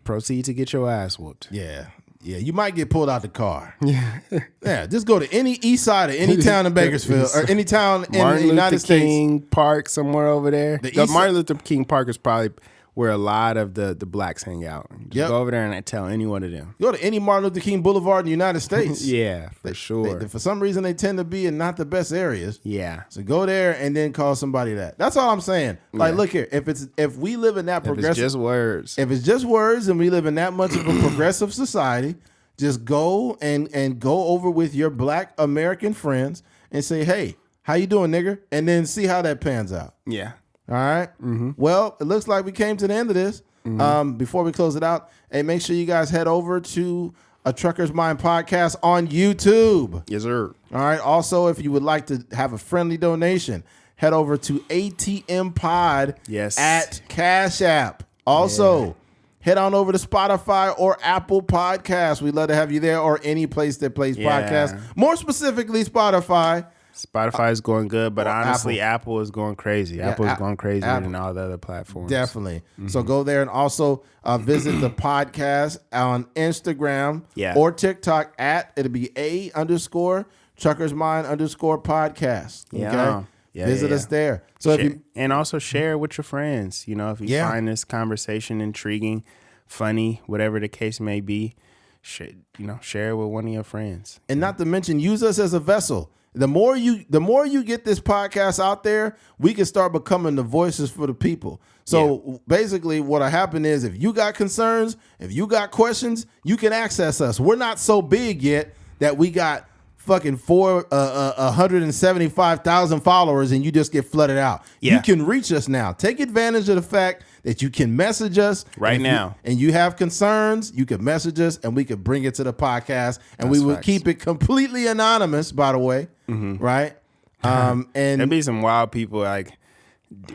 proceed to get your ass whooped. Yeah. Yeah, you might get pulled out the car. Yeah, just go to any east side of any town in Bakersfield or any town in the United States. Martin Luther King Park, somewhere over there. Martin Luther King Park is probably where a lot of the blacks hang out. Just go over there and tell any one of them. Go to any Martin Luther King Boulevard in the United States. Yeah, for sure. For some reason, they tend to be in not the best areas. Yeah. So go there and then call somebody that. That's all I'm saying. Like, look here. If we live in that progressive, if it's just words. If it's just words, and we live in that much of a progressive society, just go and go over with your black American friends and say, hey, how you doing, nigger? And then see how that pans out. Yeah. All right. Mm-hmm. Well, it looks like we came to the end of this. Mm-hmm. Before we close it out, hey, make sure you guys head over to A Trucker's Mind podcast on YouTube. Yes, sir. All right. Also, if you would like to have a friendly donation, head over to ATMPOD at Cash App. Also, head on over to Spotify or Apple Podcasts. We'd love to have you there, or any place that plays podcasts. More specifically, Spotify. Spotify is going good, but honestly, Apple is going crazy. Yeah, Apple is going crazier than all the other platforms. Definitely. Mm-hmm. So go there and also visit the podcast on Instagram or TikTok it'll be _Truckers Mind _podcast. Okay. Visit us there. So and also share with your friends. If you find this conversation intriguing, funny, whatever the case may be, share it with one of your friends. And not to mention, use us as a vessel. The more you get this podcast out there, we can start becoming the voices for the people. So basically what happened is, if you got concerns, if you got questions, you can access us. We're not so big yet that we got fucking 175,000 followers and you just get flooded out. You can reach us now. Take advantage of the fact that you can message us right now. And you have concerns, you can message us and we could bring it to the podcast, and we would keep it completely anonymous, by the way. Mm-hmm. Right? And there'd be some wild people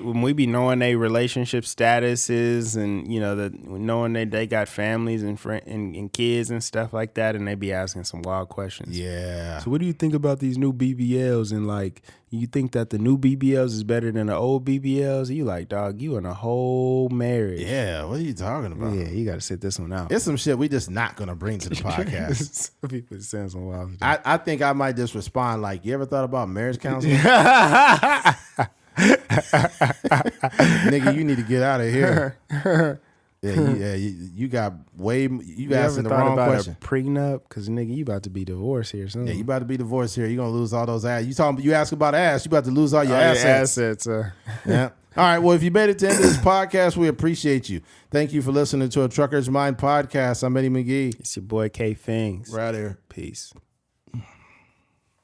when we be knowing their relationship statuses and knowing that they got families and and kids and stuff like that, and they be asking some wild questions. Yeah. So what do you think about these new BBLs? And you think that the new BBLs is better than the old BBLs? You like, dog, you in a whole marriage. Yeah. What are you talking about? Yeah, you got to sit this one out. It's some shit we just not gonna bring to the podcast. Some people saying some wild shit. I think I might just respond like, you ever thought about marriage counseling? Nigga, you need to get out of here. You got you asking the wrong question. A prenup? Because nigga, you about to be divorced here soon. Yeah, you about to be divorced here. You gonna lose all those ass. You ask about ass, you about to lose all your assets. Yeah. All right. Well, if you made it to the end of this podcast, we appreciate you. Thank you for listening to A Trucker's Mind podcast. I'm Eddie McGee. It's your boy K Things. Right here. Peace.